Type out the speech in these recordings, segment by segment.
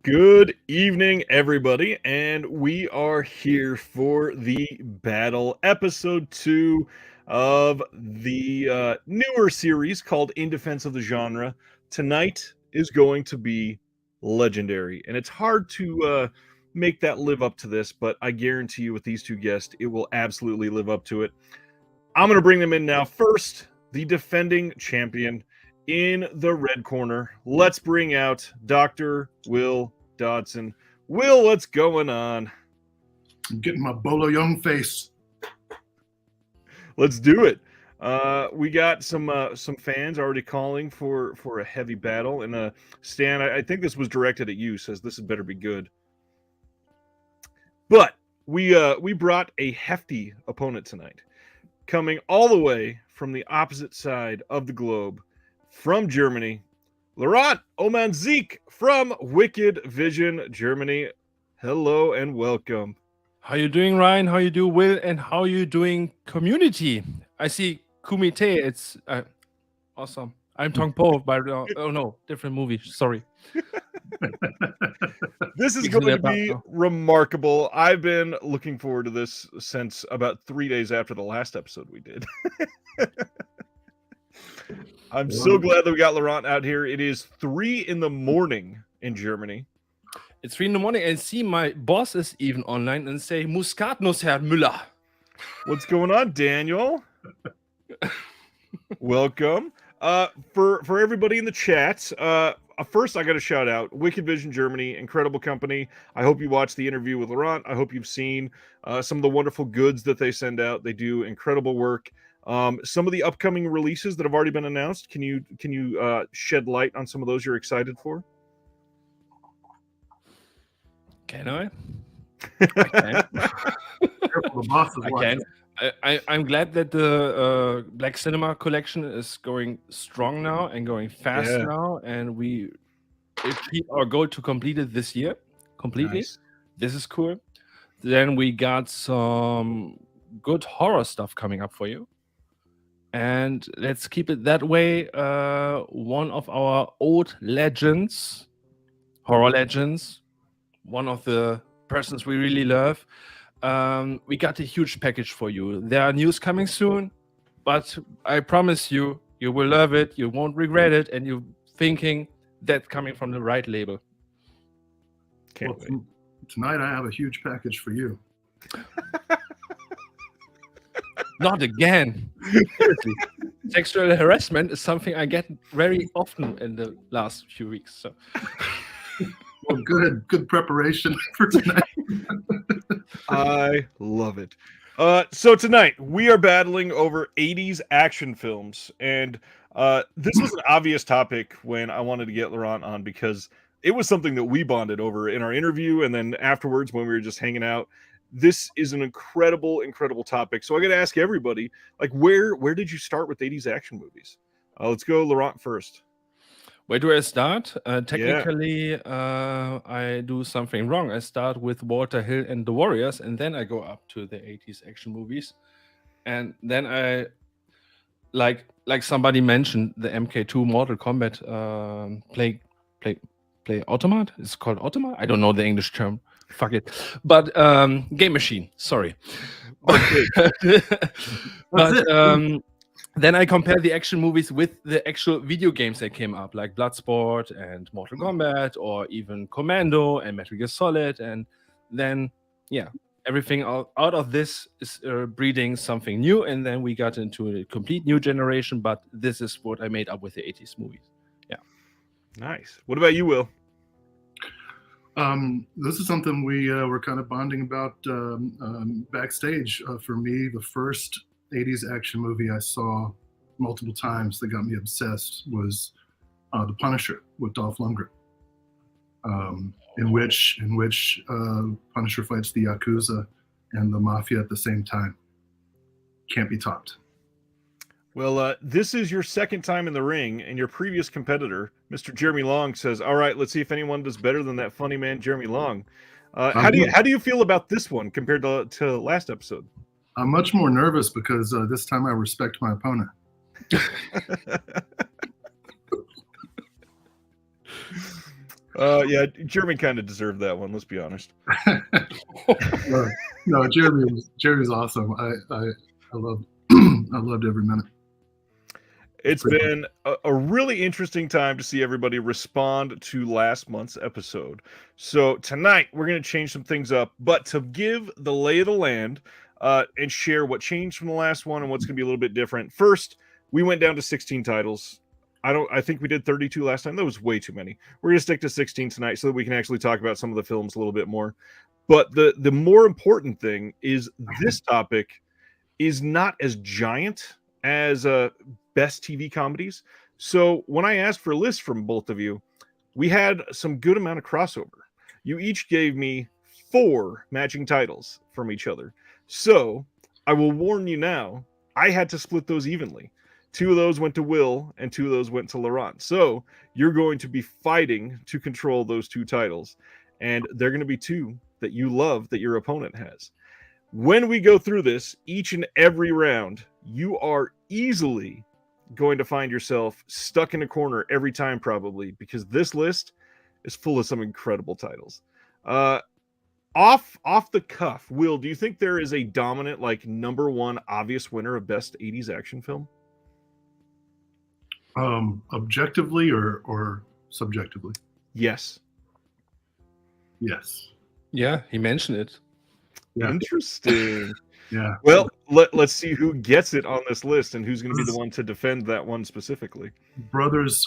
Good evening, everybody, and we are here for the battle, episode 2 of the newer series called In Defense of the Genre. Tonight is going to be legendary, and it's hard to make that live up to this, but I guarantee you with these two guests, it will absolutely live up to it. I'm going to bring them in now. First, the defending champion in the red corner. Let's bring out Dr. Will Dodson. Will, what's going on? I'm getting my Bolo Young face. Let's do it. We got some fans already calling for a heavy battle. And Stan, I think this was directed at you, says this had better be good. But we brought a hefty opponent tonight, coming all the way from the opposite side of the globe, from Germany, Laurent Ohmansiek from Wicked Vision, Germany. Hello and welcome. How you doing, Ryan? How you do, Will? And how you doing, community? I see Kumite. It's awesome. I'm Tong Po, but oh no, different movie. Sorry. This is going to be remarkable. I've been looking forward to this since about 3 days after the last episode we did. I'm so glad that we got Laurent out here. It is 3 a.m. in Germany. It's 3 a.m. and see my boss is even online and say Muskatnuss, Herr Müller. What's going on, Daniel? Welcome. For everybody in the chat, first I got to shout out Wicked Vision Germany, incredible company. I hope you watched the interview with Laurent. I hope you've seen some of the wonderful goods that they send out. They do incredible work. Some of the upcoming releases that have already been announced. Can you shed light on some of those you're excited for? Can I? I can. I'm glad that the Black Cinema collection is going strong now and going fast now, and we achieved our goal to complete it this year completely. Nice. This is cool. Then we got some good horror stuff coming up for you. And let's keep it that way. One of our old legends, horror legends, one of the persons we really love. We got a huge package for you. There are news coming soon, but I promise you, you will love it. You won't regret it, and you're thinking that's coming from the right label. Can't wait. Tonight I have a huge package for you. Not again. Seriously. Sexual harassment is something I get very often in the last few weeks. So, well, good preparation for tonight. I love it. So tonight we are battling over 80s action films, and this was an obvious topic when I wanted to get Laurent on because it was something that we bonded over in our interview, and then afterwards when we were just hanging out. This is an incredible topic. So I got to ask everybody, like, where did you start with 80s action movies? Let's go, Laurent, first. Where do I start? Technically, I do something wrong. I start with Walter Hill and the Warriors, and then I go up to the 80s action movies. And then I, like somebody mentioned, the MK2 Mortal Kombat play automat? It's called automat? I don't know the English term. Fuck it. But game machine, sorry. Then I compare the action movies with the actual video games that came up, like Bloodsport and Mortal Kombat, or even Commando and Metal Gear Solid. And then, everything out of this is breeding something new. And then we got into a complete new generation. But this is what I made up with the 80s movies. Yeah. Nice. What about you, Will? This is something we were kind of bonding about backstage. For me, the first 80s action movie I saw multiple times that got me obsessed was The Punisher with Dolph Lundgren, in which Punisher fights the Yakuza and the Mafia at the same time. Can't be topped. Well, this is your second time in the ring, and your previous competitor, Mr. Jeremy Long, says, all right, let's see if anyone does better than that funny man, Jeremy Long. How do you feel about this one compared to last episode? I'm much more nervous because this time I respect my opponent. Yeah, Jeremy kind of deserved that one. Let's be honest. No, Jeremy's awesome. I loved I loved every minute. It's been a really interesting time to see everybody respond to last month's episode. So tonight we're going to change some things up, but to give the lay of the land and share what changed from the last one and what's going to be a little bit different. First, we went down to 16 titles. I think we did 32 last time. That was way too many. We're going to stick to 16 tonight so that we can actually talk about some of the films a little bit more. But the more important thing is this topic is not as giant as best TV comedies. So when I asked for lists from both of you, we had some good amount of crossover. You each gave me 4 matching titles from each other. So I will warn you now, I had to split those evenly. 2 of those went to Will and 2 of those went to Laurent. So you're going to be fighting to control those 2 titles. And they're going to be 2 that you love that your opponent has. When we go through this, each and every round, you are easily going to find yourself stuck in a corner every time, probably, because this list is full of some incredible titles. Off the cuff, Will, do you think there is a dominant, like, number 1 obvious winner of best 80s action film? Objectively or subjectively? Yes. Yes. Yeah, he mentioned it. Yeah. Interesting. Yeah. Well, let's see who gets it on this list and who's going to be the one to defend that one specifically. Brothers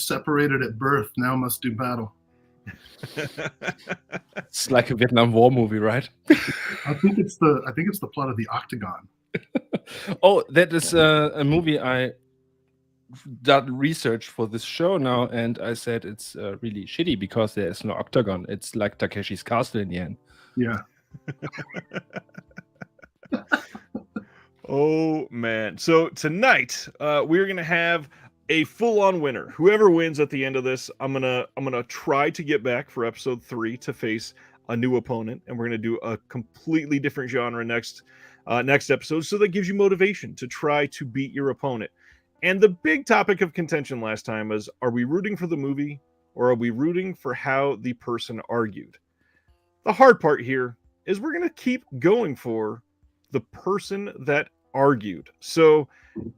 separated at birth now must do battle. It's like a Vietnam War movie, right? I think it's the plot of The Octagon. Oh, that is a movie I done research for this show now, and I said it's really shitty because there is no octagon. It's like Takeshi's Castle in the end. Yeah. Oh man! So tonight we're gonna have a full-on winner. Whoever wins at the end of this, I'm gonna try to get back for episode 3 to face a new opponent, and we're gonna do a completely different genre next episode. So that gives you motivation to try to beat your opponent. And the big topic of contention last time is: are we rooting for the movie or are we rooting for how the person argued? The hard part here is we're gonna keep going for the person that argued. So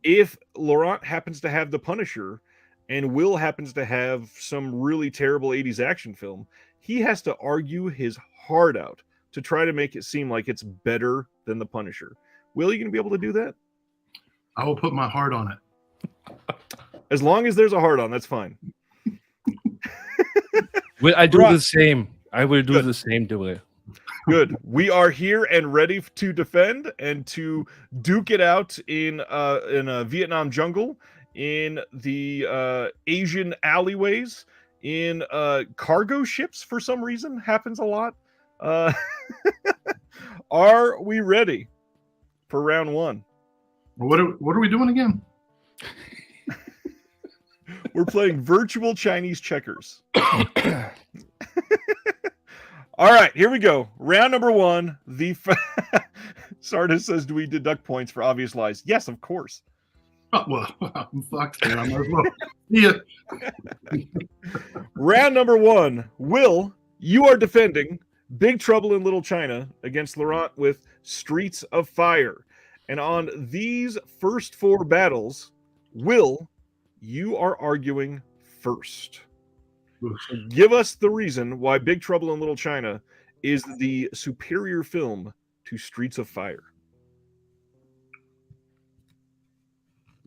if Laurent happens to have The Punisher and Will happens to have some really terrible 80s action film, he has to argue his heart out to try to make it seem like it's better than The Punisher. Will, you gonna be able to do that? I will put my heart on it. As long as there's a heart on, that's fine. Will I do the same? I will do the same, Will. Good. We are here and ready to defend and to duke it out in a Vietnam jungle, in the Asian alleyways, in cargo ships for some reason. Happens a lot. Are we ready for round 1? What are we doing again? We're playing virtual Chinese checkers. All right, here we go. Round number 1. Sardis says, do we deduct points for obvious lies? Yes, of course. Oh, well, I'm fucked, man. I might as well. Yeah. Round number 1. Will, you are defending Big Trouble in Little China against Laurent with Streets of Fire. And on these first 4 battles, Will, you are arguing first. So give us the reason why Big Trouble in Little China is the superior film to Streets of Fire.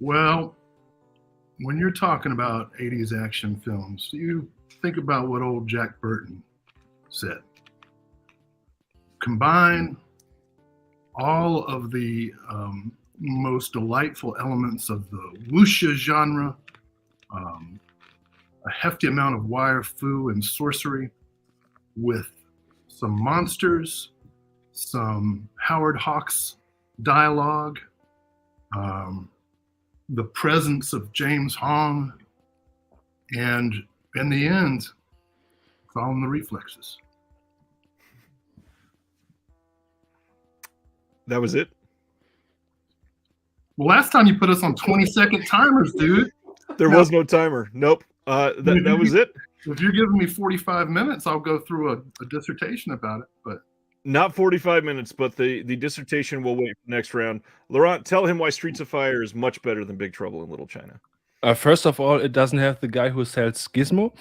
Well, when you're talking about 80s action films, you think about what old Jack Burton said. Combine all of the most delightful elements of the wuxia genre, a hefty amount of wire fu and sorcery, with some monsters, some Howard Hawks dialogue, the presence of James Hong, and in the end, following the reflexes. That was it? Well, last time you put us on 20-second timers, dude. There was no timer. Nope. That was it. If you're giving me 45 minutes, I'll go through a dissertation about it. But Not 45 minutes, but the dissertation will wait for the next round. Laurent, tell him why Streets of Fire is much better than Big Trouble in Little China. First of all, it doesn't have the guy who sells Gizmo.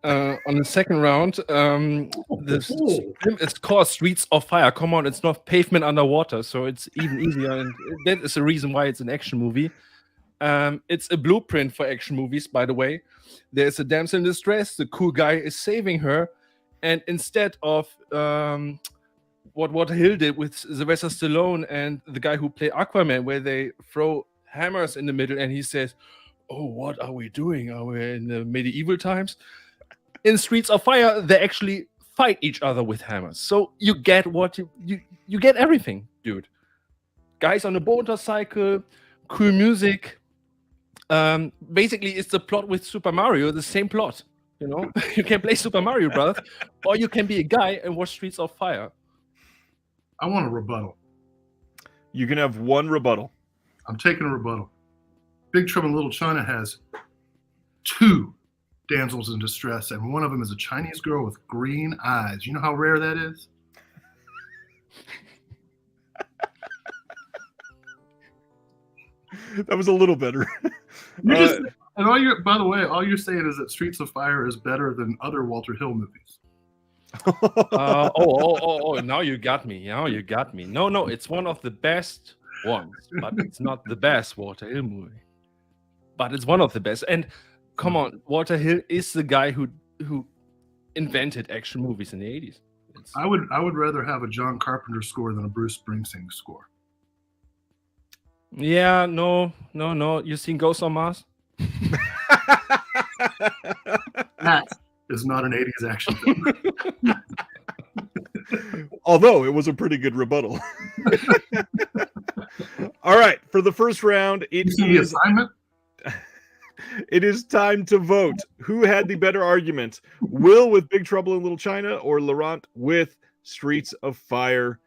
On the second round, the film is called Streets of Fire. Come on, it's not Pavement Underwater, so it's even easier. And that is the reason why it's an action movie. It's a blueprint for action movies, by the way. There's a damsel in distress. The cool guy is saving her. And instead of what Hill did with Sylvester Stallone and the guy who played Aquaman, where they throw hammers in the middle and he says, "Oh, what are we doing? Are we in the medieval times?" In Streets of Fire, they actually fight each other with hammers. So you get what you get everything, dude. Guys on a motorcycle, cool music. Basically, it's the plot with Super Mario, the same plot. You know, you can play Super Mario Bros. Or you can be a guy and watch Streets of Fire. I want a rebuttal. You can have one rebuttal. I'm taking a rebuttal. Big Trouble in Little China has 2 damsels in distress, and one of them is a Chinese girl with green eyes. You know how rare that is? That was a little better. And by the way, all you're saying is that Streets of Fire is better than other Walter Hill movies. Now you got me. Now you got me. No, it's one of the best ones, but it's not the best Walter Hill movie. But it's one of the best. And come on, Walter Hill is the guy who invented action movies in the 80s. I would rather have a John Carpenter score than a Bruce Springsteen score. Yeah, no. You seen Ghost on Mars? That is not an 80s action film. Although it was a pretty good rebuttal. All right, for the first round, it is time to vote. Who had the better argument? Will with Big Trouble in Little China or Laurent with Streets of Fire?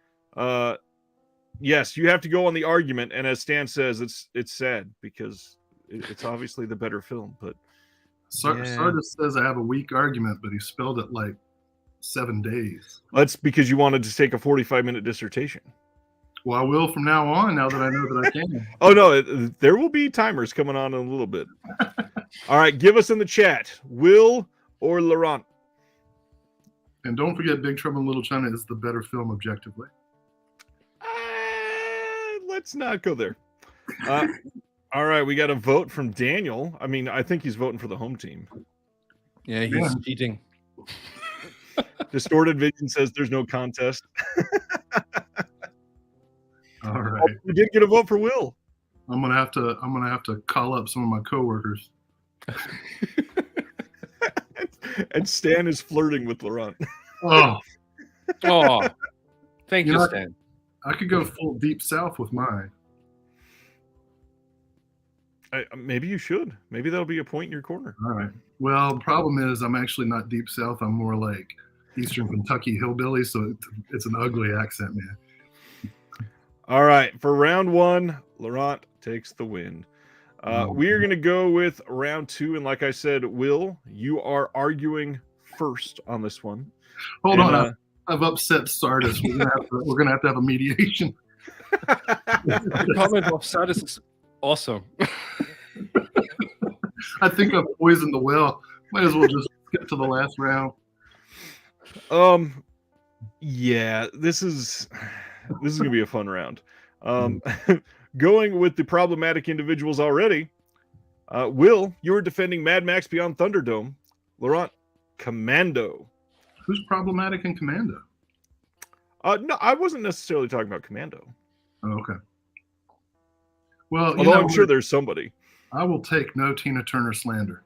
Yes, you have to go on the argument, and as Stan says, it's sad because it's obviously the better film. But Sardis says I have a weak argument, but he spelled it like 7 days. That's because you wanted to take a 45-minute dissertation. Well, I will from now on, now that I know that I can. Oh, no, there will be timers coming on in a little bit. All right, give us in the chat, Will or Laurent? And don't forget, Big Trouble in Little China is the better film objectively. Let's not go there. All right, we got a vote from Daniel. I mean, I think he's voting for the home team. Yeah, he's cheating. Distorted Vision says there's no contest. All right. Oh, we did get a vote for Will. I'm gonna have to call up some of my coworkers. And Stan is flirting with Laurent. Oh, thank you, Stan. I could go full Deep South with mine. Maybe you should. Maybe that'll be a point in your corner. All right. Well, the problem is I'm actually not Deep South. I'm more like Eastern Kentucky hillbilly, so it's an ugly accent, man. All right. For round one, Laurent takes the win. We are going to go with round two. And like I said, Will, you are arguing first on this one. Hold on. I've upset Sardis. We're gonna have to have a mediation. The comment of Sardis is awesome. I think I've poisoned the well. Might as well just get to the last round. Yeah, this is gonna be a fun round. Going with the problematic individuals already. Will, you were defending Mad Max Beyond Thunderdome. Laurent, Commando. Who's problematic in Commando? No, I wasn't necessarily talking about Commando. Oh, okay. Well, although I'm sure there's somebody. I will take no Tina Turner slander.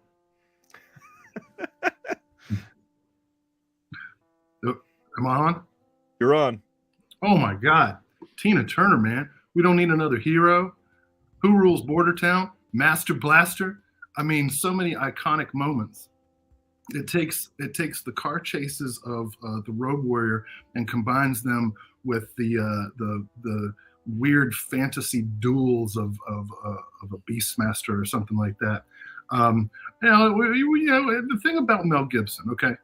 Am I on? You're on. Oh my God, Tina Turner, man. We don't need another hero. Who Rules Border Town? Master Blaster. I mean, so many iconic moments. It takes the car chases of the Road Warrior and combines them with the weird fantasy duels of a Beastmaster or something like that. The thing about Mel Gibson, okay,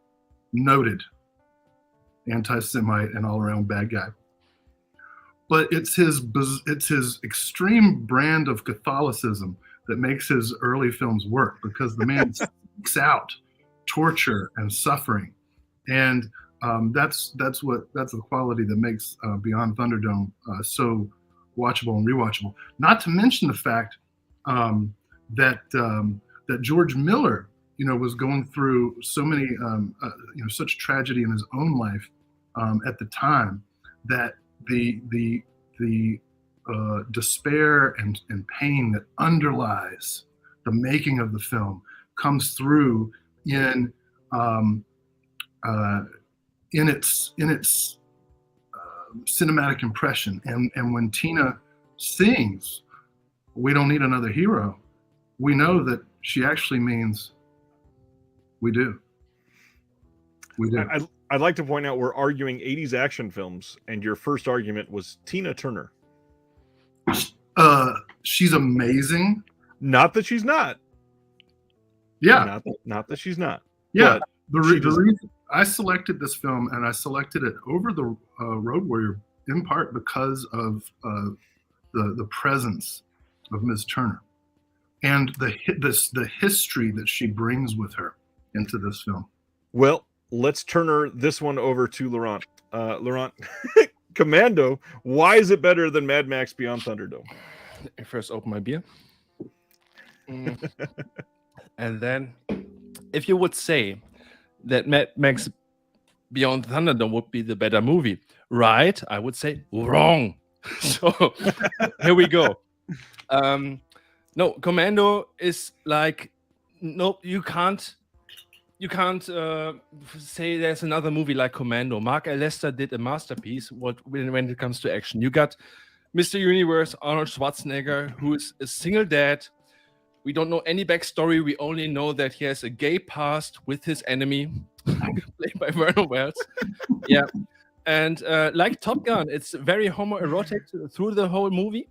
noted anti-Semite and all-around bad guy, but it's his extreme brand of Catholicism that makes his early films work, because the man seeks out torture and suffering, and that's the quality that makes Beyond Thunderdome so watchable and rewatchable. Not to mention the fact that George Miller, was going through so many, such tragedy in his own life at the time, that the despair and pain that underlies the making of the film comes through in its cinematic impression. And when Tina sings "We Don't Need Another Hero," we know that she actually means we do. We do. I'd like to point out we're arguing 80s action films, and your first argument was Tina Turner. She's amazing. Not that she's not. Yeah. Not that she's not. Yeah. The reason I selected this film, and I selected it over the Road Warrior, in part because of the presence of Ms. Turner and the history that she brings with her into this film. Well, let's turn this one over to Laurent. Laurent, Commando, why is it better than Mad Max Beyond Thunderdome? I first open my beer. And then, if you would say that Mad Max Beyond Thunderdome would be the better movie, right? I would say wrong. So here we go. No, Commando is like, no, you can't say there's another movie like Commando. Mark L. Lester did a masterpiece when it comes to action. You got Mr. Universe, Arnold Schwarzenegger, who is a single dad. We don't know any backstory. We only know that he has a gay past with his enemy, played by Werner Wells. Yeah. And like Top Gun, it's very homoerotic through the whole movie.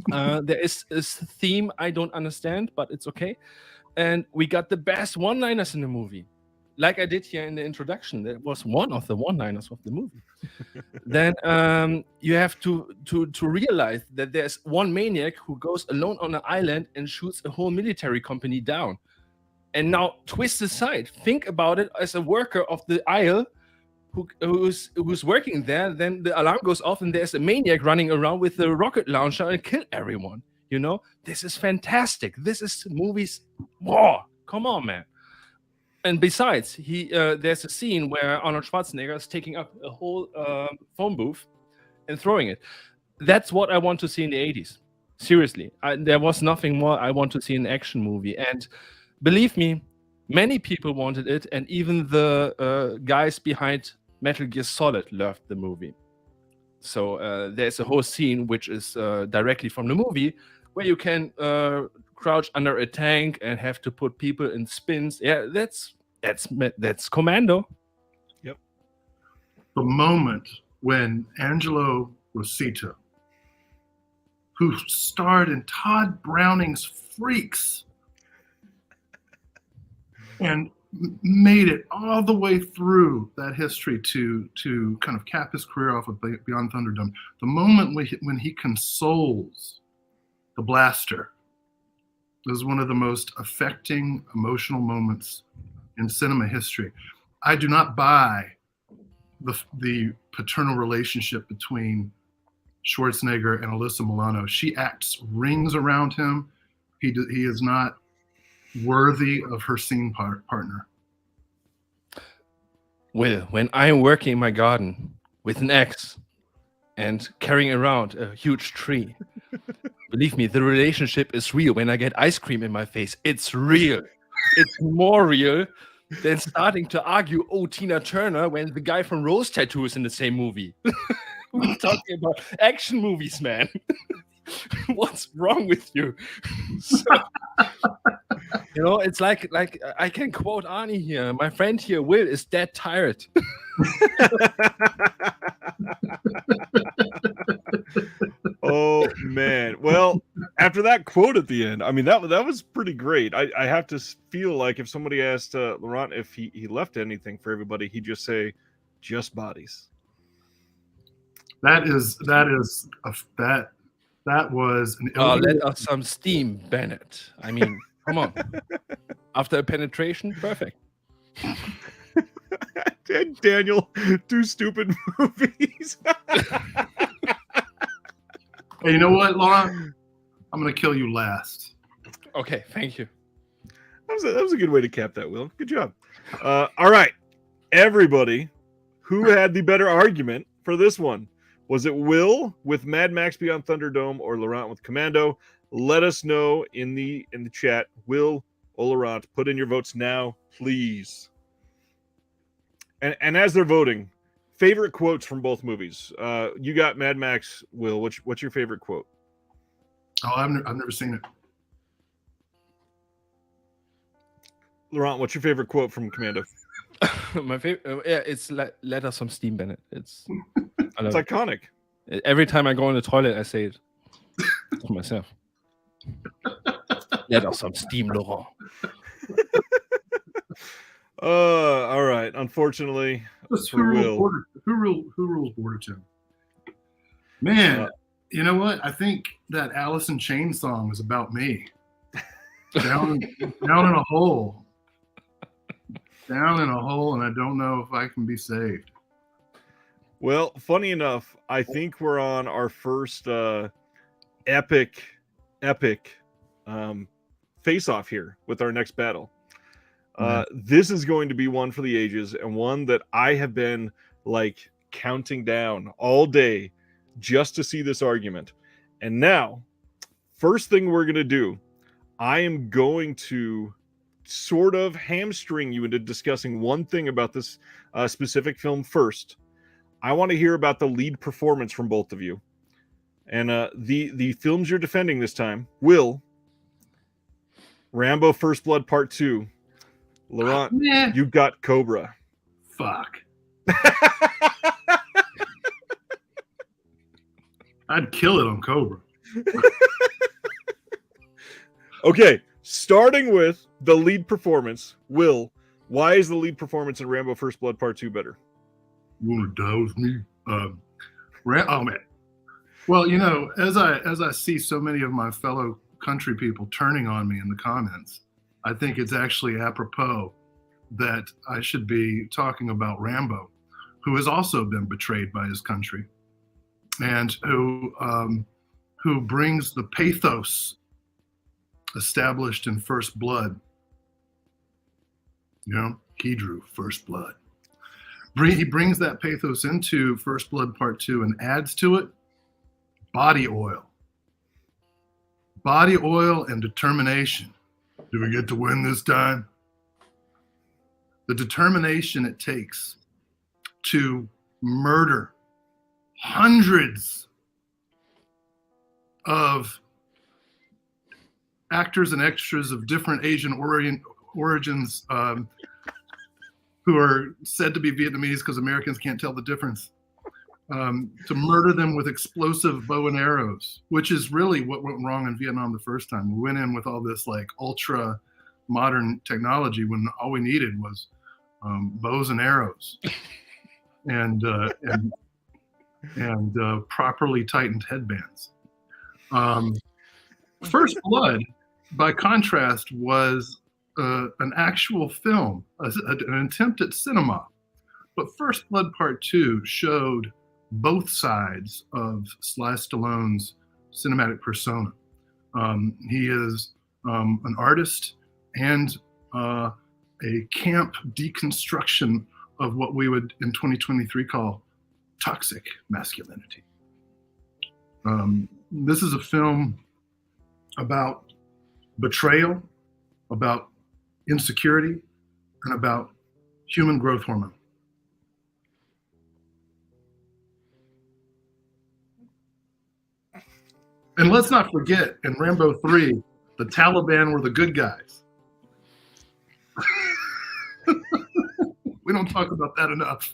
There is this theme I don't understand, but it's okay. And we got the best one-liners in the movie. Like I did here in the introduction, that was one of the one-liners of the movie. Then you have to realize that there's one maniac who goes alone on an island and shoots a whole military company down. And now twist aside, think about it as a worker of the Isle who's working there. Then the alarm goes off and there's a maniac running around with a rocket launcher and kill everyone. This is fantastic. This is movies. Whoa, come on, man. And besides, there's a scene where Arnold Schwarzenegger is taking up a whole phone booth and throwing it. That's what I want to see in the 80s. Seriously, there was nothing more I want to see in an action movie. And believe me, many people wanted it, and even the guys behind Metal Gear Solid loved the movie. So there's a whole scene which is directly from the movie, where you can crouch under a tank and have to put people in spins. Yeah, that's Commando. Yep. The moment when Angelo Rosito, who starred in Tod Browning's Freaks and made it all the way through that history to kind of cap his career off with Beyond Thunderdome, the moment when he consoles the blaster is one of the most affecting emotional moments in cinema history. I do not buy the paternal relationship between Schwarzenegger and Alyssa Milano. She acts rings around him. He is not worthy of her scene partner. Well, when I'm working in my garden with an axe and carrying around a huge tree, believe me, the relationship is real. When I get ice cream in my face, it's real. It's more real than starting to argue, Tina Turner, when the guy from Rose Tattoo is in the same movie. We're talking about action movies, man. What's wrong with you? It's like I can quote Arnie here. My friend here, Will, is dead tired. Oh man. Well, after that quote at the end, I mean, that was pretty great. I have to feel like if somebody asked Laurent if he left anything for everybody, he'd just say, just bodies. That was an let us some steam, Bennett. I mean, come on. After a penetration, perfect. And Daniel, do stupid movies. Hey, you know what, Laurent? I'm gonna kill you last. Okay, thank you. That was a good way to cap that, Will. Good job. All right, everybody, who had the better argument for this one? Was it Will with Mad Max Beyond Thunderdome or Laurent with Commando? Let us know in the chat. Will or Laurent, put in your votes now, please. And as they're voting, favorite quotes from both movies. You got Mad Max, Will. What's your favorite quote? Oh, I've never seen it. Laurent, what's your favorite quote from Commando? My favorite, yeah, it's let us some steam, Bennett. It's iconic. Every time I go in the toilet, I say it to myself. Let us some steam, Laurent. All right. Unfortunately, who rules Border Town? Man, you know what? I think that Alice in Chains song is about me. Down in a hole. Down in a hole, and I don't know if I can be saved. Well, funny enough, I think we're on our first epic face-off here with our next battle. This is going to be one for the ages, and one that I have been like counting down all day just to see this argument. And now, first thing we're going to do, I am going to sort of hamstring you into discussing one thing about this specific film first. I want to hear about the lead performance from both of you. And the films you're defending this time, Will, Rambo First Blood Part 2. Laurent, you got Cobra. Fuck. I'd kill it on Cobra. Okay, starting with the lead performance, Will, why is the lead performance in Rambo First Blood Part 2 better? You want to die with me? Oh, man. Well, you know, as I see so many of my fellow country people turning on me in the comments, I think it's actually apropos that I should be talking about Rambo, who has also been betrayed by his country, and who brings the pathos established in First Blood. You know, he drew First Blood. He brings that pathos into First Blood Part 2 and adds to it body oil. Body oil and determination. Do we get to win this time? The determination it takes to murder hundreds of actors and extras of different Asian origins who are said to be Vietnamese because Americans can't tell the difference, to murder them with explosive bow and arrows, which is really what went wrong in Vietnam the first time. We went in with all this like ultra modern technology when all we needed was bows and arrows and properly tightened headbands. First Blood, by contrast, was an actual film, an attempt at cinema. But First Blood Part 2 showed both sides of Sly Stallone's cinematic persona. He is an artist and a camp deconstruction of what we would in 2023 call toxic masculinity. This is a film about betrayal, about insecurity, and about human growth hormone. And let's not forget, in Rambo 3, the Taliban were the good guys. We don't talk about that enough.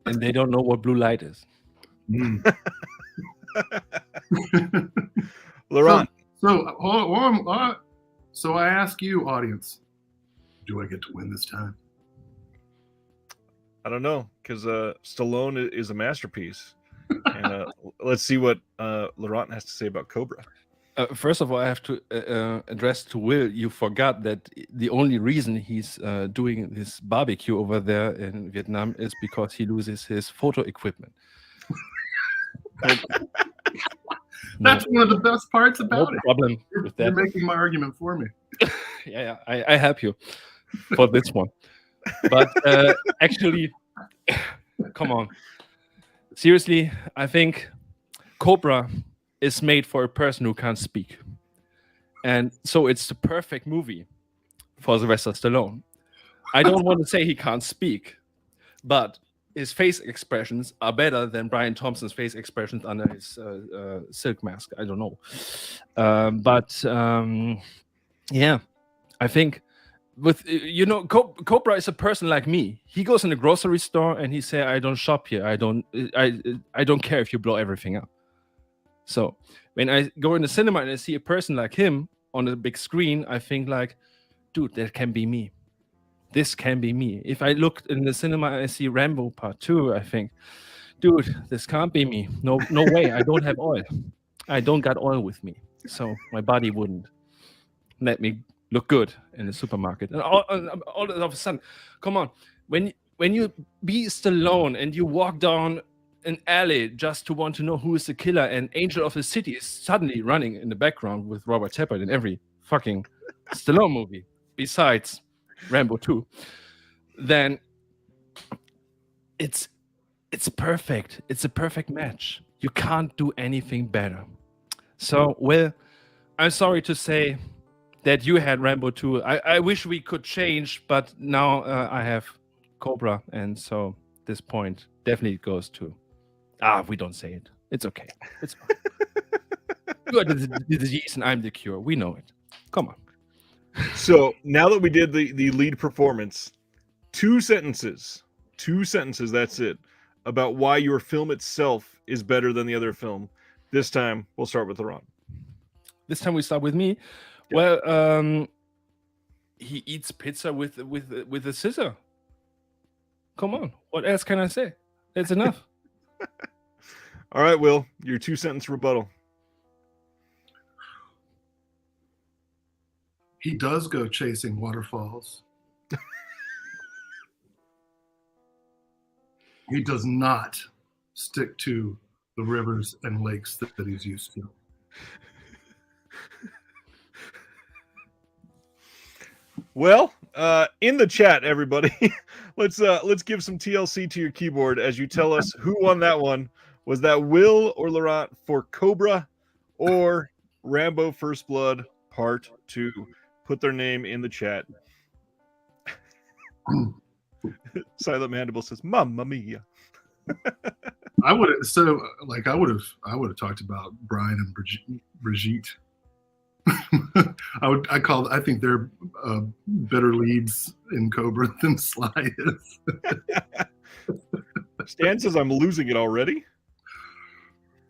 And they don't know what blue light is. Laurent. So I ask you, audience, do I get to win this time? I don't know, because Stallone is a masterpiece. And let's see what Laurent has to say about Cobra. First of all, I have to address to Will. You forgot that the only reason he's doing this barbecue over there in Vietnam is because he loses his photo equipment. That's one of the best parts about no it. Problem with that. You're making my argument for me. Yeah, I help you for this one. But actually, come on. Seriously, I think Cobra is made for a person who can't speak. And so it's the perfect movie for Sylvester Stallone. I don't want to say he can't speak, but his face expressions are better than Brian Thompson's face expressions under his silk mask. I don't know. Yeah, I think with, Cobra is a person like me. He goes in the grocery store and he say, I don't shop here. I don't care if you blow everything up. So when I go in the cinema and I see a person like him on a big screen, I think like, dude, that can be me. This can be me. If I look in the cinema and I see Rambo Part 2, I think, dude, this can't be me. No way. I don't have oil. I don't got oil with me. So my body wouldn't let me look good in the supermarket. And all of a sudden, come on. When you be Stallone and you walk down an alley just to want to know who is the killer, and Angel of the City is suddenly running in the background with Robert Tappert in every fucking Stallone movie, besides Rambo 2, then it's perfect. It's a perfect match. You can't do anything better. So, well, I'm sorry to say that you had Rambo 2. I wish we could change, but now I have Cobra, and so this point definitely goes to... we don't say it. It's okay. It's fine. You are the disease and I'm the cure. We know it. Come on. So now that we did the lead performance, two sentences, that's it, about why your film itself is better than the other film. This time, we'll start with Laurent. This time we start with me. Yeah. Well, he eats pizza with a scissor. Come on. What else can I say? That's enough. All right, Will, your 2-sentence rebuttal. He does go chasing waterfalls. He does not stick to the rivers and lakes that he's used to. Well, in the chat, everybody, let's give some TLC to your keyboard as you tell us who won that one. Was that Will or Laurent for Cobra or Rambo First Blood Part 2? Put their name in the chat. Silent Mandible says, "Mamma mia." I would have talked about Brian and Brigitte. I think they're better leads in Cobra than Sly is. Stan says I'm losing it already.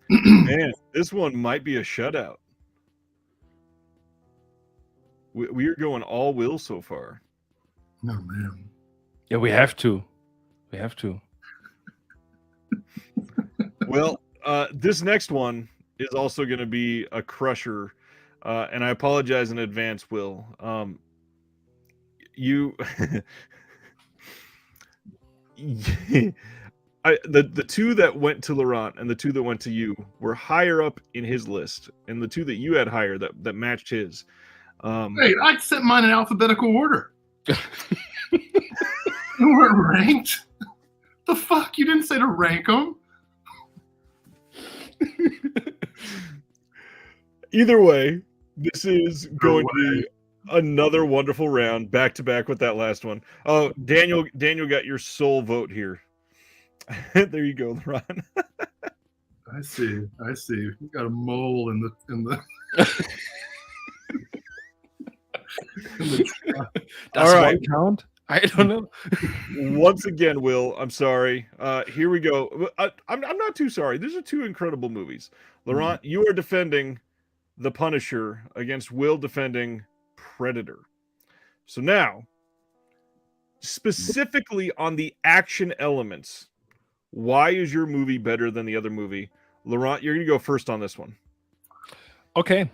Man, this one might be a shutout. We are going all Will so far. No, man. Yeah, we have to. Well, this next one is also going to be a crusher, and I apologize in advance, Will. The two that went to Laurent and the two that went to you were higher up in his list, and the two that you had higher that matched his. Hey, I sent mine in alphabetical order. You weren't ranked. The fuck? You didn't say to rank them. Either way, this is going to be another wonderful round, back to back with that last one. Oh, Daniel got your sole vote here. There you go, Ron. I see. You got a mole in the. Does one count? I don't know. Once again, Will, I'm sorry. Here we go. I'm not too sorry. These are two incredible movies. Laurent, you are defending The Punisher against Will defending Predator. So now, specifically on the action elements, why is your movie better than the other movie? Laurent, you're going to go first on this one. Okay.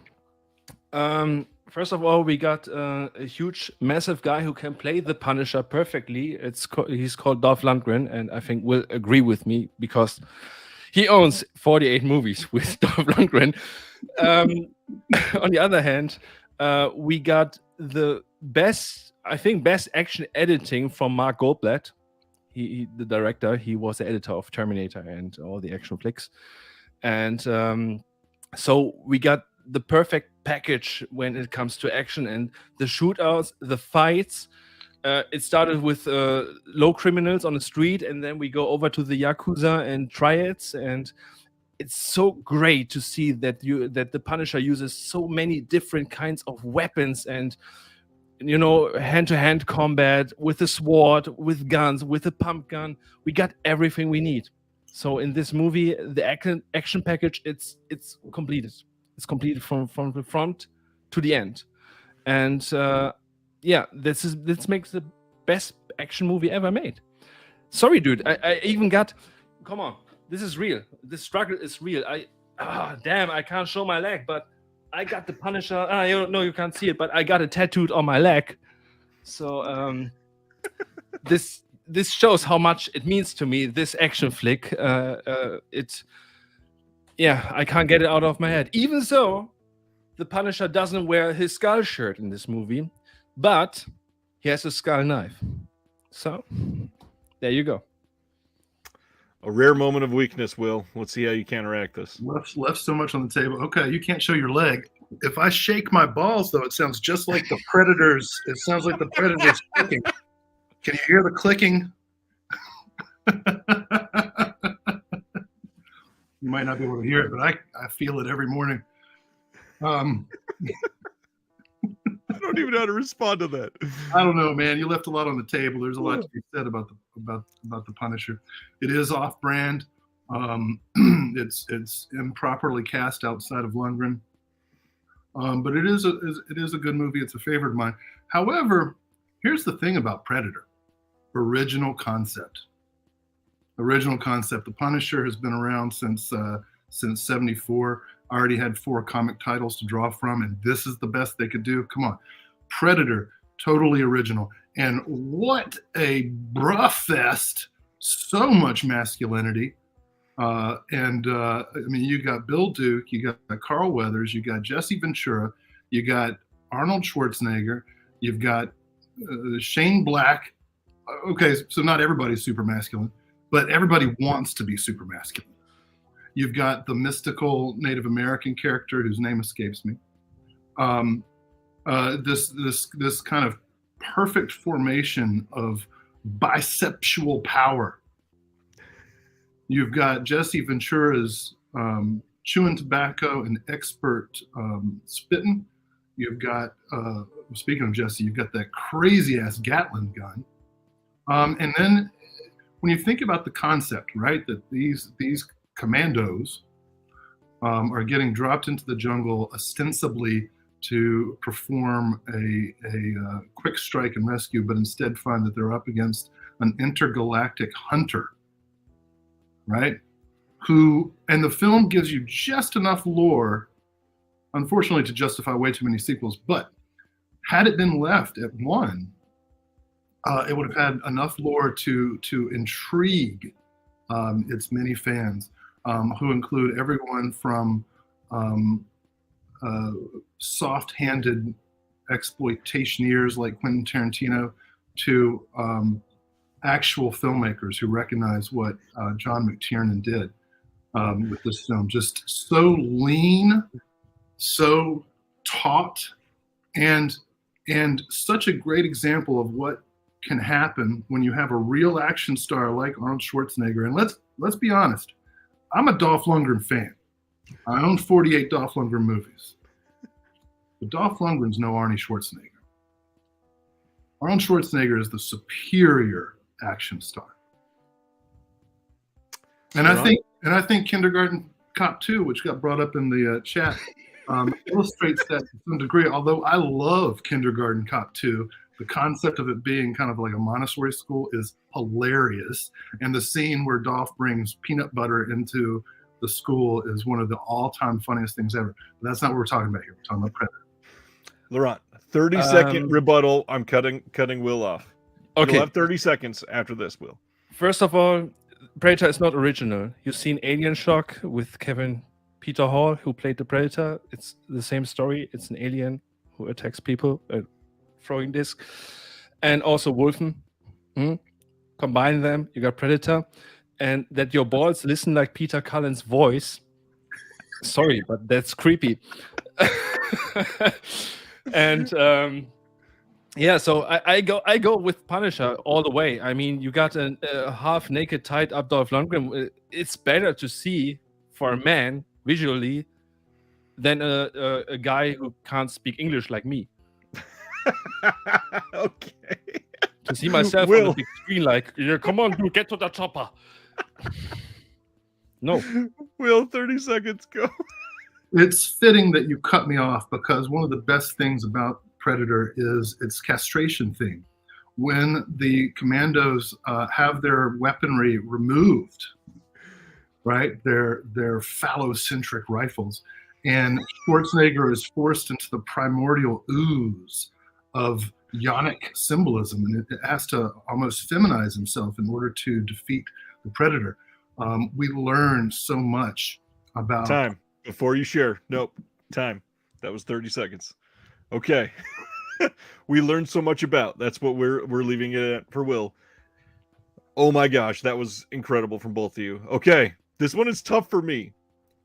First of all, we got a huge, massive guy who can play the Punisher perfectly. He's called Dolph Lundgren, and I think will agree with me because he owns 48 movies with Dolph Lundgren. On the other hand, we got the best action editing from Mark Goldblatt. He the director. He was the editor of Terminator and all the action flicks. And so we got the perfect package when it comes to action and the shootouts, the fights. It started with low criminals on the street, and then we go over to the Yakuza and triads, and it's so great to see that the Punisher uses so many different kinds of weapons and hand-to-hand combat with a sword, with guns, with a pump gun. We got everything we need. So in this movie, the action package, it's completed. It's completed from the front to the end, and this makes the best action movie ever made. Sorry, dude, I even got. Come on, this is real. This struggle is real. Damn, I can't show my leg, but I got the Punisher. You can't see it, but I got it tattooed on my leg. So this shows how much it means to me. This action flick, I can't get it out of my head. Even so, the Punisher doesn't wear his skull shirt in this movie, but he has a skull knife. So, there you go. A rare moment of weakness, Will. Let's see how you counteract this. Left so much on the table. Okay, you can't show your leg. If I shake my balls, though, it sounds just like the Predators. It sounds like the Predators clicking. Can you hear the clicking? You might not be able to hear it, but I feel it every morning. I don't even know how to respond to that. I don't know, man. You left a lot on the table. There's a lot to be said about the Punisher. It is off-brand. It's improperly cast outside of Lundgren. But it is a good movie. It's a favorite of mine. However, here's the thing about Predator: original concept. Original concept. The Punisher has been around since '74. Already had 4 comic titles to draw from, and this is the best they could do. Come on, Predator, totally original. And what a bruh fest! So much masculinity. I mean, you got Bill Duke, you got Carl Weathers, you got Jesse Ventura, you got Arnold Schwarzenegger, you've got Shane Black. Okay, so not everybody's super masculine, but everybody wants to be super masculine. You've got the mystical Native American character whose name escapes me. This kind of perfect formation of bisexual power. You've got Jesse Ventura's chewing tobacco and expert spitting. You've got, speaking of Jesse, you've got that crazy ass Gatling gun. And then when you think about the concept, right, that these commandos are getting dropped into the jungle ostensibly to perform a quick strike and rescue, but instead find that they're up against an intergalactic hunter, right? And the film gives you just enough lore, unfortunately, to justify way too many sequels. But had it been left at 1, it would have had enough lore to intrigue its many fans, who include everyone from soft-handed exploitationeers like Quentin Tarantino to actual filmmakers who recognize what John McTiernan did with this film. Just so lean, so taut, and such a great example of what can happen when you have a real action star like Arnold Schwarzenegger. And let's be honest, I'm a Dolph Lundgren fan. I own 48 Dolph Lundgren movies. But Dolph Lundgren's no Arnie Schwarzenegger. Arnold Schwarzenegger is the superior action star. And I think Kindergarten Cop 2, which got brought up in the chat, illustrates that to some degree. Although I love Kindergarten Cop 2, the concept of it being kind of like a Montessori school is hilarious. And the scene where Dolph brings peanut butter into the school is one of the all-time funniest things ever. But that's not what we're talking about here. We're talking about Predator. Laurent, 30-second rebuttal. I'm cutting Will off. Okay. You'll have 30 seconds after this, Will. First of all, Predator is not original. You've seen Alien Shock with Kevin Peter Hall, who played the Predator. It's the same story. It's an alien who attacks people, throwing disc. And also Wolfen. Combine them, you got Predator. And that your balls listen like Peter Cullen's voice. Sorry, but that's creepy. And yeah, so I go with Punisher all the way. I mean, you got a half naked, tied up Dolph Lundgren. It's better to see for a man visually than a guy who can't speak English like me. Okay. To see myself on the big screen, like, yeah, come on, dude, get to the chopper. No. Will, 30 seconds, go. It's fitting that you cut me off because one of the best things about Predator is its castration theme. When the commandos have their weaponry removed, right, their phallocentric rifles, and Schwarzenegger is forced into the primordial ooze of yonic symbolism, and it has to almost feminize himself in order to defeat the Predator. We learn so much about time before you share. Nope, time. That was 30 seconds. Okay. We learned so much about. That's what we're leaving it at for Will. Oh my gosh, that was incredible from both of you. Okay, this one is tough for me.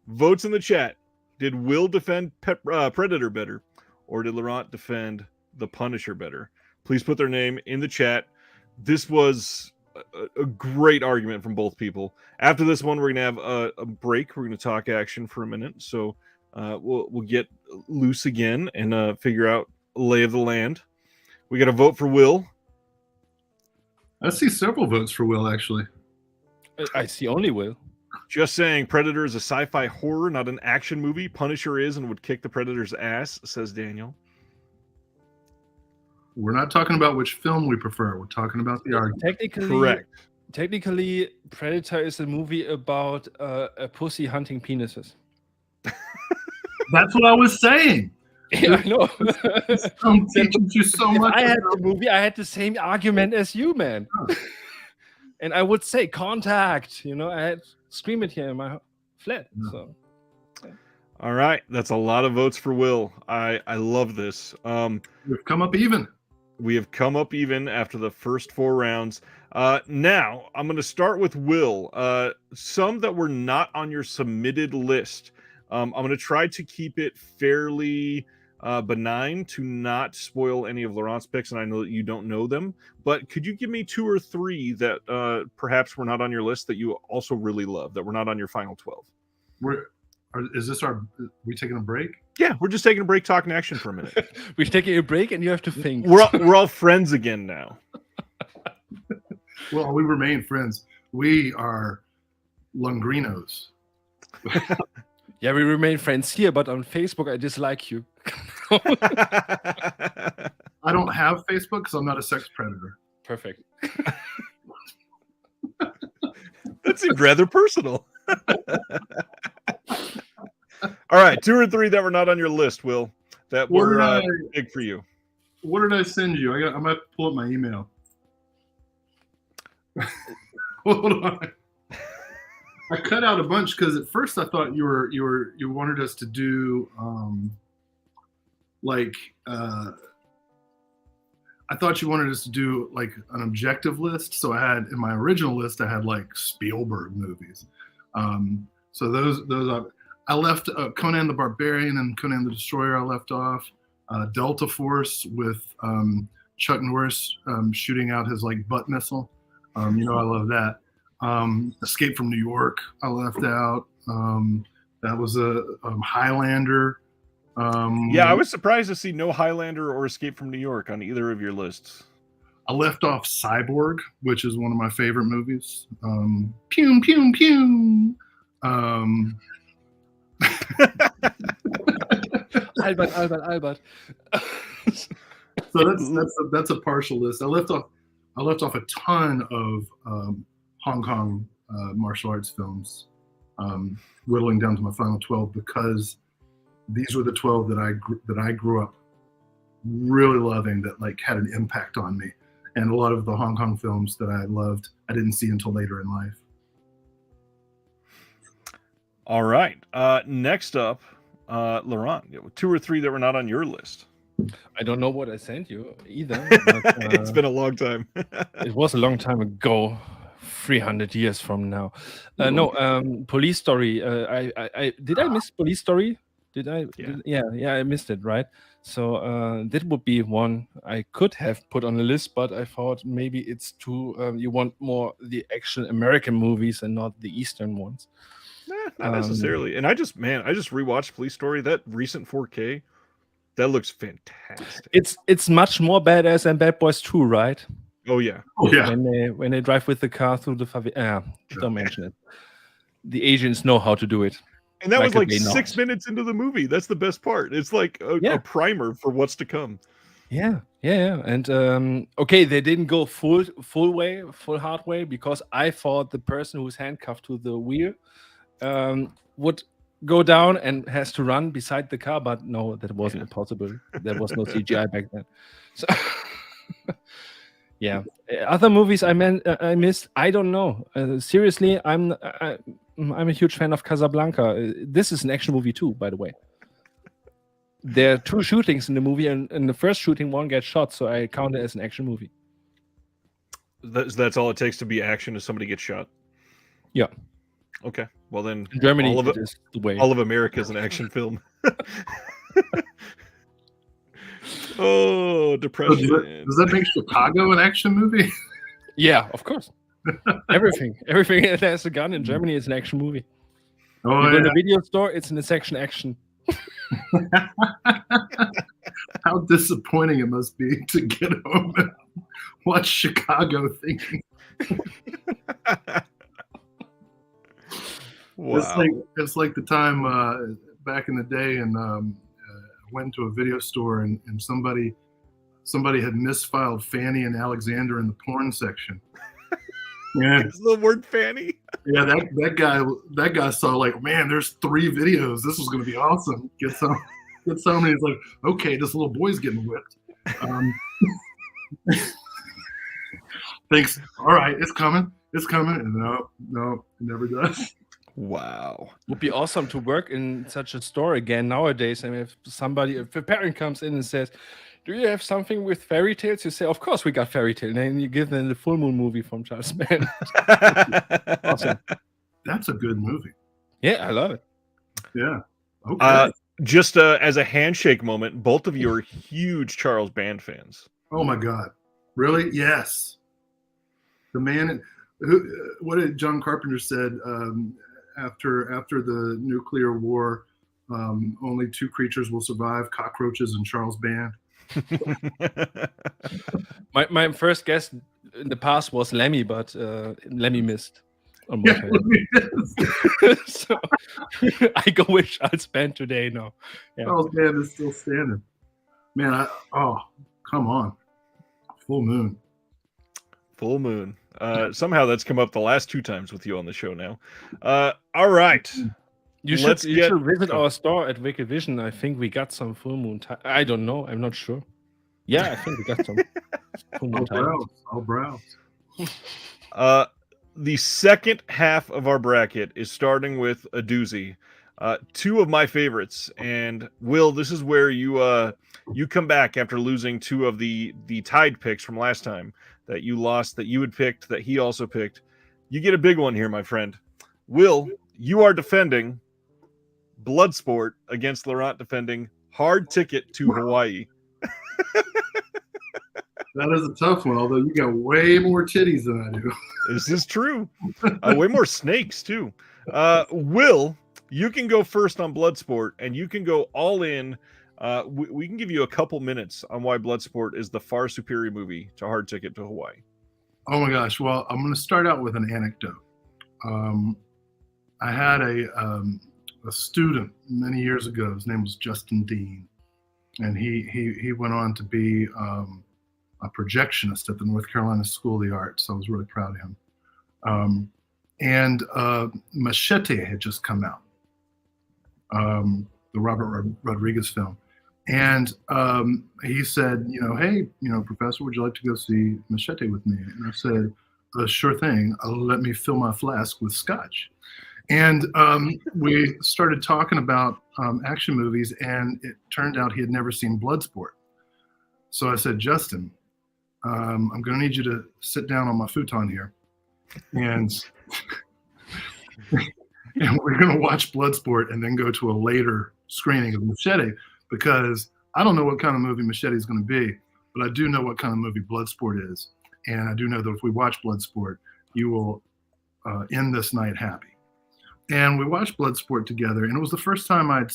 Votes in the chat. Did Will defend Predator better, or did Laurent defend the Punisher better? Please put their name in the chat. This was a great argument from both people. After this one, we're gonna have a break. We're gonna talk action for a minute, so we'll get loose again and figure out lay of the land. We got a vote for Will. I see several votes for Will, actually. I see only Will. Just saying, Predator is a sci-fi horror, not an action movie. Punisher is and would kick the Predator's ass, says Daniel. We're not talking about which film we prefer. We're talking about the argument. Correct. Technically, Predator is a movie about a pussy hunting penises. That's what I was saying. Yeah, I know. I'm teaching you so much. I had the movie. I had the same argument as you, man. Huh. And I would say contact. You know, I had scream it here in my flat. Yeah. So. Yeah. All right, that's a lot of votes for Will. I love this. We've come up even. We have come up even after the first 4 rounds. Now, I'm going to start with Will. Some that were not on your submitted list. I'm going to try to keep it fairly benign to not spoil any of Laurent's picks, and I know that you don't know them. But could you give me 2 or 3 that perhaps were not on your list that you also really love, that were not on your final 12? Are we taking a break? Yeah, we're just taking a break, talking action for a minute. We're taking a break, and you have to think. We're all friends again now. Well, we remain friends. We are Lungrinos. Yeah, we remain friends here, but on Facebook, I dislike you. I don't have Facebook because I'm not a sex predator. Perfect. That seemed rather personal. All right, 2 or 3 that were not on your list, Will, that were big for you. What did I send you? I'm gonna have to pull up my email. Hold on. I cut out a bunch because at first I thought you wanted us to do I thought you wanted us to do like an objective list. So I had in my original list I had like Spielberg movies. So those I left Conan the Barbarian and Conan the Destroyer. I left off Delta Force with Chuck Norris shooting out his like butt missile. I love that. Escape from New York I left out. That was a Highlander. Yeah, I was surprised to see no Highlander or Escape from New York on either of your lists. I left off Cyborg, which is one of my favorite movies. Pew, pew, pew. Albert. So that's a partial list. I left off a ton of Hong Kong martial arts films, whittling down to my final 12 because these were the 12 that I grew up really loving, that like had an impact on me. And a lot of the Hong Kong films that I loved, I didn't see until later in life. All right. Next up, Laurent, 2 or 3 that were not on your list. I don't know what I sent you either. But, It's been a long time. it was a long time ago, 300 years from now. Police Story. I did I miss Police Story? Did I? Yeah, I missed it, right? So that would be one I could have put on the list, but I thought maybe it's too. You want more the actual American movies and not the Eastern ones. Not necessarily. And I just rewatched Police Story. That recent 4K, that looks fantastic. It's much more badass than Bad Boys 2, right? Oh yeah. When they drive with the car through the favela. Don't mention it. The Asians know how to do it. And that was like 6 minutes into the movie. That's the best part. It's like a primer for what's to come. Yeah. And okay, they didn't go full hard way, because I thought the person who's handcuffed to the wheel would go down and has to run beside the car, but no, that wasn't possible. There was no CGI back then. So yeah, other movies I missed. I don't know. Seriously, I'm a huge fan of Casablanca. This is an action movie too, by the way. There are 2 shootings in the movie, and in the first shooting, one gets shot, so I count it as an action movie. That's all it takes to be action, is somebody gets shot. Yeah. Okay. Well then, in Germany, it is the way. All of America is an action film. Oh, depression. So does that make Chicago an action movie? Yeah, of course. Everything that has a gun in Germany is an action movie. Oh, you go to the video store, it's in the section action. How disappointing it must be to get home and watch Chicago thinking. Wow. It's like the time back in the day, and went to a video store, and somebody had misfiled Fanny and Alexander in the porn section. Yeah, it's the word Fanny. Yeah, that guy saw, like, man, there's 3 videos. This is going to be awesome. Get some. And he's like, okay, this little boy's getting whipped. Thinks, all right, it's coming. And no, it never does. Wow. Would be awesome to work in such a store again nowadays. I mean, if a parent comes in and says, do you have something with fairy tales? You say, of course we got fairy tale. And then you give them the Full Moon movie from Charles Mann. Awesome. That's a good movie. Yeah, I love it. Yeah. Okay. Just as a handshake moment, both of you are huge Charles Band fans. Oh my God. Really? Yes. The man what did John Carpenter said, after the nuclear war, only 2 creatures will survive: cockroaches and Charles Band. my first guess in the past was Lemmy, but Lemmy missed. So I go with Charles Band today. No, Charles Band is still standing. Man, come on, Full Moon. Somehow that's come up the last 2 times with you on the show now. All right. You should visit our store at Wicked Vision. I think we got some Full Moon. I don't know. I'm not sure. Yeah, I think we got some Full Moon. I'll browse. The second half of our bracket is starting with a doozy. 2 of my favorites. And Will, this is where you come back after losing 2 of the tied picks from last time that you lost, that you had picked, that he also picked. You get a big one here, my friend. Will, you are defending Bloodsport against Laurent defending Hard Ticket to Hawaii. That is a tough one, although you got way more titties than I do. This is true. Way more snakes, too. Will, you can go first on Bloodsport, and you can go all in. We can give you a couple minutes on why Bloodsport is the far superior movie to Hard Ticket to Hawaii. Oh, my gosh. Well, I'm going to start out with an anecdote. I had a student many years ago. His name was Justin Dean. and he went on to be a projectionist at the North Carolina School of the Arts. So I was really proud of him. And Machete had just come out, the Robert Rodriguez film. And he said, hey, Professor, would you like to go see Machete with me? And I said, sure thing. Let me fill my flask with scotch. And we started talking about action movies, and it turned out he had never seen Bloodsport. So I said, Justin, I'm going to need you to sit down on my futon here, and we're going to watch Bloodsport and then go to a later screening of Machete, because I don't know what kind of movie Machete is going to be, but I do know what kind of movie Bloodsport is. And I do know that if we watch Bloodsport, you will end this night happy. And we watched Bloodsport together, and it was the first time I'd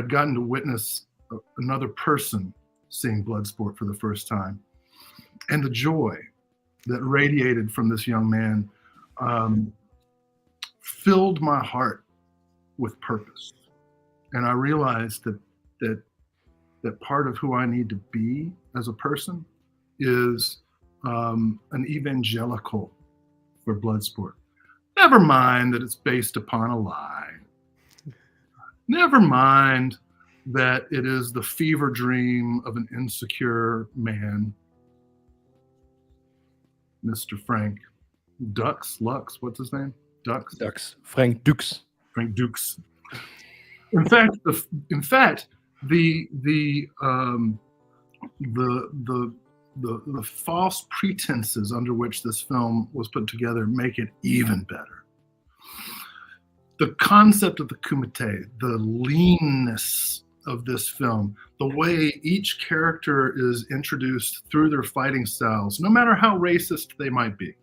gotten to witness another person seeing Bloodsport for the first time. And the joy that radiated from this young man filled my heart with purpose. And I realized that part of who I need to be as a person is an evangelical for Bloodsport. Never mind that it's based upon a lie. Never mind that it is the fever dream of an insecure man, Mr. Frank Lux, what's his name? Dux. Frank Dux. Frank Dux. In fact, the false pretenses under which this film was put together make it even better. The concept of the kumite, the leanness of this film, the way each character is introduced through their fighting styles, no matter how racist they might be.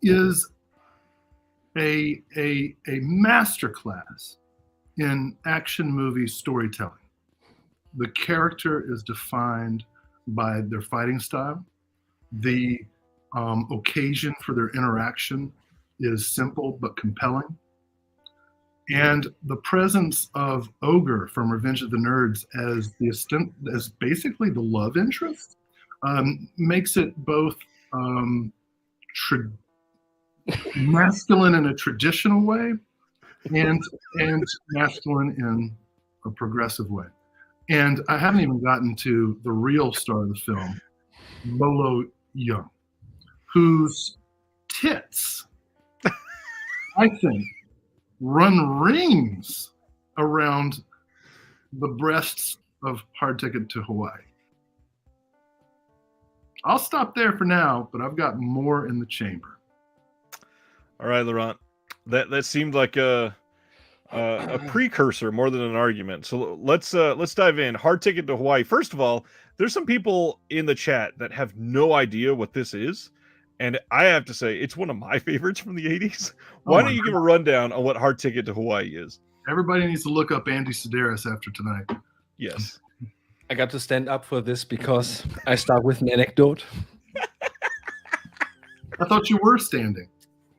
Is a masterclass in action movie storytelling. The character is defined by their fighting style. The occasion for their interaction is simple but compelling. And the presence of Ogre from Revenge of the Nerds as basically the love interest makes it both masculine in a traditional way and masculine in a progressive way. And I haven't even gotten to the real star of the film, Bolo Young, whose tits, I think, run rings around the breasts of Hard Ticket to Hawaii. I'll stop there for now, but I've got more in the chamber. All right, Laurent. That seemed like a precursor more than an argument. So let's dive in. Hard Ticket to Hawaii. First of all, there's some people in the chat that have no idea what this is, and I have to say it's one of my favorites from the 80s. Why don't you give a rundown on what Hard Ticket to Hawaii is? Everybody needs to look up Andy Sedaris after tonight. Yes. I got to stand up for this because I start with an anecdote. I thought you were standing.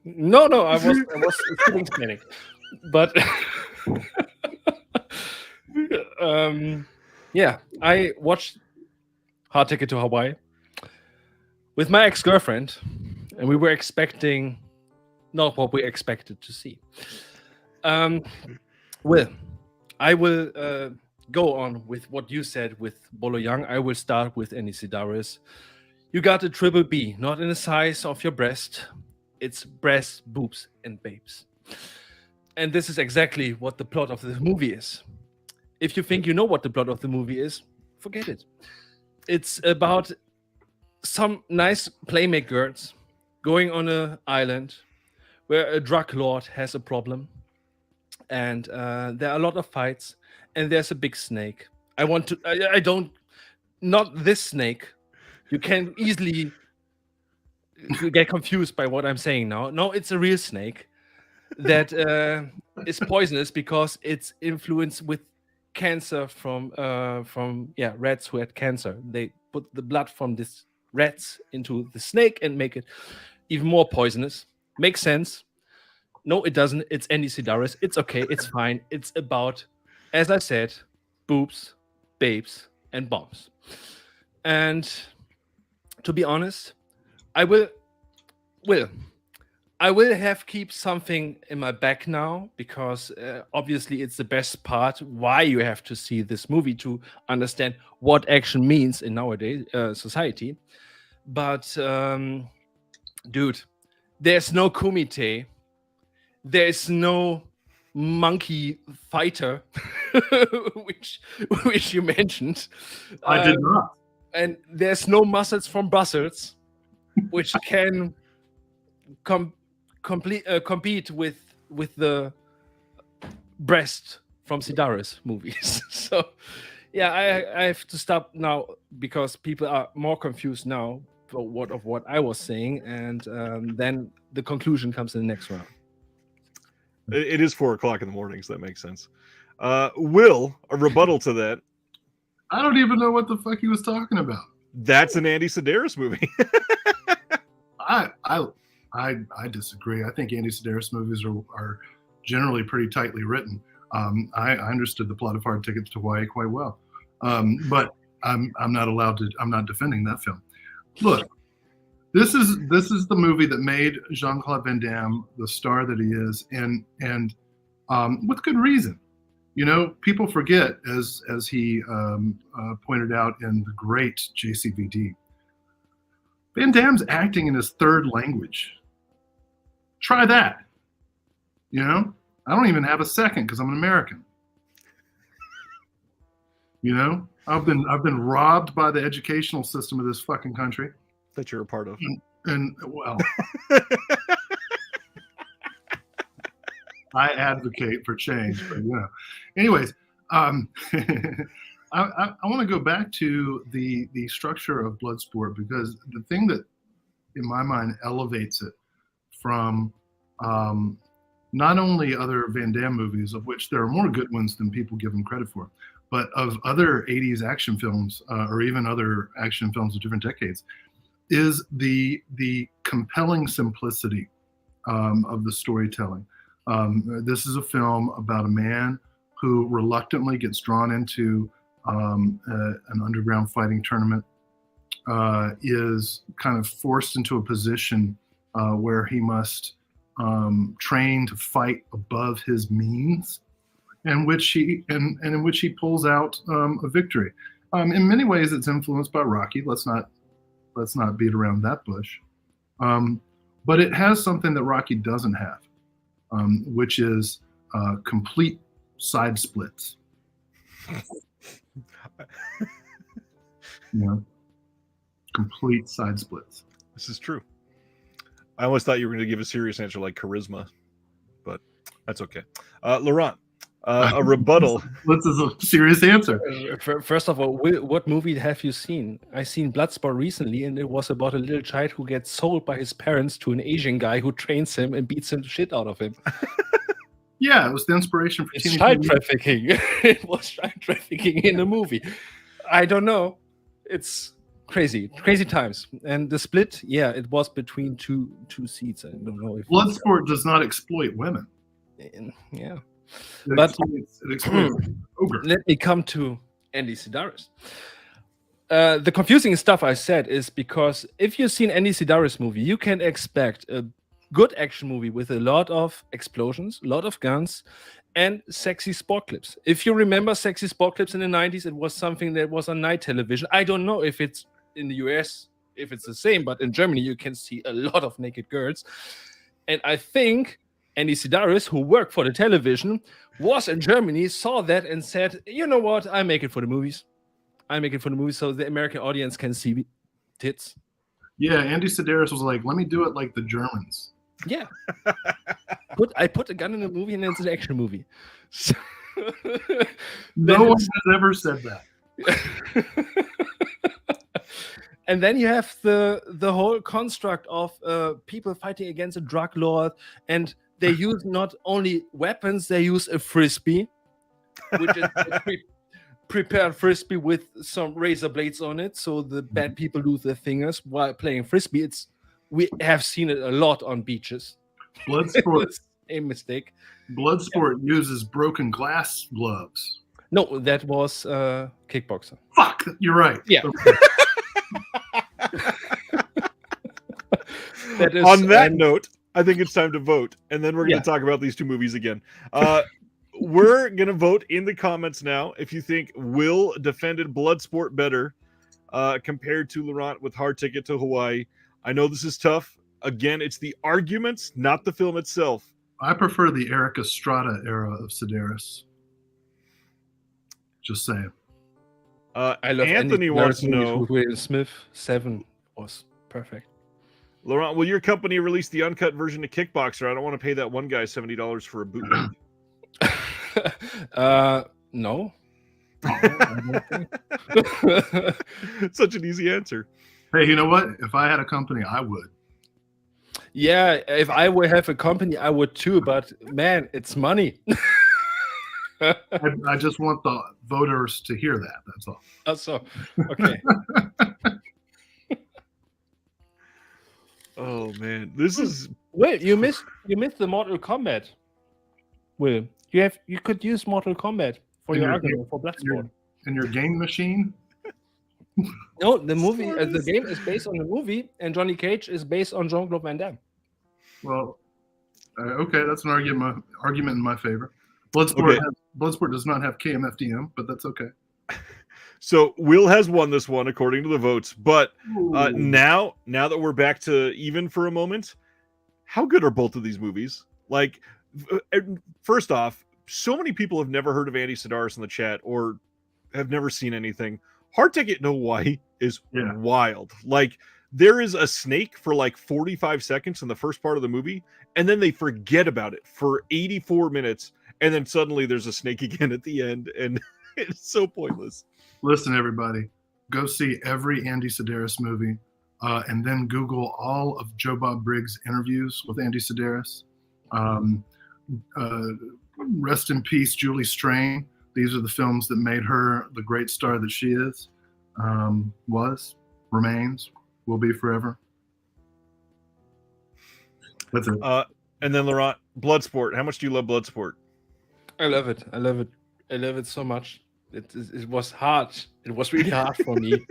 No, I was sitting standing. But yeah, I watched Hard Ticket to Hawaii with my ex-girlfriend, and we were expecting not what we expected to see. Well, I will go on with what you said with Bolo Young. I will start with Andy Sedaris. You got a triple B, not in the size of your breast. It's breasts, boobs, and babes. And this is exactly what the plot of this movie is. If you think you know what the plot of the movie is, forget it. It's about some nice playmate girls going on an island where a drug lord has a problem. And there are a lot of fights. And there's a big snake. Not this snake. You can easily get confused by what I'm saying now. No, it's a real snake that is poisonous because it's influenced with cancer from rats who had cancer. They put the blood from this rats into the snake and make it even more poisonous. Makes sense. No, it doesn't. It's Andy Sidaris. It's okay. It's fine. It's about, as I said, boobs, babes, and bombs. And to be honest, I will have keep something in my back now because obviously it's the best part why you have to see this movie to understand what action means in nowadays society. But dude, there's no kumite, there's no monkey fighter, which you mentioned. I did not. And there's no muscles from Brussels, which can compete with the breast from Sidaris movies. So yeah, I have to stop now because people are more confused now for what I was saying, and then the conclusion comes in the next round. It is 4:00 in the morning, so that makes sense. Will, a rebuttal to that. I don't even know what the fuck he was talking about. That's an Andy Sidaris movie. I disagree. I think Andy Sidaris movies are generally pretty tightly written. I understood the plot of Hard Ticket to Hawaii quite well, but I'm not allowed to. I'm not defending that film. Look, this is the movie that made Jean-Claude Van Damme the star that he is, and with good reason. You know, people forget, as he pointed out in the great JCVD, Van Damme's acting in his third language. Try that. You know, I don't even have a second because I'm an American. You know, I've been robbed by the educational system of this fucking country that you're a part of. And well, I advocate for change, but you know. Anyways, I want to go back to the structure of Bloodsport because the thing that, in my mind, elevates it from not only other Van Damme movies, of which there are more good ones than people give them credit for, but of other 80s action films or even other action films of different decades, is the compelling simplicity of the storytelling. This is a film about a man who reluctantly gets drawn into an underground fighting tournament, is kind of forced into a position where he must train to fight above his means, in which he pulls out a victory. In many ways, it's influenced by Rocky. Let's not beat around that bush. But it has something that Rocky doesn't have, which is complete side splits. You know, complete side splits. This is true. I almost thought you were going to give a serious answer like charisma, but that's okay. Laurent, a rebuttal. This is a serious answer. First of all, what movie have you seen? I seen Bloodsport recently, and it was about a little child who gets sold by his parents to an Asian guy who trains him and beats the shit out of him. Yeah, it was the inspiration for It's child trafficking. It was child trafficking in the movie. I don't know. It's crazy times. And the split, yeah, it was between two seats. I don't know if Bloodsport does not exploit women. Yeah. It exploits ogre. Let me come to Andy Sidaris. The confusing stuff I said is because if you've seen Andy Sidaris movie, you can expect a good action movie with a lot of explosions, a lot of guns, and sexy sport clips. If you remember sexy sport clips in the 90s, it was something that was on night television. I don't know if it's in the US, if it's the same, but in Germany, you can see a lot of naked girls. And I think Andy Sidaris, who worked for the television, was in Germany, saw that and said, you know what, I make it for the movies. I make it for the movies so the American audience can see tits. Yeah, Andy Sidaris was like, let me do it like the Germans. Yeah. I put a gun in a movie and it's an action movie. So, no one has ever said that. And then you have the whole construct of people fighting against a drug lord, and they use not only weapons, they use a frisbee, which is a prepared frisbee with some razor blades on it, so the bad people lose their fingers while playing frisbee. We have seen it a lot on beaches. Bloodsport a mistake. Bloodsport uses broken glass gloves. No, that was Kickboxer. Fuck, you're right. Yeah. That is, On that note, I think it's time to vote, and then we're going Yeah. to talk about these two movies again. We're going to vote in the comments now if you think Will defended Bloodsport better compared to Laurent with Hard Ticket to Hawaii. I know this is tough. Again, it's the arguments, not the film itself. I prefer the Eric Estrada era of Sedaris. Just saying. I love Anthony wants to know, with Will Smith. 7 was perfect. Laurent, will your company release the uncut version of Kickboxer? I don't want to pay that one guy $70 for a bootleg. No. Such an easy answer. Hey, you know what? If I had a company, I would. Yeah, if I would have a company, I would too. But man, it's money. I just want the voters to hear that. That's all. Also, okay. Oh man, this is. Wait, you missed the Mortal Kombat. Will you could use Mortal Kombat for In your your argument for Bloodsport. In your game machine? No, the movie, the game is based on the movie, and Johnny Cage is based on Jean-Claude Van Damme. Well, okay, that's an argument in my favor. Bloodsport does not have KMFDM, but that's okay. So Will has won this one according to the votes, but now that we're back to even for a moment, how good are both of these movies? Like, first off, so many people have never heard of Andy Sedaris in the chat or have never seen anything. Hard Ticket to Hawaii is wild. Like, there is a snake for like 45 seconds in the first part of the movie, and then they forget about it for 84 minutes, and then suddenly there's a snake again at the end, and it's so pointless. Listen, everybody, go see every Andy Sedaris movie, and then Google all of Joe Bob Briggs' interviews with Andy Sedaris. Rest in peace, Julie Strain. These are the films that made her the great star that she is, remains, will be forever. That's it. And then Laurent, Bloodsport. How much do you love Bloodsport? I love it. I love it so much. It was hard. It was really hard for me to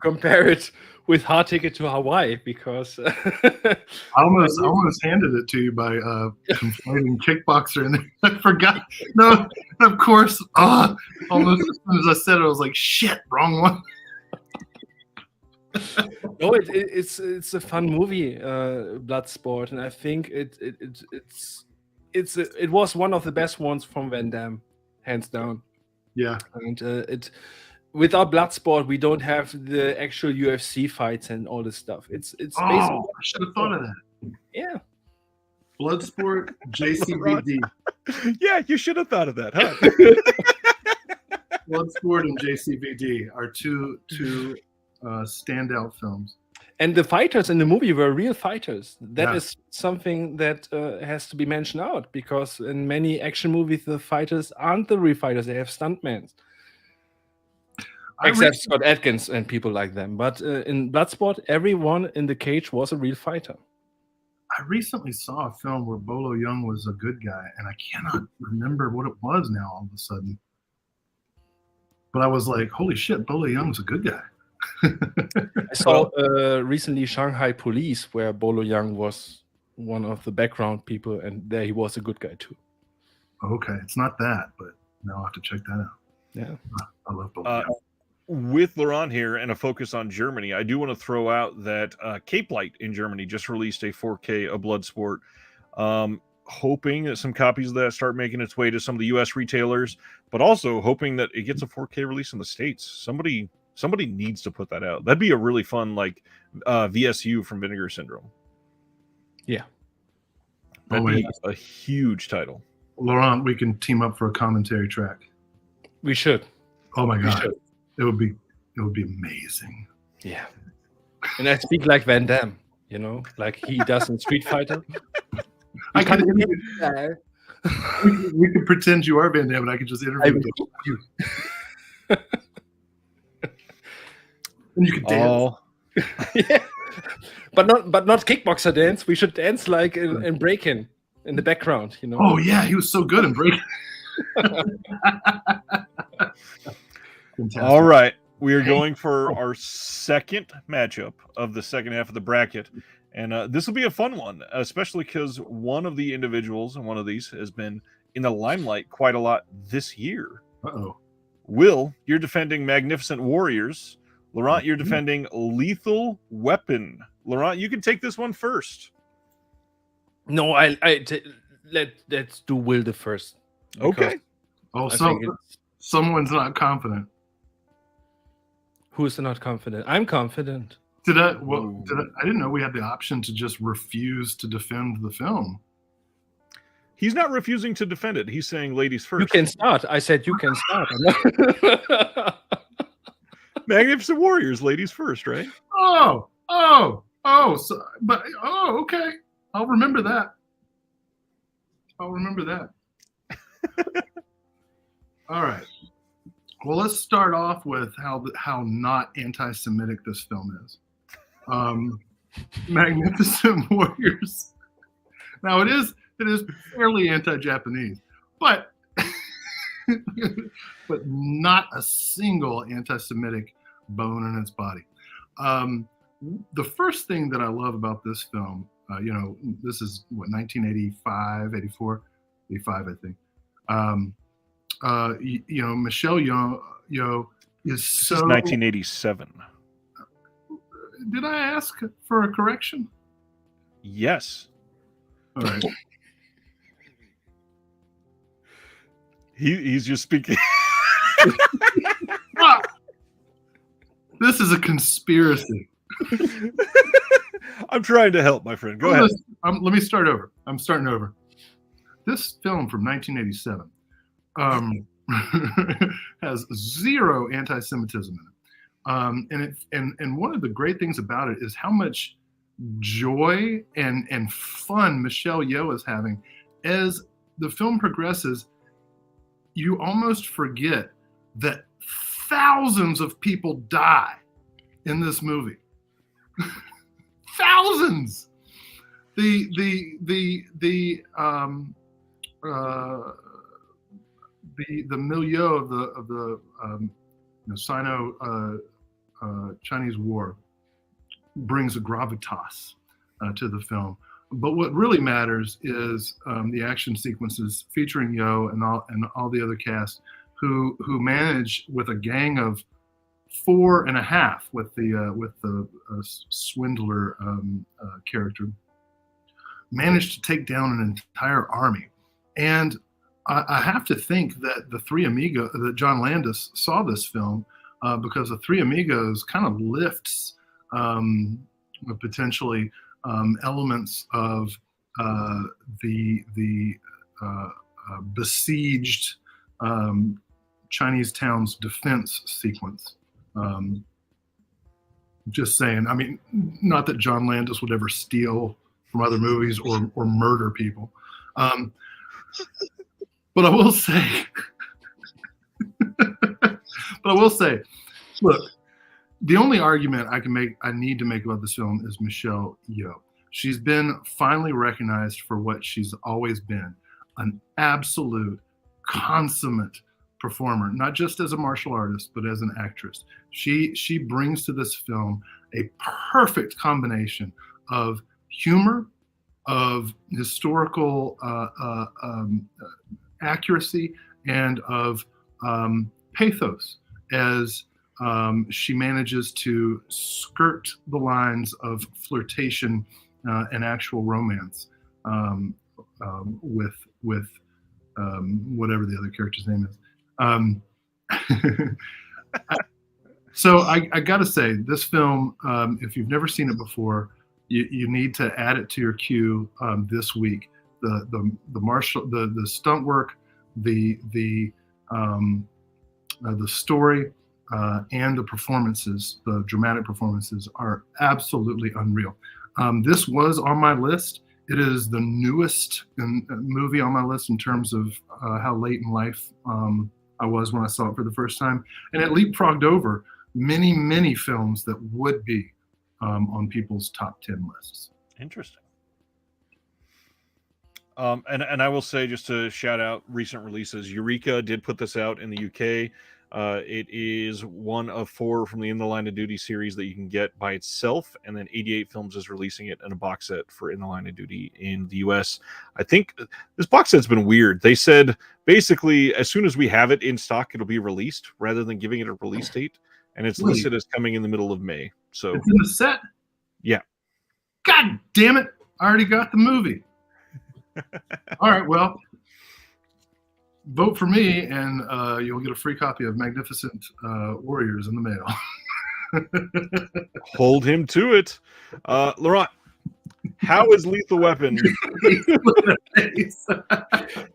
compare it with Hard Ticket to Hawaii because I almost handed it to you by conflating Kickboxer, and then I forgot. No, of course. Almost as soon as I said it, I was like, "Shit, wrong one." No, it's a fun movie, Bloodsport, and I think it was one of the best ones from Van Damme, hands down. Yeah, and without Bloodsport, we don't have the actual UFC fights and all this stuff. It's basically. I should have thought of that. Yeah. Bloodsport, JCVD. Yeah, you should have thought of that, huh? Bloodsport and JCVD are two standout films. And the fighters in the movie were real fighters. That is something that has to be mentioned out, because in many action movies, the fighters aren't the real fighters. They have stuntmen. Except Scott Adkins and people like them. But in Bloodsport, everyone in the cage was a real fighter. I recently saw a film where Bolo Young was a good guy, and I cannot remember what it was now all of a sudden. But I was like, holy shit, Bolo Young's a good guy. I saw recently Shanghai Police, where Bolo Young was one of the background people, and there he was a good guy too. Okay, it's not that, but now I'll have to check that out. Yeah, I love Bolo Young. With Laurent here and a focus on Germany, I do want to throw out that Cape Light in Germany just released a 4K of Bloodsport. Hoping that some copies of that start making its way to some of the U.S. retailers, but also hoping that it gets a 4K release in the States. Somebody needs to put that out. That'd be a really fun, like, VSU from Vinegar Syndrome. Yeah. That'd be a huge title. Laurent, we can team up for a commentary track. We should. Oh my God. It would be amazing. Yeah. And I speak like Van Damme, like he does in Street Fighter. We could pretend you are Van Damme, and I could just interview you. And you could dance. Yeah. But not kickboxer dance. We should dance like in breaking. in the background, you know. Oh yeah, he was so good in Breaking. All right, we are going for our second matchup of the second half of the bracket, and this will be a fun one, especially because one of the individuals in one of these has been in the limelight quite a lot this year. Uh-oh. Will, you're defending Magnificent Warriors. Laurent, you're defending Lethal Weapon. Laurent, you can take this one first. No, let's do Will the first. Okay. Oh, so someone's not confident. Who's not confident? I'm confident. I didn't know we had the option to just refuse to defend the film. He's not refusing to defend it. He's saying ladies first. You can start. I said you can start. Magnificent Warriors, ladies first, right? Okay. I'll remember that. All right. Well, let's start off with how not anti-Semitic this film is. Magnificent Warriors. Now it is fairly anti-Japanese, but not a single anti-Semitic bone in its body. The first thing that I love about this film, this is what, 1985, 84, 85, I think. Michelle Yeoh is so. This is 1987. Did I ask for a correction? Yes. All right. He's just speaking. This is a conspiracy. I'm trying to help, my friend. Go ahead. Let me start over. I'm starting over. This film from 1987 has zero anti-Semitism in it. And one of the great things about it is how much joy and fun Michelle Yeoh is having. As the film progresses, you almost forget that thousands of people die in this movie. Thousands. The milieu of the Sino Chinese War brings a gravitas to the film. But what really matters is the action sequences featuring Yeoh and all the other cast who manage with a gang of 4.5 with the swindler character, managed to take down an entire army. And I have to think that that John Landis saw this film because the Three Amigos kind of lifts potentially elements of the besieged Chinese town's defense sequence. Just saying. I mean, not that John Landis would ever steal from other movies or murder people. But I will say, look, the only argument I need to make about this film is Michelle Yeoh. She's been finally recognized for what she's always been, an absolute consummate performer, not just as a martial artist, but as an actress. She brings to this film a perfect combination of humor, of historical accuracy, and of pathos as she manages to skirt the lines of flirtation and actual romance with whatever the other character's name is. So I got to say, this film, if you've never seen it before, you need to add it to your queue this week. The stunt work, the story, and the performances, the dramatic performances, are absolutely unreal. This was on my list. It is the newest movie on my list in terms of how late in life I was when I saw it for the first time, and it leapfrogged over many, many films that would be on people's top 10 lists. Interesting. And I will say, just to shout out recent releases, Eureka did put this out in the UK. It is one of 4 from the In the Line of Duty series that you can get by itself, and then 88 Films is releasing it in a box set for In the Line of Duty in the US. I think this box set's been weird. They said basically as soon as we have it in stock, it'll be released rather than giving it a release date, and it's listed as coming in the middle of May. So it's in the set? Yeah. God damn it. I already got the movie. All right, well, vote for me, and you'll get a free copy of Magnificent Warriors in the mail. Hold him to it. Laurent, how is Lethal Weapon?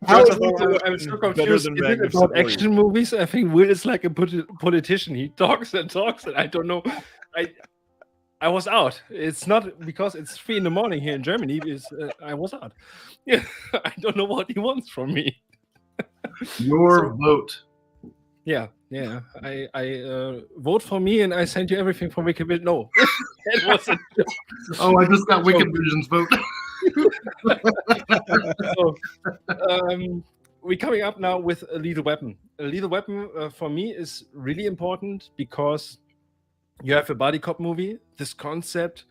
I'm so confused. Is it about action movies? I think Will is like a politician. He talks and talks, and I don't know. I was out. It's not because it's 3 a.m. here in Germany. I was out. Yeah, I don't know what he wants from me. Your vote. Yeah. I vote for me, and I send you everything from Wikipedia. No, that wasn't. Oh, I just got Wikipedia's vote. So, we're coming up now with a Lethal Weapon. A Lethal Weapon for me is really important because you have a body cop movie. This concept,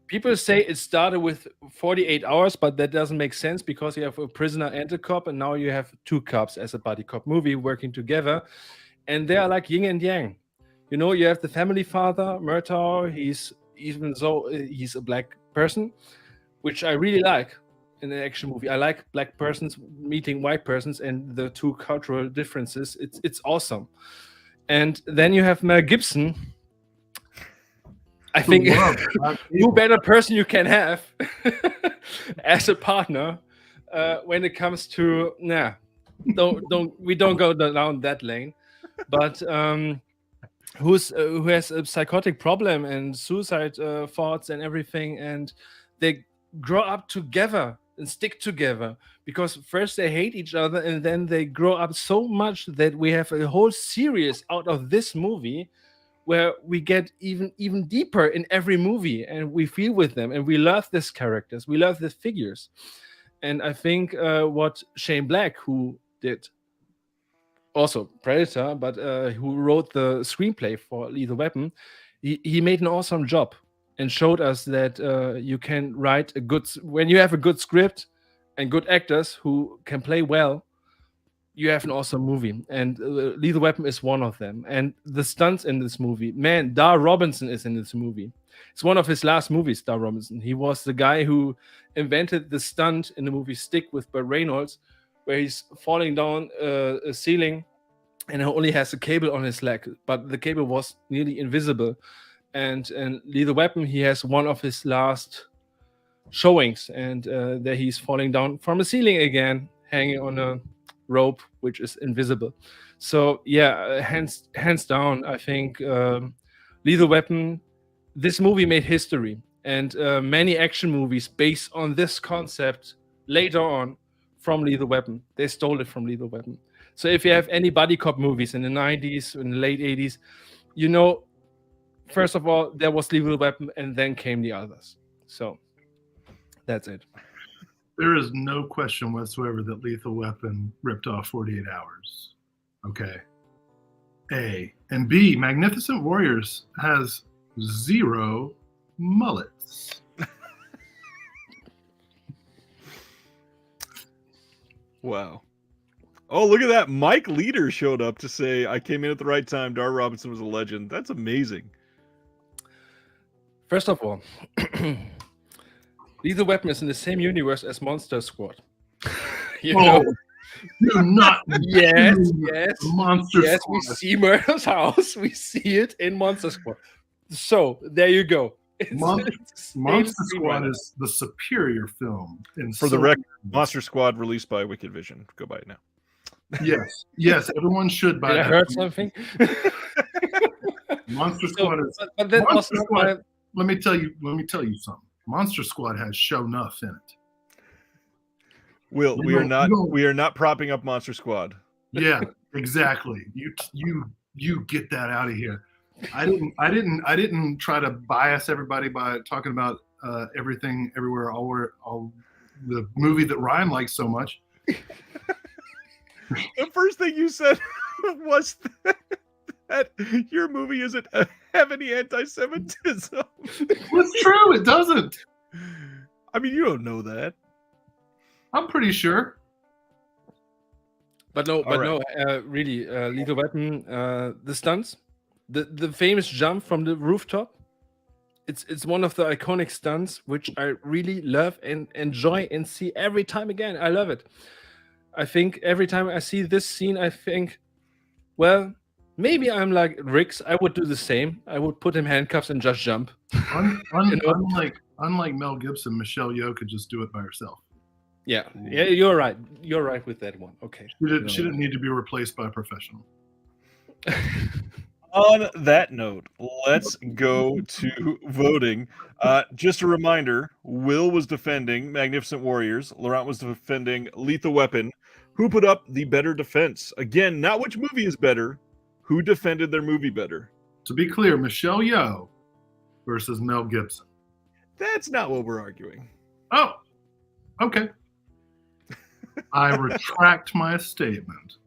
people say it started with 48 hours, but that doesn't make sense because you have a prisoner and a cop, and now you have 2 cops as a body cop movie working together, and they are like yin and yang. You know, you have the family father, Murtaugh. He's a black person, which I really like in an action movie. I like black persons meeting white persons and the 2 cultural differences. It's awesome. And then you have Mel Gibson. I think who better person you can have as a partner when it comes to we don't go down that lane, but who has a psychotic problem and suicide thoughts and everything, and they grow up together and stick together because first they hate each other and then they grow up so much that we have a whole series out of this movie where we get even deeper in every movie, and we feel with them, and we love these characters, we love the figures. And I think what Shane Black, who did also Predator, but who wrote the screenplay for Lethal Weapon, he made an awesome job and showed us that you can write when you have a good script and good actors who can play well, you have an awesome movie, and Lethal Weapon is one of them. And the stunts in this movie, man, Dar Robinson is in this movie. It's one of his last movies, Dar Robinson. He was the guy who invented the stunt in the movie Stick with Burt Reynolds, where he's falling down a ceiling and he only has a cable on his leg, but the cable was nearly invisible. And in Lethal Weapon, he has one of his last showings, and there he's falling down from a ceiling again, hanging on a rope which is invisible. So yeah, hands down, I think Lethal Weapon, this movie made history, and many action movies based on this concept later on from Lethal Weapon, they stole it from Lethal Weapon. So if you have any buddy cop movies in the 90s, in the late 80s, you know, first of all there was Lethal Weapon and then came the others. So that's it. There is no question whatsoever that Lethal Weapon ripped off 48 Hours. Okay. A. And B, Magnificent Warriors has 0 mullets. Wow. Oh, look at that. Mike Leader showed up to say, I came in at the right time. Dar Robinson was a legend. That's amazing. First of all, Lethal Weapon is in the same universe as Monster Squad. You know? Do not. Yes. Monster Squad. We see Murder's House. We see it in Monster Squad. So there you go. Monster Squad is the superior film. For the record, Monster Squad released by Wicked Vision. Go buy it now. Yes, everyone should buy it. I heard something. Monster Squad is. But that was not Let me tell you something. Monster Squad has show enough in it. Will, we are not propping up Monster Squad. Yeah, exactly. You get that out of here. I didn't try to bias everybody by talking about everything, everywhere, all the movie that Ryan likes so much. The first thing you said was that your movie isn't have any anti-Semitism. It's true. It doesn't. I mean, you don't know that. I'm pretty sure. But no, really, Lethal Weapon, the stunts, the famous jump from the rooftop. It's one of the iconic stunts which I really love and enjoy and see every time again. I love it. I think every time I see this scene, I think, well, maybe I'm like Riggs. I would do the same. I would put him handcuffs and just jump. Unlike Mel Gibson, Michelle Yeoh could just do it by herself. Yeah, you're right. You're right with that one. Okay. She didn't need to be replaced by a professional. On that note, let's go to voting. Just a reminder, Will was defending Magnificent Warriors. Laurent was defending Lethal Weapon. Who put up the better defense? Again, not which movie is better. Who defended their movie better? To be clear, Michelle Yeoh versus Mel Gibson. That's not what we're arguing. Oh, okay. I retract my statement.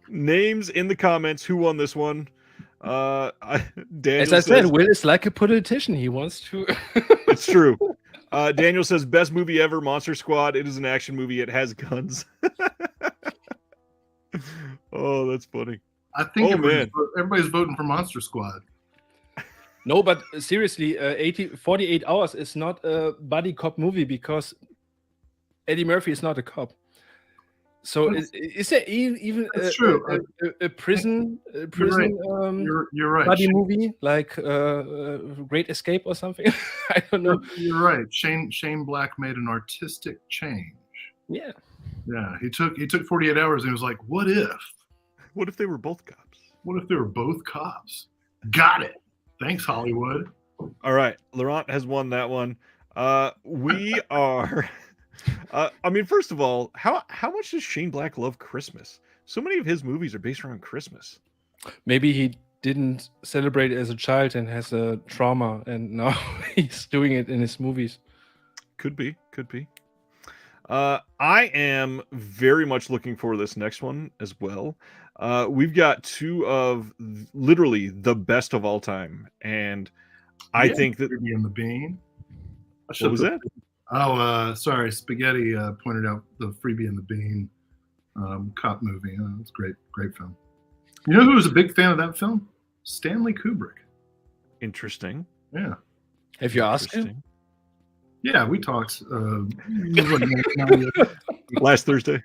Names in the comments. Who won this one? Daniel As I said, Will is like a politician. He wants to. It's true. Daniel says, best movie ever, Monster Squad. It is an action movie. It has guns. Oh, that's funny. I think everybody's voting for Monster Squad. No, but seriously, 48 Hours is not a buddy cop movie because Eddie Murphy is not a cop. So is there even a prison you're right. buddy movie like Great Escape or something? I don't know. You're right. Shane Black made an artistic change. Yeah. Yeah. He took 48 Hours and he was like, what if? What if they were both cops? What if they were both cops? Got it. Thanks, Hollywood. All right. Laurent has won that one. We are... I mean, first of all, how much does Shane Black love Christmas? So many of his movies are based around Christmas. Maybe he didn't celebrate it as a child and has a trauma, and now he's doing it in his movies. Could be. I am very much looking for this next one as well. We've got two of literally the best of all time, and I think that Freebie and the Bean. What was that? Oh, sorry. Spaghetti pointed out the Freebie and the Bean cop movie. It's great film. You know who was a big fan of that film? Stanley Kubrick. Interesting. Yeah. Have you asked him? Yeah, we talked last Thursday.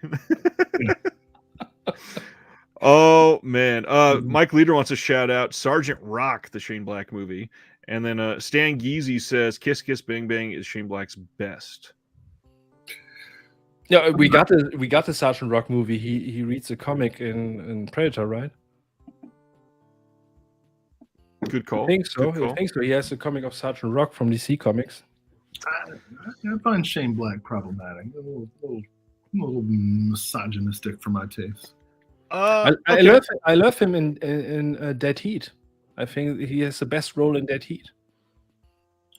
Oh man, Mike Leader wants to shout out Sergeant Rock, the Shane Black movie, and then Stan Geezy says Kiss Kiss Bang Bang is Shane Black's best. Yeah, we got the Sergeant Rock movie. He reads a comic in Predator, right? Good call. I think so. He has a comic of Sergeant Rock from DC Comics. I find Shane Black problematic. A little misogynistic for my taste. I love him in Dead Heat. I think he has the best role in Dead Heat.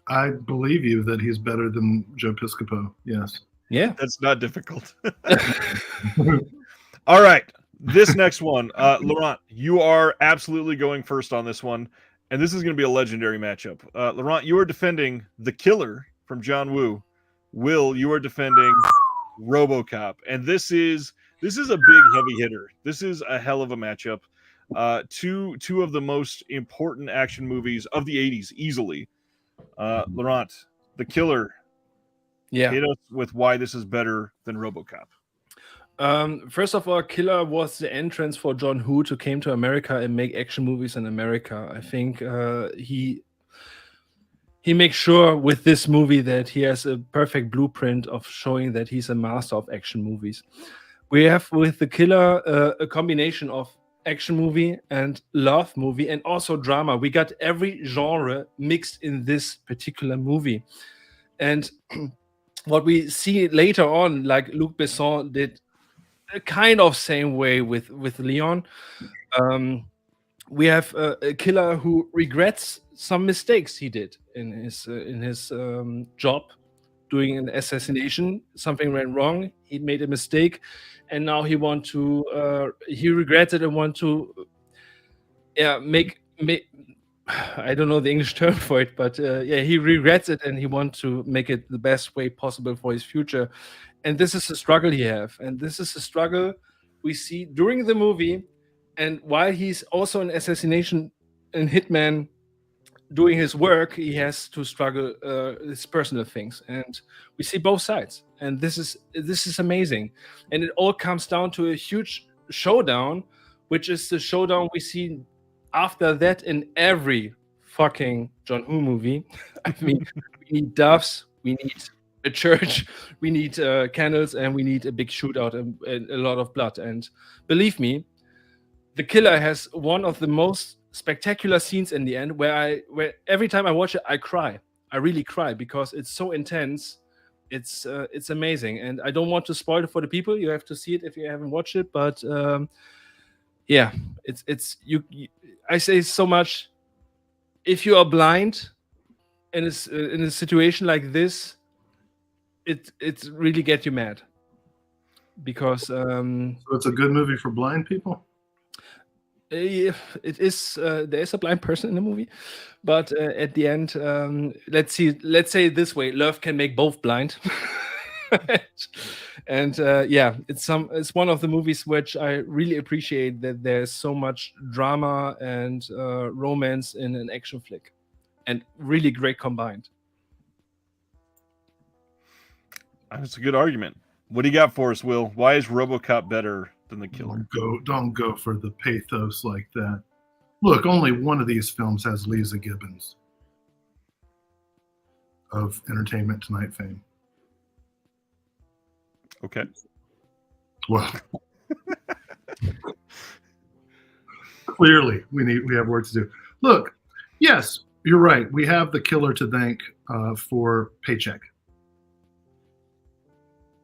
I believe you that he's better than Joe Piscopo. Yes. Yeah. That's not difficult. All right. This next one, Laurent, you are absolutely going first on this one. And this is going to be a legendary matchup. Laurent, you are defending The Killer from John Woo. Will, you are defending RoboCop. And this is a big heavy hitter. This is a hell of a matchup. Two of the most important action movies of the 80s, easily. Laurent, The Killer. Yeah. Hit us with why this is better than RoboCop. First of all, Killer was the entrance for John Woo to came to America and make action movies in America. I think he makes sure with this movie that he has a perfect blueprint of showing that he's a master of action movies. We have with The Killer a combination of action movie and love movie and also drama. We got every genre mixed in this particular movie. And what we see later on, like Luc Besson did a kind of same way with Leon. We have a killer who regrets some mistakes he did in his job, doing an assassination. Something went wrong. He made a mistake, and now he regrets it and want to make I don't know the English term for it, but he regrets it and he wants to make it the best way possible for his future. And this is the struggle he have, and this is the struggle we see during the movie. And while he's also an assassination and hitman doing his work, he has to struggle his personal things, and we see both sides. And this is amazing, and it all comes down to a huge showdown, which is the showdown we see after that in every fucking John Woo movie. I mean, we need doves, we need a church, we need candles, and we need a big shootout and a lot of blood. And believe me, the killer has one of the most spectacular scenes in the end, where every time I watch it, I cry. I really cry because it's so intense. It's amazing, and I don't want to spoil it for the people. You have to see it if you haven't watched it. But it's you. I say so much. If you are blind in a situation like this, it really gets you mad, because So it's a good movie for blind people. it is. There is a blind person in the movie, but at the end, let's say it this way: love can make both blind. And it's one of the movies which I really appreciate, that there's so much drama and romance in an action flick, and really great combined. That's a good argument. What do you got for us, Will? Why is RoboCop better than The Killer? Don't go for the pathos like that. Look, only one of these films has Lisa Gibbons of Entertainment Tonight fame. Okay. Well, clearly we have work to do. Look, yes, you're right. We have The Killer to thank for Paycheck.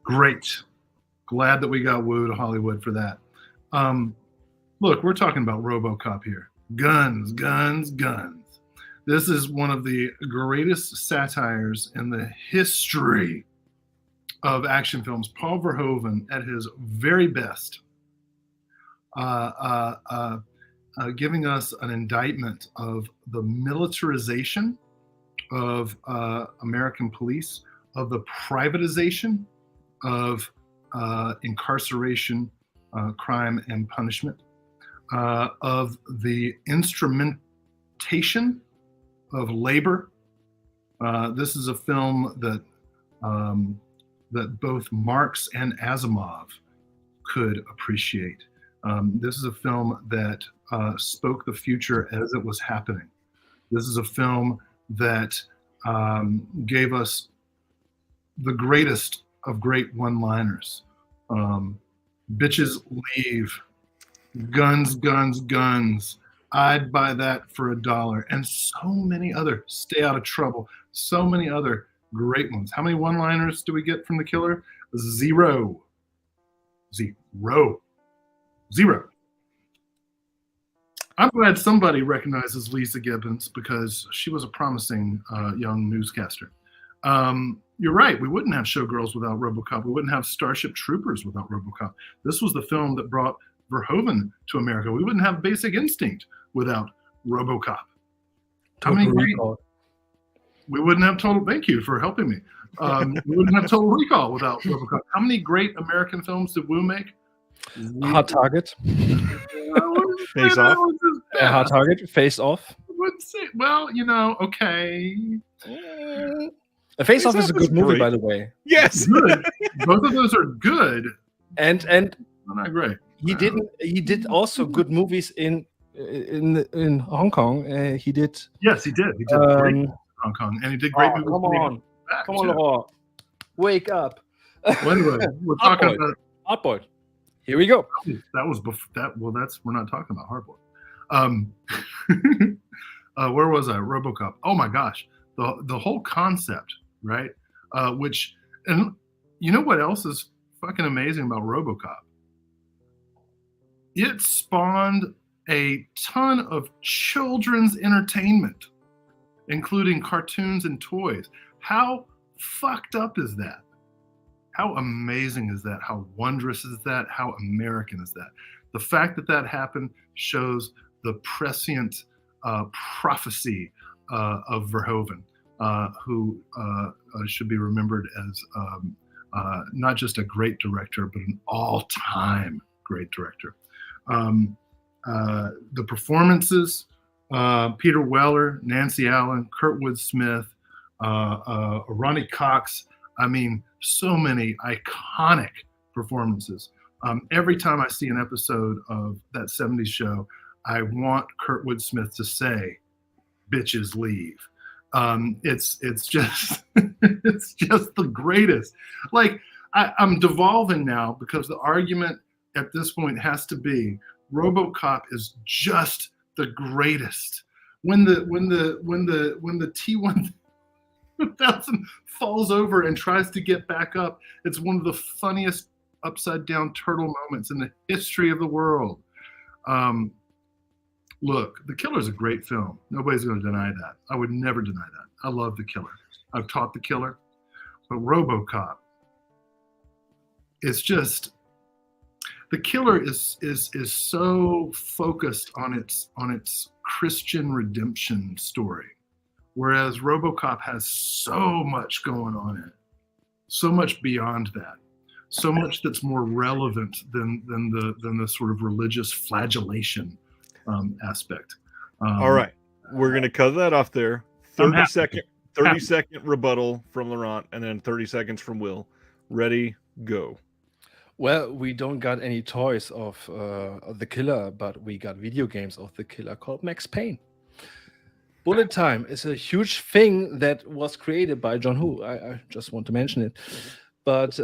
Great. Glad that we got Woo to Hollywood for that. Look, we're talking about RoboCop here. Guns, guns, guns. This is one of the greatest satires in the history of action films. Paul Verhoeven at his very best, giving us an indictment of the militarization of American police, of the privatization of incarceration, crime, and punishment, of the instrumentation of labor. This is a film that that both Marx and Asimov could appreciate. This is a film that spoke the future as it was happening. This is a film that gave us the greatest of great one-liners. Bitches leave, guns, guns, guns. I'd buy that for $1. And so many other, stay out of trouble. So many other great ones. How many one-liners do we get from The Killer? Zero. I'm glad somebody recognizes Lisa Gibbons, because she was a promising young newscaster. You're right. We wouldn't have Showgirls without RoboCop. We wouldn't have Starship Troopers without RoboCop. This was the film that brought Verhoeven to America. We wouldn't have Basic Instinct without RoboCop. We wouldn't have Total. Thank you for helping me. We wouldn't have Total Recall without RoboCop. How many great American films did Woo make? Hard Target. Face Off. Hard Target. Face Off. Well, okay. Face Off is a good movie, by the way. Yes. Good. Both of those are good. And they're not great. He did also good movies in Hong Kong. He did. Yes, he did. He did great in Hong Kong, and he did great movies. Come on, Laurent. Wake up. Well, anyway, we're talking about Hardboiled. Here we go. That was before that. Well, we're not talking about Hardboiled. Where was I? RoboCop. Oh my gosh, the whole concept, right? Which, and you know what else is fucking amazing about RoboCop? It spawned a ton of children's entertainment, including cartoons and toys. How fucked up is that? How amazing is that? How wondrous is that? How American is that? The fact that that happened shows the prescient prophecy of Verhoeven, who should be remembered as not just a great director, but an all-time great director. The performances, Peter Weller, Nancy Allen, Kurtwood Smith, Ronnie Cox. I mean, so many iconic performances. Every time I see an episode of that 70s show, I want Kurtwood Smith to say, "Bitches leave." It's just it's just the greatest. Like I'm devolving now because the argument at this point has to be RoboCop is just the greatest. When the T-1000 falls over and tries to get back up, it's one of the funniest upside down turtle moments in the history of the world. Look, The Killer is a great film. Nobody's going to deny that. I would never deny that. I love The Killer. I've taught The Killer, but RoboCop, it's just, The Killer is so focused on its Christian redemption story, whereas RoboCop has so much going on in it, so much beyond that, so much that's more relevant than the sort of religious flagellation aspect. All right, we're gonna cut that off there. 30 second rebuttal from Laurent, and then 30 seconds from Will. Ready, go. Well, we don't got any toys of the Killer, but we got video games of the Killer called Max Payne. Bullet time is a huge thing that was created by John Woo. I just want to mention it. But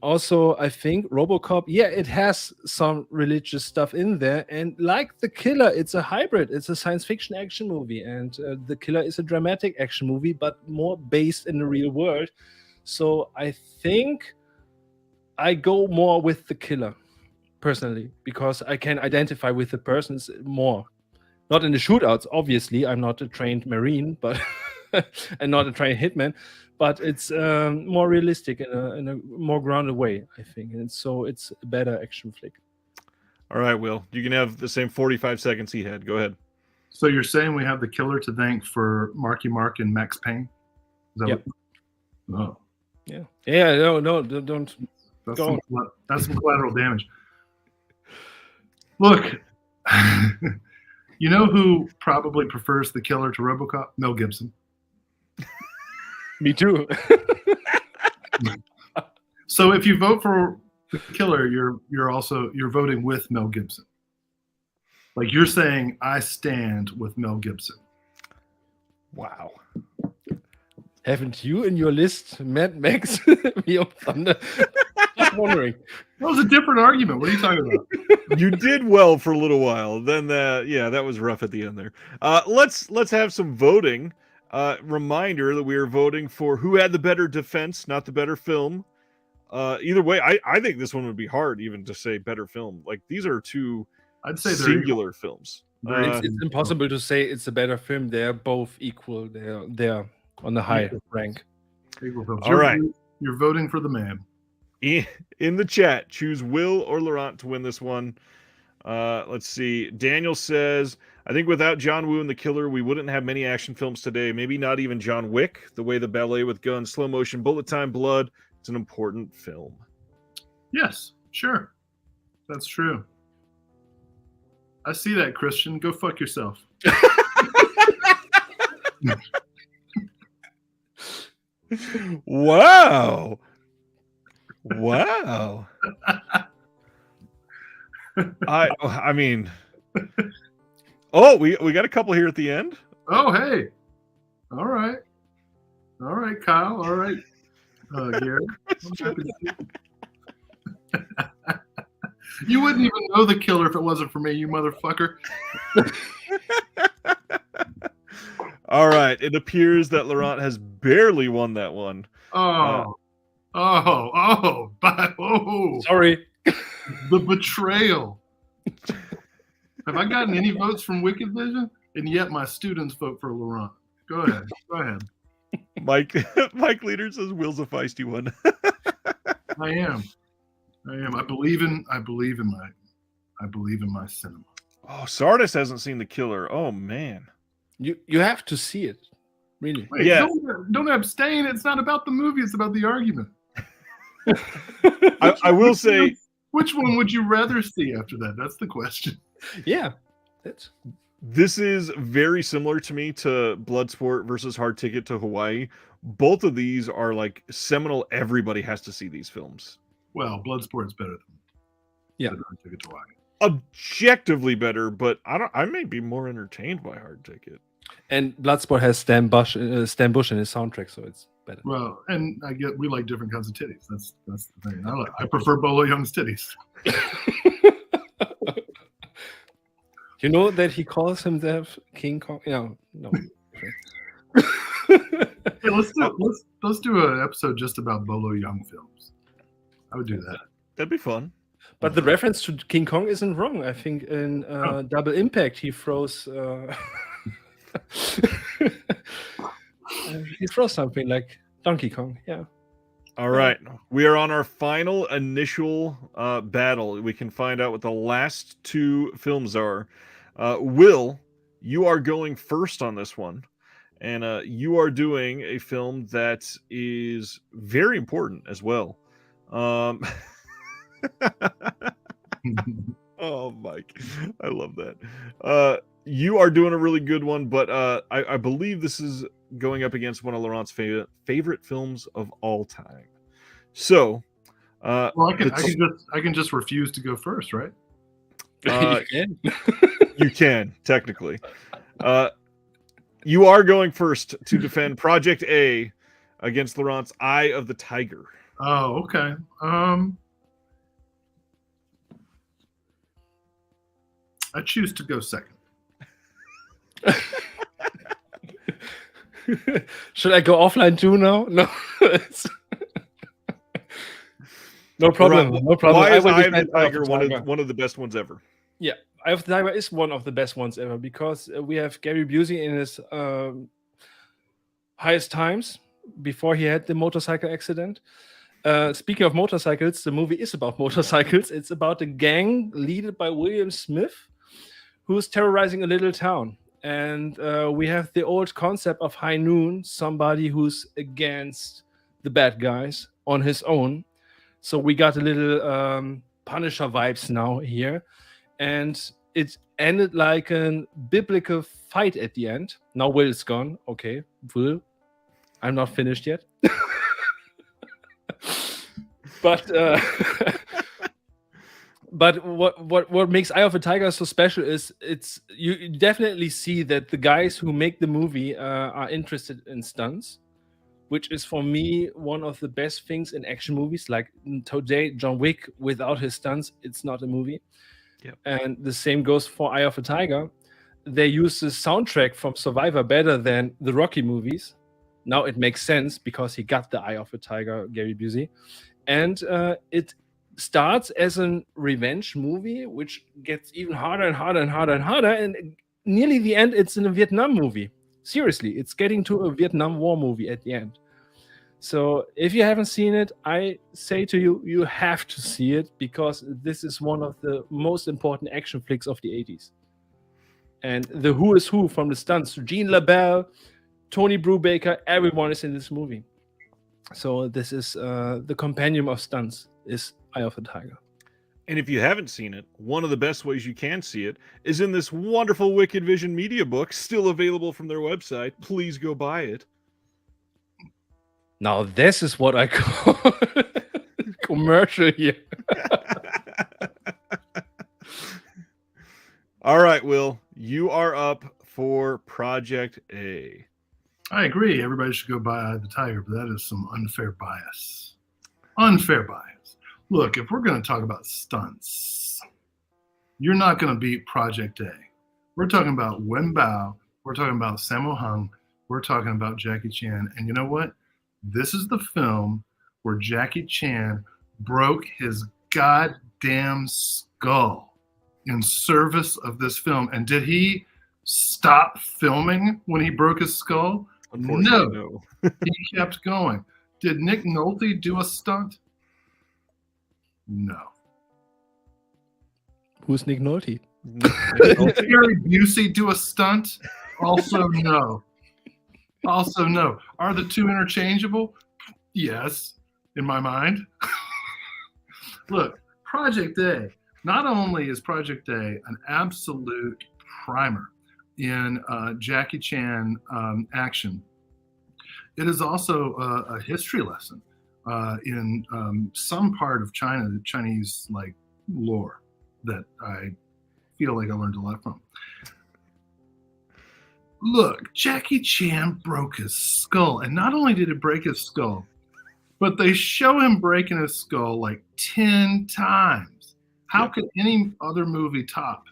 also, I think RoboCop, yeah, it has some religious stuff in there. And like The Killer, it's a hybrid. It's a science fiction action movie. And The Killer is a dramatic action movie, but more based in the real world. So I think I go more with The Killer, personally, because I can identify with the persons more. Not in the shootouts, obviously. I'm not a trained Marine, but and not a trained hitman. But it's more realistic in a more grounded way, I think. And so it's a better action flick. All right, Will. You can have the same 45 seconds he had. Go ahead. So you're saying we have The Killer to thank for Marky Mark and Max Payne? Is that Yep. Oh. Yeah. Yeah, no, don't. That's Go some collateral damage. Look, you know who probably prefers The Killer to RoboCop? Mel Gibson. Me too. So if you vote for The Killer, you're voting with Mel Gibson. Like you're saying, I stand with Mel Gibson. Wow. Haven't you in your list Mad Max, Beyond Thunder? Just wondering. That was a different argument. What are you talking about? You did well for a little while. Then that was rough at the end there. Let's have some voting. Reminder that we are voting for who had the better defense, not the better film. Either way, I think this one would be hard even to say better film. Like these are two I'd say singular films. It's impossible to say it's a better film. They're both equal. They're on the high rank. All right. You're voting for the man. In the chat, choose Will or Laurent to win this one. Let's see. Daniel says, I think without John Woo and The Killer, we wouldn't have many action films today. Maybe not even John Wick. The way the ballet with guns, slow motion, bullet time, blood. It's an important film. Yes, sure. That's true. I see that, Christian. Go fuck yourself. Wow. Wow. I mean, oh, we got a couple here at the end. Oh, hey. All right, Kyle. All right, Gary. You wouldn't even know The Killer if it wasn't for me, you motherfucker. All right. It appears that Laurent has barely won that one. Oh. Sorry. The betrayal. Have I gotten any votes from Wicked Vision? And yet my students vote for Laurent. Go ahead. Mike Leader says Will's a feisty one. I am. I believe in my cinema. Oh, Sardis hasn't seen The Killer. Oh man. You have to see it. Really. Wait, Yeah. Don't abstain. It's not about the movie. It's about the argument. I will say, which one would you rather see after that? That's the question. Yeah. That's this is very similar to me to Bloodsport versus Hard Ticket to Hawaii. Both of these are like seminal. Everybody has to see these films. Well, Bloodsport's better than Hard Ticket to Hawaii. Objectively better, but I may be more entertained by Hard Ticket. and Bloodsport has Stan Bush in his soundtrack, so it's better. Well, and we like different kinds of titties. That's the thing. I prefer Bolo Young's titties. You know that he calls himself King Kong? No. Hey, let's do an episode just about Bolo Young films. I would do that. That'd be fun. But the reference to King Kong isn't wrong. I think in Double Impact he throws he throws something like Donkey Kong. Yeah. All right. We are on our final initial battle. We can find out what the last two films are. Will, you are going first on this one. And you are doing a film that is very important as well. Oh, Mike, I love that. You are doing a really good one, but I believe this is going up against one of Laurent's favorite films of all time. So, well, I can just refuse to go first, right? You can technically. You are going first to defend Project A against Laurent's Eye of the Tiger. Oh, okay. I choose to go second. Should I go offline too now? No. No problem. Laurent, No problem. Why is Eye of defend the Tiger one of the best ones ever? Yeah, Eye of the Tiger is one of the best ones ever because we have Gary Busey in his highest times before he had the motorcycle accident. Speaking of motorcycles, the movie is about motorcycles. It's about a gang led by William Smith who's terrorizing a little town. And we have the old concept of High Noon, somebody who's against the bad guys on his own. So we got a little Punisher vibes now here. And it ended like a biblical fight at the end. Now Will is gone. Okay, Will, I'm not finished yet. But what makes Eye of a Tiger so special is you definitely see that the guys who make the movie are interested in stunts, which is for me one of the best things in action movies. Like today, John Wick, without his stunts, it's not a movie. Yep. And the same goes for Eye of a Tiger. They use the soundtrack from Survivor better than the Rocky movies. Now it makes sense because he got the Eye of a Tiger, Gary Busey. And it starts as a revenge movie, which gets even harder and harder and harder and harder. And nearly the end, it's in a Vietnam movie. Seriously, it's getting to a Vietnam War movie at the end. So if you haven't seen it, I say to you, you have to see it because this is one of the most important action flicks of the 80s. And the who is who from the stunts, Gene LaBelle, Tony Brubaker, everyone is in this movie. So this is the compendium of stunts is Eye of the Tiger. And if you haven't seen it, one of the best ways you can see it is in this wonderful Wicked Vision media book, still available from their website. Please go buy it. Now this is what I call commercial here. All right, Will, you are up for Project A. I agree. Everybody should go buy Eye of the Tiger, but that is some unfair bias. Unfair bias. Look, if we're going to talk about stunts, you're not going to beat Project A. We're talking about Wen Bao. We're talking about Sammo Hung. We're talking about Jackie Chan. And you know what? This is the film where Jackie Chan broke his goddamn skull in service of this film. And did he stop filming when he broke his skull? Unfortunately, No. no. He kept going. Did Nick Nolte do a stunt? No. Who's Nick Nolte? Nolte? Did Gary Busey do a stunt? Also no. Also no. Are the two interchangeable? Yes, in my mind. Look, Project A. Not only is Project A an absolute primer in Jackie Chan action, it is also a history lesson in some part of China, the Chinese like lore that I feel like I learned a lot from. Look, Jackie Chan broke his skull, and not only did it break his skull, but they show him breaking his skull like 10 times. How could any other movie top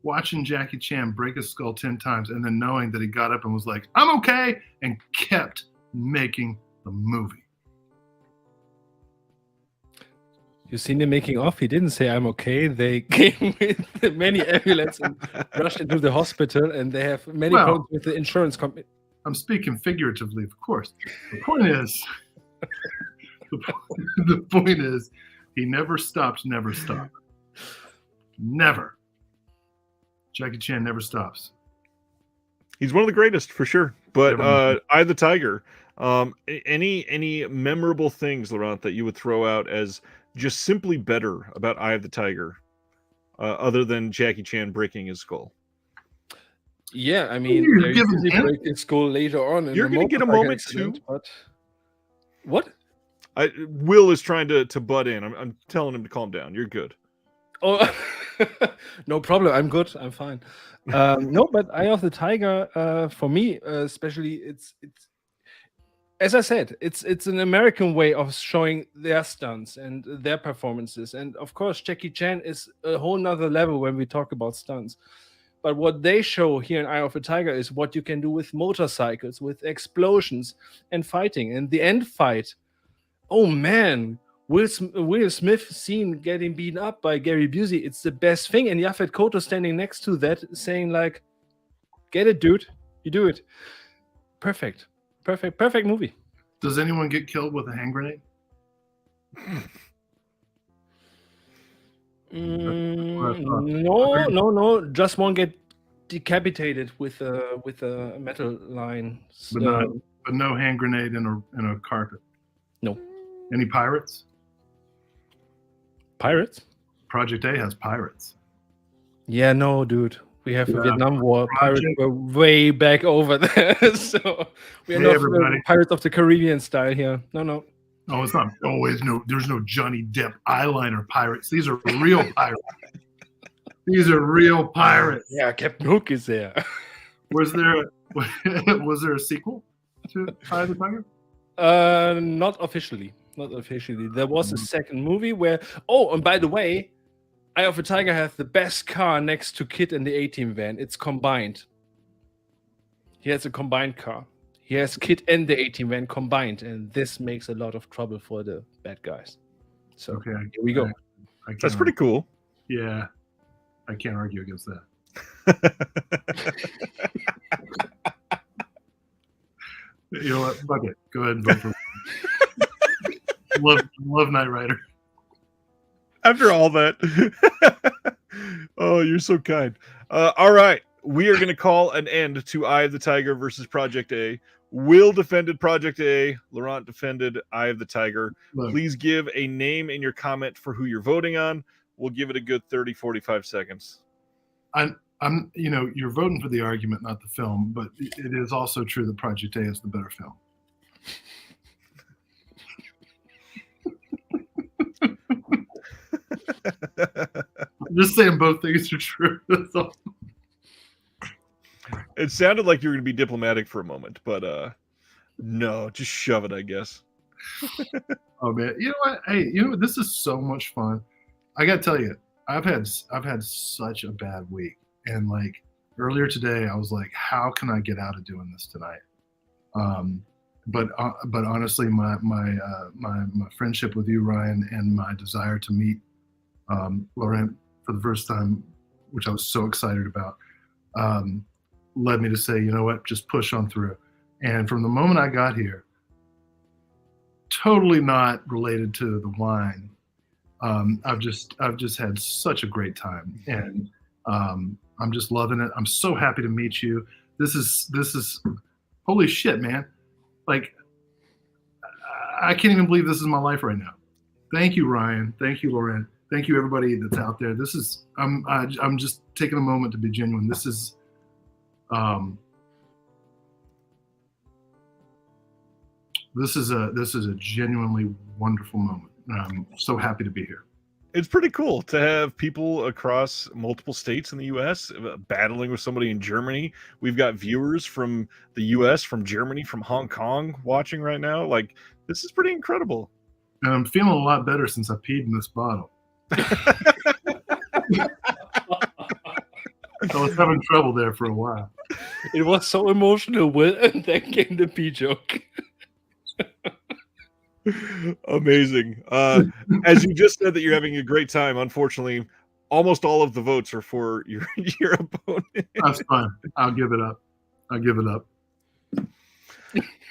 watching Jackie Chan break his skull 10 times and then knowing that he got up and was like, I'm okay, and kept making the movie? You seen the making of? He didn't say I'm okay. They came with many ambulance and rushed into the hospital, and they have many problems with the insurance company. I'm speaking figuratively, of course. The point is, the point is, he never stopped. Never. Jackie Chan never stops. He's one of the greatest for sure. But Eye of the Tiger. Any memorable things, Laurent, that you would throw out as just simply better about Eye of the Tiger, other than Jackie Chan breaking his skull? Yeah, I mean, You're they giving him- break his skull later on. In You're the gonna get a motorbike moment accident, too. But what? Will is trying to butt in. I'm telling him to calm down. You're good. Oh, no problem. I'm good. I'm fine. No, but Eye of the Tiger, for me, especially, it's as I said, it's an American way of showing their stunts and their performances. And of course, Jackie Chan is a whole nother level when we talk about stunts. But what they show here in Eye of the Tiger is what you can do with motorcycles, with explosions and fighting. And the end fight, oh man, Will Smith scene getting beaten up by Gary Busey, it's the best thing. And Yaphet Kotto standing next to that saying like, get it, dude. You do it. Perfect movie. Does anyone get killed with a hand grenade? No. Just one get decapitated with a metal line. But no hand grenade in a carpet. No. Any pirates? Pirates? Project A has pirates. Yeah, no, dude. We have the Vietnam War. Pirates were way back over there. So we are not Pirates of the Caribbean style here. No. No, it's not always there's no Johnny Depp eyeliner pirates. These are real pirates. These are real pirates. Yeah, Captain Hook is there. Was there a sequel to Eye of the Tiger? Not officially. There was a second movie where and by the way, Eye of the Tiger has the best car next to Kid and the A-Team van. It's combined. He has a combined car. He has Kid and the A-Team van combined, and this makes a lot of trouble for the bad guys. So okay, here we go. That's pretty cool. Yeah, I can't argue against that. You know what? Fuck it. Go ahead and vote for love Knight Rider. After all that. Oh, you're so kind. All right. We are going to call an end to Eye of the Tiger versus Project A. Will defended Project A. Laurent defended Eye of the Tiger. Look, please give a name in your comment for who you're voting on. We'll give it a good 30, 45 seconds. I'm you're voting for the argument, not the film, but it is also true that Project A is the better film. I'm just saying both things are true. That's all. It sounded like you were going to be diplomatic for a moment, but no, just shove it, I guess. Oh man, you know what? Hey, this is so much fun. I got to tell you, I've had such a bad week, and like earlier today, I was like, how can I get out of doing this tonight? But honestly, my friendship with you, Ryan, and my desire to meet Laurent for the first time, which I was so excited about, led me to say, you know what, just push on through. And from the moment I got here, totally not related to the wine. I've just had such a great time, and I'm just loving it. I'm so happy to meet you. This is holy shit, man. Like, I can't even believe this is my life right now. Thank you, Ryan. Thank you, Laurent. Thank you, everybody that's out there. This is I'm just taking a moment to be genuine. This is a genuinely wonderful moment. I'm so happy to be here. It's pretty cool to have people across multiple states in the U.S. Battling with somebody in Germany. We've got viewers from the U.S., from Germany, from Hong Kong watching right now. Like, this is pretty incredible. And I'm feeling a lot better since I peed in this bottle. I was having trouble there for a while. It was so emotional, Will, and then came the pee joke. Amazing. As you just said that you're having a great time, unfortunately, almost all of the votes are for your opponent. That's fine. I'll give it up.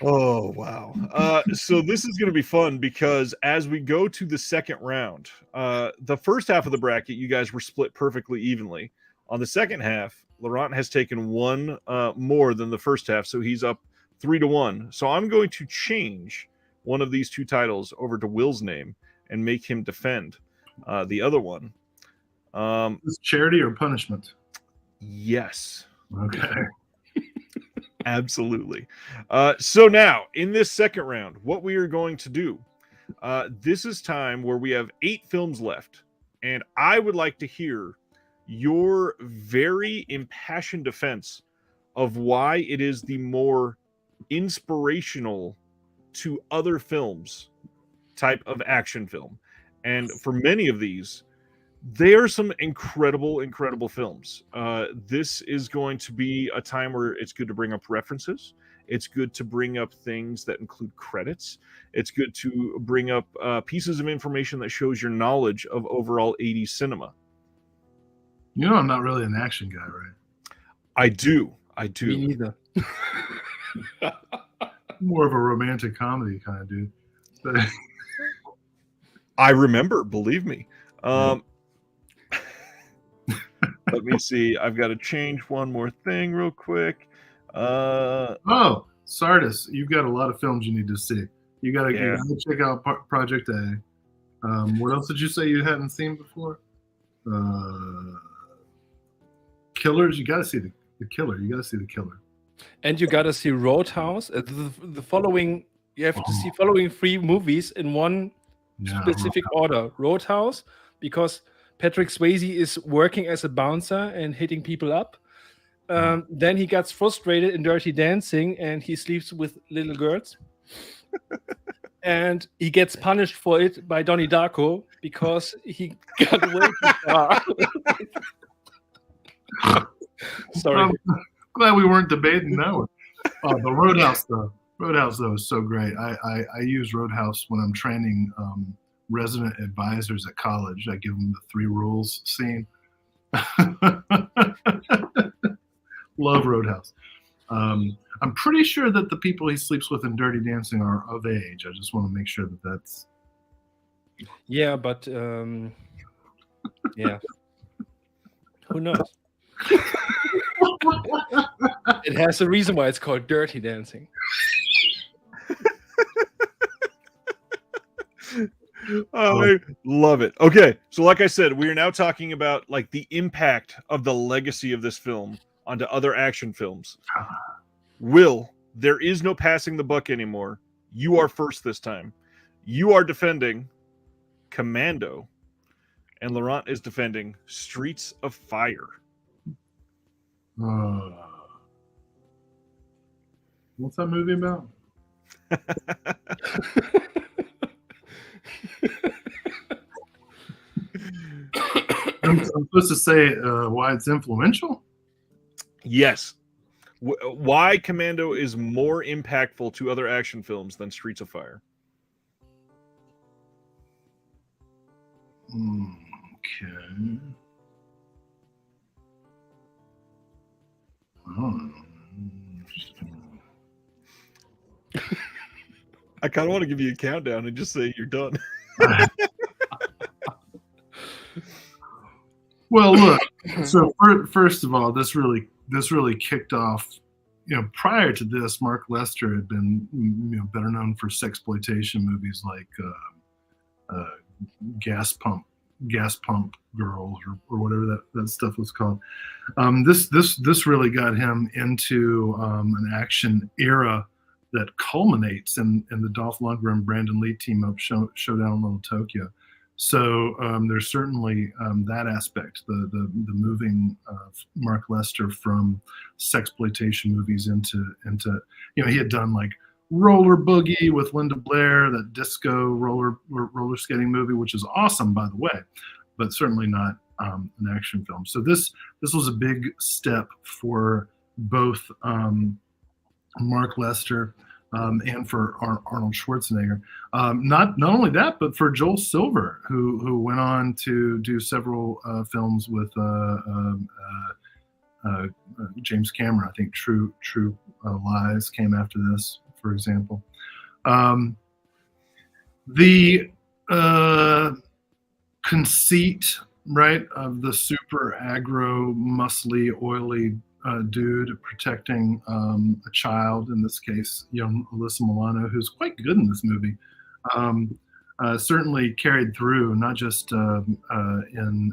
Oh, wow. So this is going to be fun because as we go to the second round, the first half of the bracket, you guys were split perfectly evenly. On the second half, Laurent has taken one more than the first half, so he's up 3-1. So I'm going to change one of these two titles over to Will's name and make him defend the other one. Is charity or punishment? Yes. Okay. Absolutely. So now, in this second round, what we are going to do, this is time where we have 8 films left, and I would like to hear your very impassioned defense of why it is the more inspirational to other films type of action film. And for many of these, they are some incredible films. This is going to be a time where it's good to bring up references. It's good to bring up things that include credits. It's good to bring up pieces of information that shows your knowledge of overall 80s cinema. You know, I'm not really an action guy, right? I do. Me neither. More of a romantic comedy kind of dude. But I remember, believe me. Let me see. I've got to change one more thing real quick. Oh, Sardis, you've got a lot of films you need to see. You gotta check out Project A. What else did you say you hadn't seen before? Killers. You gotta see the Killer. You gotta see the Killer. And you gotta see Roadhouse. The following, you have to see following 3 movies in one specific order. Roadhouse, because Patrick Swayze is working as a bouncer and hitting people up. Then he gets frustrated in Dirty Dancing and he sleeps with little girls. And he gets punished for it by Donnie Darko because he got way too far. Sorry. I'm glad we weren't debating that one. The Roadhouse though is so great. I use Roadhouse when I'm training resident advisors at college. I give them the 3 rules scene. Love Roadhouse. I'm pretty sure that the people he sleeps with in Dirty Dancing are of age. I just want to make sure that that's. Yeah, but yeah. Who knows? It has a reason why it's called Dirty Dancing. I love it. Okay, so like I said, we are now talking about like the impact of the legacy of this film onto other action films. Will, there is no passing the buck anymore. You are first this time. You are defending Commando, and Laurent is defending Streets of Fire. What's that movie about? I'm supposed to say why it's influential? Yes. Why Commando is more impactful to other action films than Streets of Fire. Okay. I kind of want to give you a countdown and just say you're done. Well, look. So first of all, this really kicked off. Prior to this, Mark Lester had been better known for sexploitation movies like Gas Pump Girls or whatever that stuff was called. This really got him into an action era that culminates in the Dolph Lundgren Brandon Lee team up Showdown in Little Tokyo. So there's certainly that aspect, the moving Mark Lester from sexploitation movies into he had done like Roller Boogie with Linda Blair, that disco roller skating movie, which is awesome, by the way, but certainly not an action film. So this was a big step for both Mark Lester and for Arnold Schwarzenegger. Not only that, but for Joel Silver, who went on to do several films with James Cameron. I think True Lies came after this, for example. The conceit, right, of the super aggro, muscly, oily dude protecting a child, in this case, young Alyssa Milano, who's quite good in this movie, certainly carried through, not just in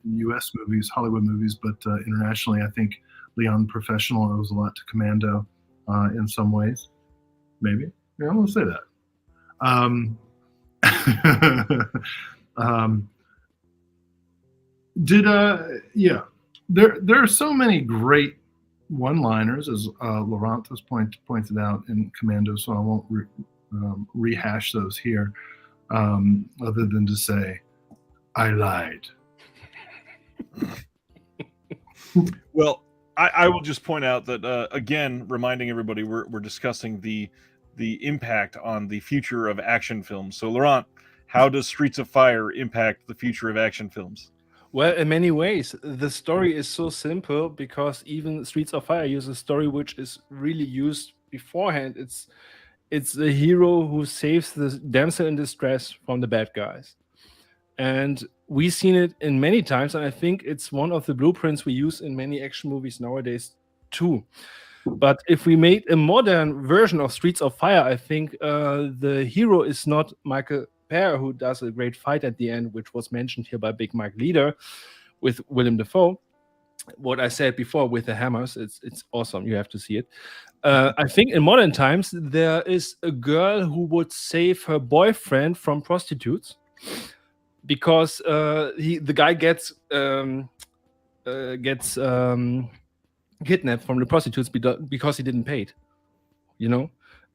U.S. movies, Hollywood movies, but internationally. I think Leon the Professional owes a lot to Commando in some ways. Maybe. Yeah, I'm going to say that. There are so many great one-liners, as Laurent has pointed out in Commando, so I won't rehash those here, other than to say, I lied. Well, I will just point out that, again, reminding everybody, we're discussing the impact on the future of action films. So, Laurent, how does Streets of Fire impact the future of action films? Well, in many ways, the story is so simple because even Streets of Fire uses a story which is really used beforehand. It's a hero who saves the damsel in distress from the bad guys. And we've seen it in many times, and I think it's one of the blueprints we use in many action movies nowadays too. But if we made a modern version of Streets of Fire, I think the hero is not Michael Pear, who does a great fight at the end, which was mentioned here by Big Mike Leader with Willem Dafoe. What I said before with the hammers, it's awesome. You have to see it. I think in modern times, there is a girl who would save her boyfriend from prostitutes because the guy gets kidnapped from the prostitutes because he didn't pay it,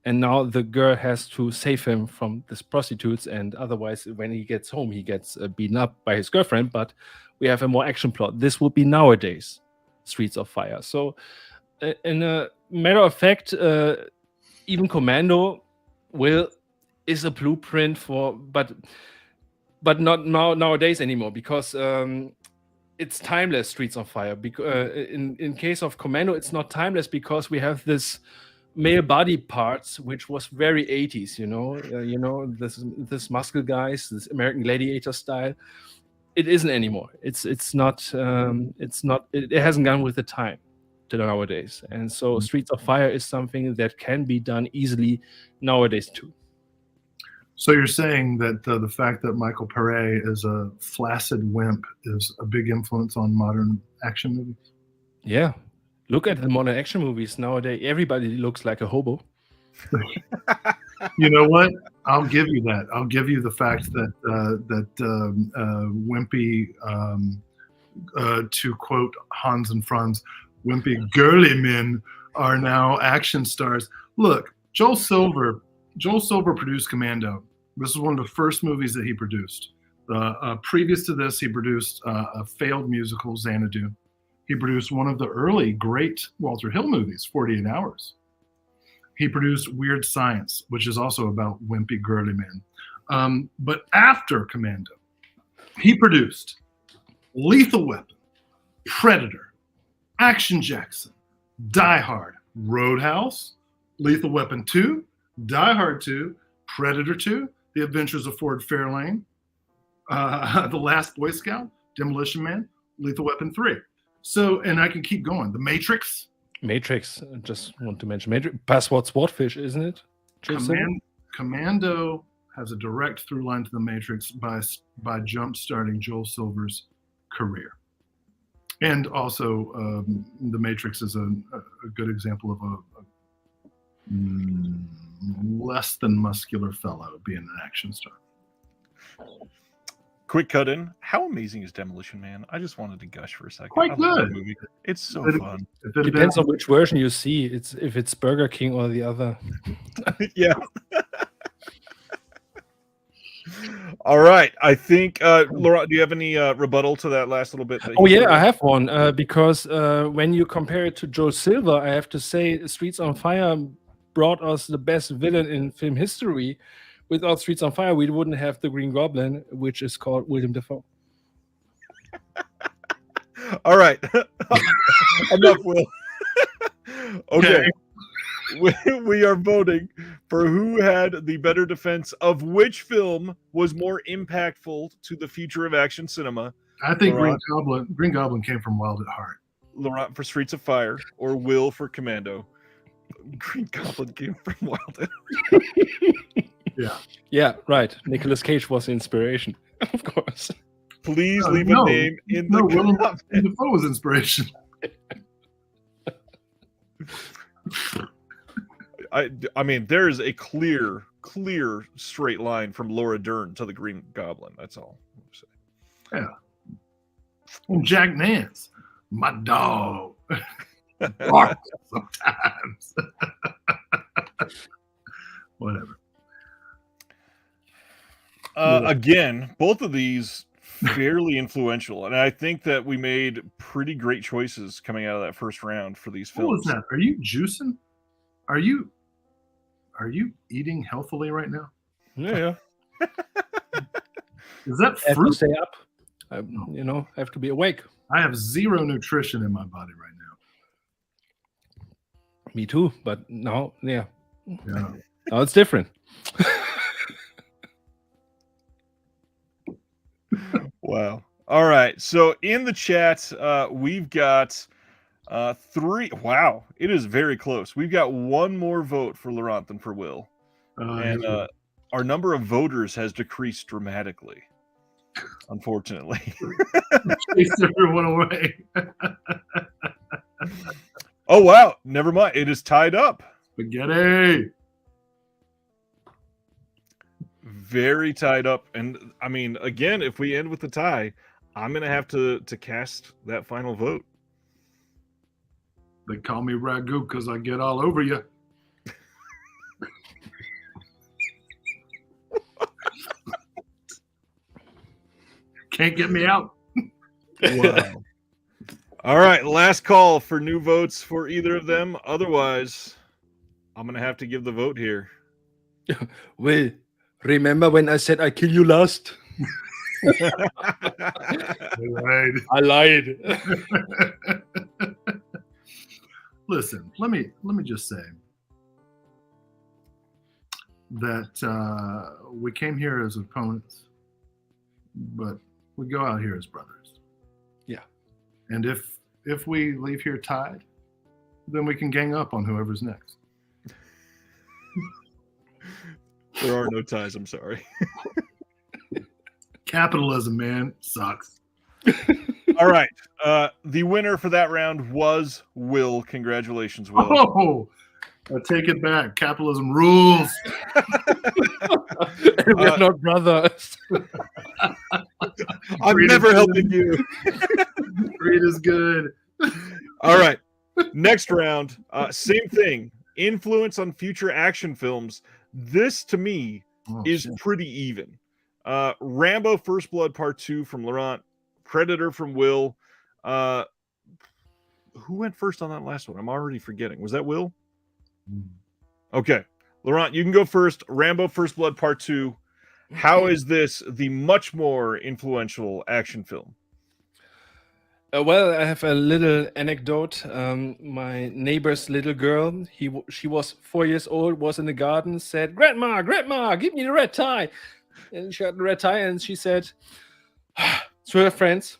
and now the girl has to save him from these prostitutes, and otherwise when he gets home he gets beaten up by his girlfriend. But we have a more action plot. This would be nowadays Streets of Fire. So in a matter of fact, even Commando is a blueprint for, but not nowadays anymore, because it's timeless. Streets of Fire. In case of Commando, it's not timeless because we have this male body parts, which was very 80s. This muscle guys, this American Gladiator style. It isn't anymore. It hasn't gone with the time to nowadays. And so Streets of Fire is something that can be done easily nowadays too. So you're saying that the fact that Michael Paré is a flaccid wimp is a big influence on modern action movies? Yeah. Look at the modern action movies nowadays. Everybody looks like a hobo. You know what? I'll give you that. I'll give you the fact that wimpy, to quote Hans and Franz, wimpy girly men are now action stars. Look, Joel Silver produced Commando. This is one of the first movies that he produced. Previous to this, he produced a failed musical, Xanadu. He produced one of the early great Walter Hill movies, 48 Hours. He produced Weird Science, which is also about wimpy girly men. But after Commando, he produced Lethal Weapon, Predator, Action Jackson, Die Hard, Roadhouse, Lethal Weapon 2, Die Hard 2, Predator 2, The Adventures of Ford Fairlane, The Last Boy Scout, Demolition Man, Lethal Weapon 3. So, and I can keep going. The Matrix. Matrix. I just want to mention Matrix. Password Swordfish, isn't it? Commando has a direct through line to the Matrix by jump starting Joel Silver's career. And also, the Matrix is a good example of a less than muscular fellow being an action star. Quick cut in. How amazing is Demolition Man? I just wanted to gush for a second. Quite I love that good. movie. It's so fun. Depends on which version you see. If it's Burger King or the other. Yeah. All right. I think, Laurent, do you have any rebuttal to that last little bit? Oh, yeah, I have one. Because when you compare it to Joe Silver, I have to say Streets on Fire brought us the best villain in film history. Without Streets on Fire, we wouldn't have the Green Goblin, which is called William Dafoe. All right. Enough, Will. Okay. We are voting for who had the better defense of which film was more impactful to the future of action cinema. I think Green Goblin came from Wild at Heart. Laurent for Streets of Fire, or Will for Commando. Green Goblin came from Wild at Heart. Yeah, right. Nicolas Cage was the inspiration, of course. Please leave a name in the comments. Dafoe was inspiration. I mean, there is a clear straight line from Laura Dern to the Green Goblin. That's all I'm saying. Yeah. And Jack Nance, my dog. Sometimes. Whatever. Again, both of these fairly influential, and I think that we made pretty great choices coming out of that first round for these films. What was that? Are you juicing? Are you eating healthily right now? Yeah. Is that I have to fruit? stay up. I have to be awake. I have zero nutrition in my body right now. Me too, but now, Yeah. now it's different. Wow. All right. So in the chat, we've got 3. Wow. It is very close. We've got one more vote for Laurent than for Will. And our number of voters has decreased dramatically, unfortunately. Chase everyone away. Oh, wow. Never mind. It is tied up. Spaghetti. Very tied up. And I mean, again, if we end with the tie, I'm going to have to cast that final vote. They call me Ragu because I get all over you. Can't get me out. Wow. All right. Last call for new votes for either of them. Otherwise, I'm going to have to give the vote here. Will, remember when I said I kill you last? I lied. Listen, let me just say that we came here as opponents, but we go out here as brothers. Yeah. And if we leave here tied, then we can gang up on whoever's next. There are no ties, I'm sorry. Capitalism, man, sucks. All right. The winner for that round was Will. Congratulations, Will. Oh, I take it back. Capitalism rules. We're not brothers. I'm never helping you. Greed is good. All right. Next round, same thing. Influence on future action films. This, to me, is pretty even. Rambo First Blood Part 2 from Laurent. Predator from Will. Who went first on that last one? I'm already forgetting. Was that Will? Okay. Laurent, you can go first. Rambo First Blood Part 2. How is this the much more influential action film? Well, I have a little anecdote. My neighbor's little girl, she was 4 years old, was in the garden, said, "Grandma, Grandma, give me the red tie." And she had the red tie, and she said to her friends,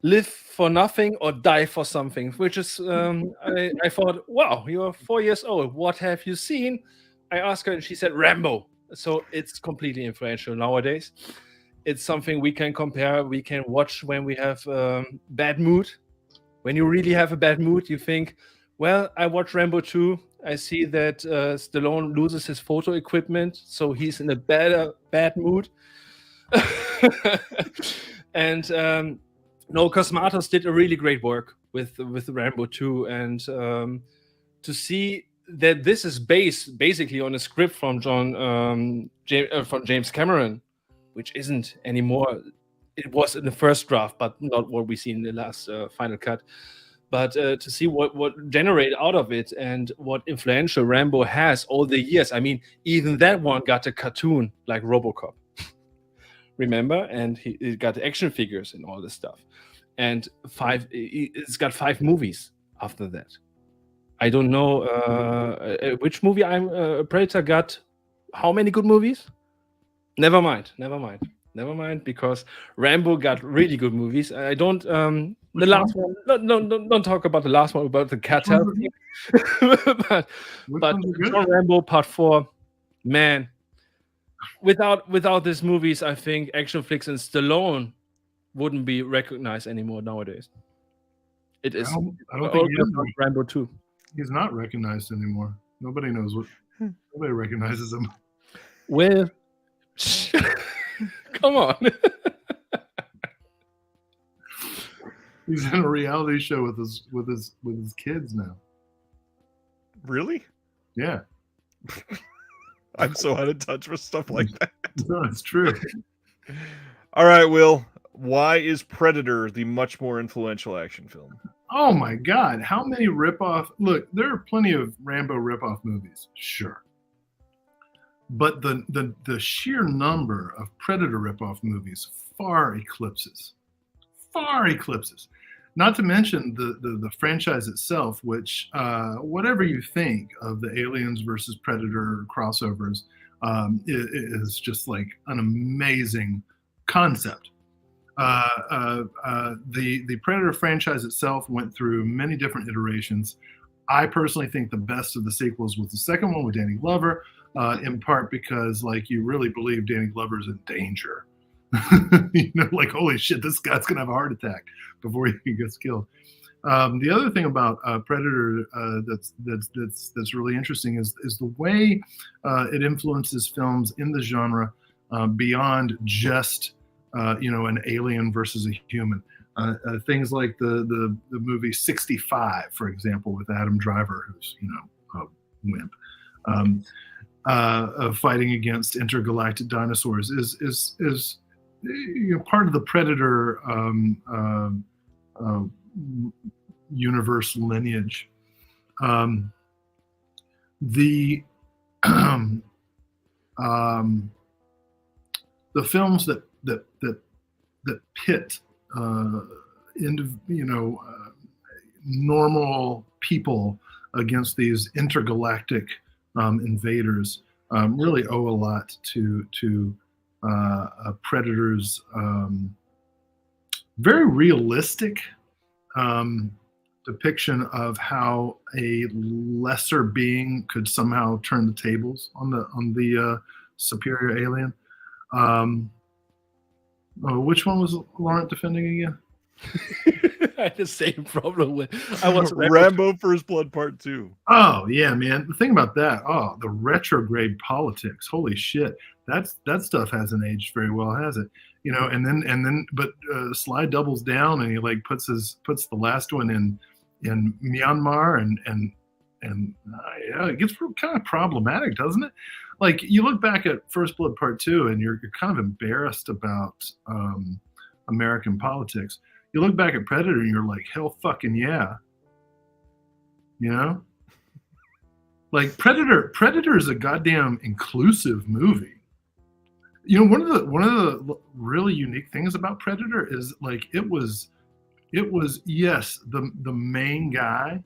"Live for nothing or die for something," which is, I thought, wow, you're 4 years old. What have you seen? I asked her, and she said, Rambo. So it's completely influential nowadays. It's something we can compare. We can watch when we have bad mood. When you really have a bad mood, you think, well, I watch Rambo 2. I see that Stallone loses his photo equipment, so he's in a bad mood. And no, Cosmatos did a really great work with Rambo 2, and to see that this is based basically on a script from James Cameron, which isn't anymore. It was in the first draft, but not what we see in the last final cut. But to see what generated out of it and what influential Rambo has all the years. I mean, even that one got a cartoon like RoboCop. Remember? And he got action figures and all this stuff. And it's got 5 movies after that. I don't know which movie Predator got. How many good movies? Never mind, because Rambo got really good movies. I don't. The last one. No, don't talk about the last one about the cartel. but John Rambo Part 4, man. Without these movies, I think action flicks and Stallone wouldn't be recognized anymore nowadays. It is. I don't think Rambo 2. He's not recognized anymore. Nobody knows what. Nobody recognizes him. Well, come on. He's in a reality show with his kids now. Really? Yeah. I'm so out of touch with stuff like that. No, it's true. All right, Will. Why is Predator the much more influential action film? Oh my God! How many ripoff? Look, there are plenty of Rambo ripoff movies, sure, but the sheer number of Predator ripoff movies far eclipses. Not to mention the franchise itself, which whatever you think of the Aliens versus Predator crossovers, is just like an amazing concept. The Predator franchise itself went through many different iterations. I personally think the best of the sequels was the second one with Danny Glover, in part because like you really believe Danny Glover's in danger. You know, like holy shit, this guy's gonna have a heart attack before he gets killed. The other thing about Predator that's really interesting is the way it influences films in the genre beyond just an alien versus a human. Things like the movie 65, for example, with Adam Driver, who's a wimp, fighting against intergalactic dinosaurs is part of the Predator universe lineage. The films that pit normal people against these intergalactic invaders really owe a lot to Predator's very realistic depiction of how a lesser being could somehow turn the tables on the superior alien. Which one was Laurent defending again? I had the same problem with. I was Rambo First Blood Part 2. Oh yeah, man. The thing about that, the retrograde politics. Holy shit, that stuff hasn't aged very well, has it? And then, but Sly doubles down and he like puts the last one in Myanmar and yeah, it gets kind of problematic, doesn't it? Like you look back at First Blood Part 2 and you're kind of embarrassed about American politics. You look back at Predator and you're like, hell fucking yeah. Like Predator is a goddamn inclusive movie. One of the really unique things about Predator is like it was It was, yes, the main guy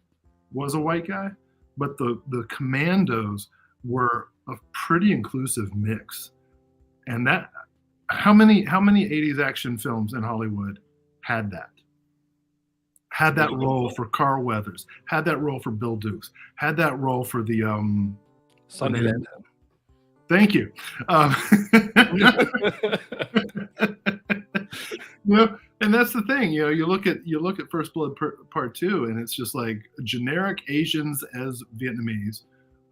was a white guy, but the commandos were a pretty inclusive mix. And that how many 80s action films in Hollywood had that? Had that role for Carl Weathers, had that role for Bill Dukes, had that role for the Sunnyland. Thank you. And that's the thing. You look at First Blood Part 2, and it's just like generic Asians as Vietnamese.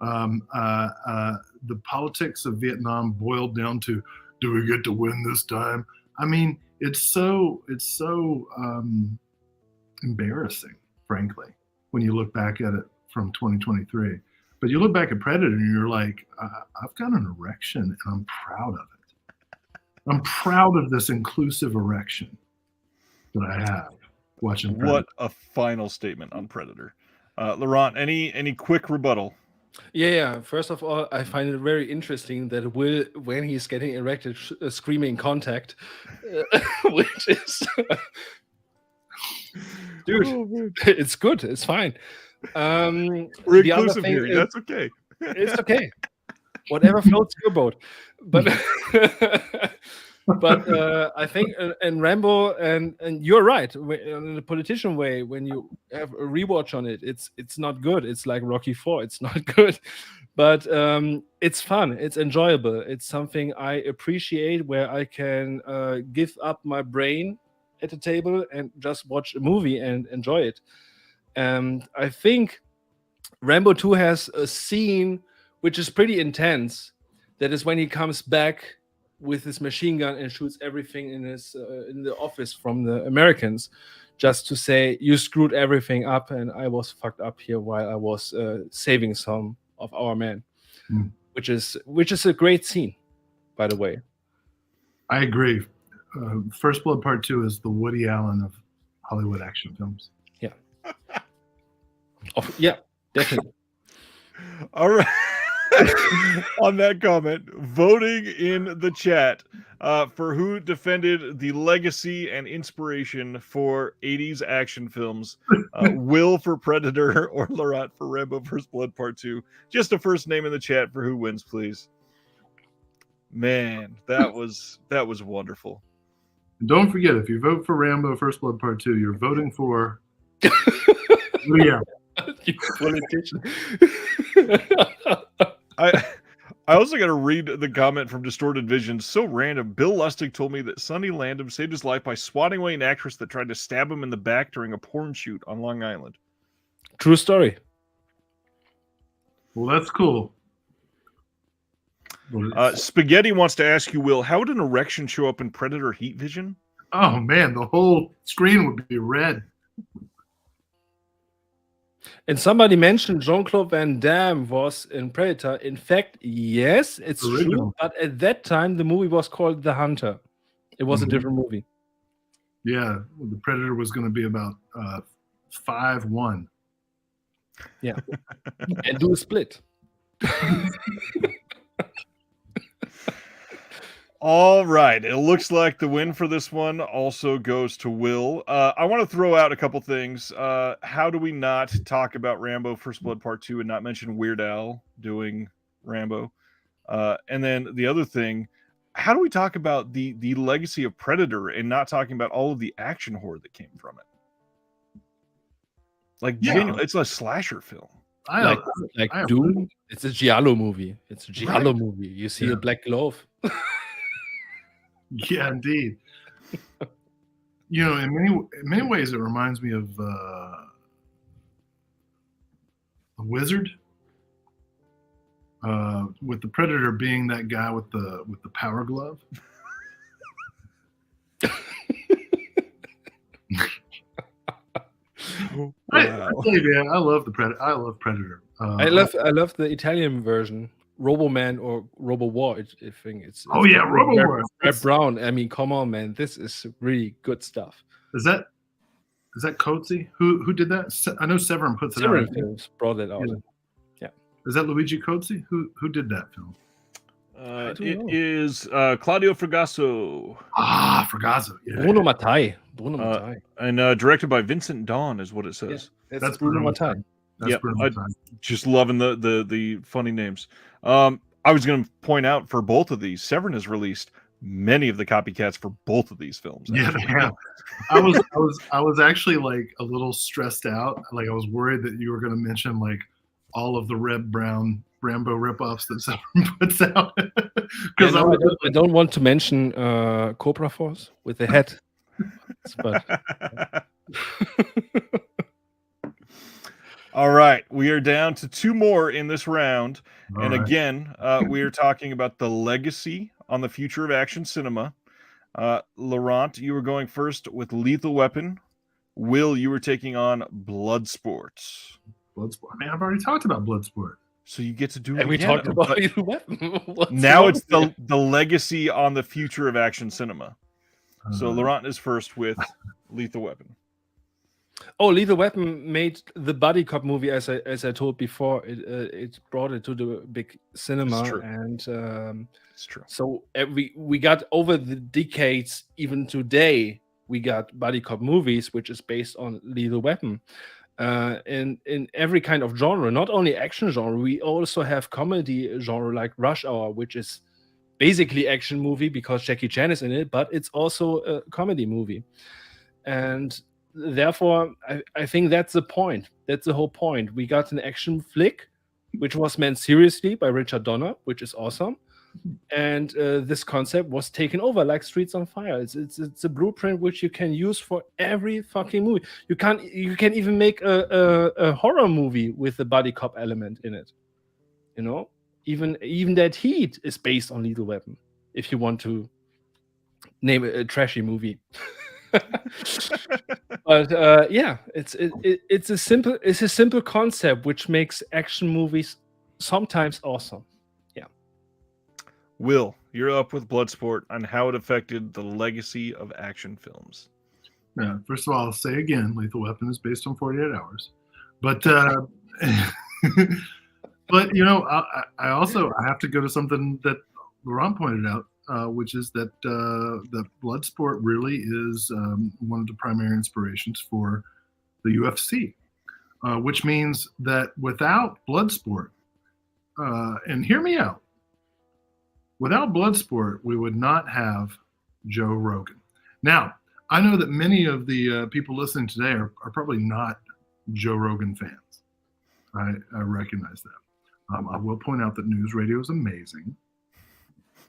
The politics of Vietnam boiled down to, do we get to win this time? I mean, it's so embarrassing, frankly, when you look back at it from 2023. But you look back at Predator and you're like, I've got an erection and I'm proud of it. I'm proud of this inclusive erection that I have watching Predator. What a final statement on Predator. Laurent, any quick rebuttal? Yeah. First of all, I find it very interesting that Will, when he's getting erected, screaming contact, which is... Dude, it's good. It's fine. We're inclusive here. That's okay. It's okay. Whatever floats your boat. But I think in Rambo, and you're right, in the politician way, when you have a rewatch on it, it's not good. It's like Rocky IV. It's not good. But it's fun. It's enjoyable. It's something I appreciate, where I can give up my brain at the table and just watch a movie and enjoy it. And I think Rambo 2 has a scene which is pretty intense. That is when he comes back with his machine gun and shoots everything in the office from the Americans, just to say, you screwed everything up and I was fucked up here while I was saving some of our men. Which is a great scene, by the way. I agree. First Blood Part 2 is the Woody Allen of Hollywood action films. Yeah. Yeah, definitely. All right. On that comment, voting in the chat for who defended the legacy and inspiration for 80s action films. Will for Predator or Laurent for Rambo First Blood Part 2. Just a first name in the chat for who wins, please. Man, that was wonderful. And don't forget, if you vote for Rambo First Blood Part 2, you're voting for You politician. I also got to read the comment from Distorted Vision. So random. Bill Lustig told me that Sonny Landham saved his life by swatting away an actress that tried to stab him in the back during a porn shoot on Long Island. True story. Well, that's cool. Spaghetti wants to ask you, Will, how would an erection show up in Predator Heat Vision? Oh, man, the whole screen would be red. And somebody mentioned Jean-Claude Van Damme was in Predator. In fact, yes, it's true. But at that time, the movie was called The Hunter. It was a different movie. Yeah, well, the Predator was going to be about 5'1". Yeah. And do a split. All right. It looks like the win for this one also goes to Will. I want to throw out a couple things. How do we not talk about Rambo First Blood Part 2 and not mention Weird Al doing Rambo? And then the other thing, how do we talk about the legacy of Predator and not talking about all of the action horror that came from it? Like, it's a slasher film. Like Doom. It's a Giallo movie. It's a Giallo movie. You see a black glove. Yeah, indeed. In many ways, it reminds me of a Wizard, with the Predator being that guy with the power glove. I love the Predator. I love Predator. I love the Italian version. Robo-Man or Robo-War, I think it's Robo-War. Tod Brown. I mean, come on, man. This is really good stuff. Is that Coetzee? Who did that? I know Severin puts it out. Severin Films brought it out. Yeah. Is that Luigi Coetzee? Who did that film? don't It know. is Claudio Fragasso. Fragasso. Yeah. Bruno Mattei. And directed by Vincent Dawn is what it says. That's Bruno Mattei. That's Yep, Bruno Mattei. Just loving the funny names. I was going to point out for both of these, Severin has released many of the copycats for both of these films. Yeah, actually. they have. I was actually like a little stressed out. Like I was worried that you were going to mention like all of the Red Brown Rambo ripoffs that Severin puts out. Because I don't want to mention Cobra Force with the head. But All right, we are down to 2 more in this round. All and right. again, we are talking about the legacy on the future of action cinema. Laurent, you were going first with Lethal Weapon. Will, you were taking on Bloodsport. Bloodsport. Man, I've already talked about Bloodsport. So you get to do it and we again. talked about Lethal Weapon. Now it's the legacy on the future of action cinema. So Laurent is first with Lethal Weapon. Oh, Lethal Weapon made the buddy cop movie, as I told before. It brought it to the big cinema, It's true. and It's true. so we got over the decades, even today, we got buddy cop movies, which is based on Lethal Weapon. In every kind of genre, not only action genre, we also have comedy genre like Rush Hour, which is basically action movie because Jackie Chan is in it, but it's also a comedy movie. And therefore, I think that's the point. That's the whole point. We got an action flick, which was meant seriously by Richard Donner, which is awesome. And this concept was taken over like Streets on Fire. It's a blueprint which you can use for every fucking movie. You can even make a horror movie with the buddy cop element in it. You know, even that Heat is based on Lethal Weapon. If you want to name it a trashy movie. But yeah, it's a simple concept which makes action movies sometimes awesome. Will, you're up with Bloodsport on how it affected the legacy of action films. Yeah, first of all, I'll say again, Lethal Weapon is based on 48 Hours. But but you know, I have to go to something that Laurent pointed out, which is that the Bloodsport really is one of the primary inspirations for the UFC, which means that without Bloodsport, and hear me out, without Bloodsport, we would not have Joe Rogan. Now, I know that many of the people listening today are probably not Joe Rogan fans. I recognize that. I will point out that news radio is amazing,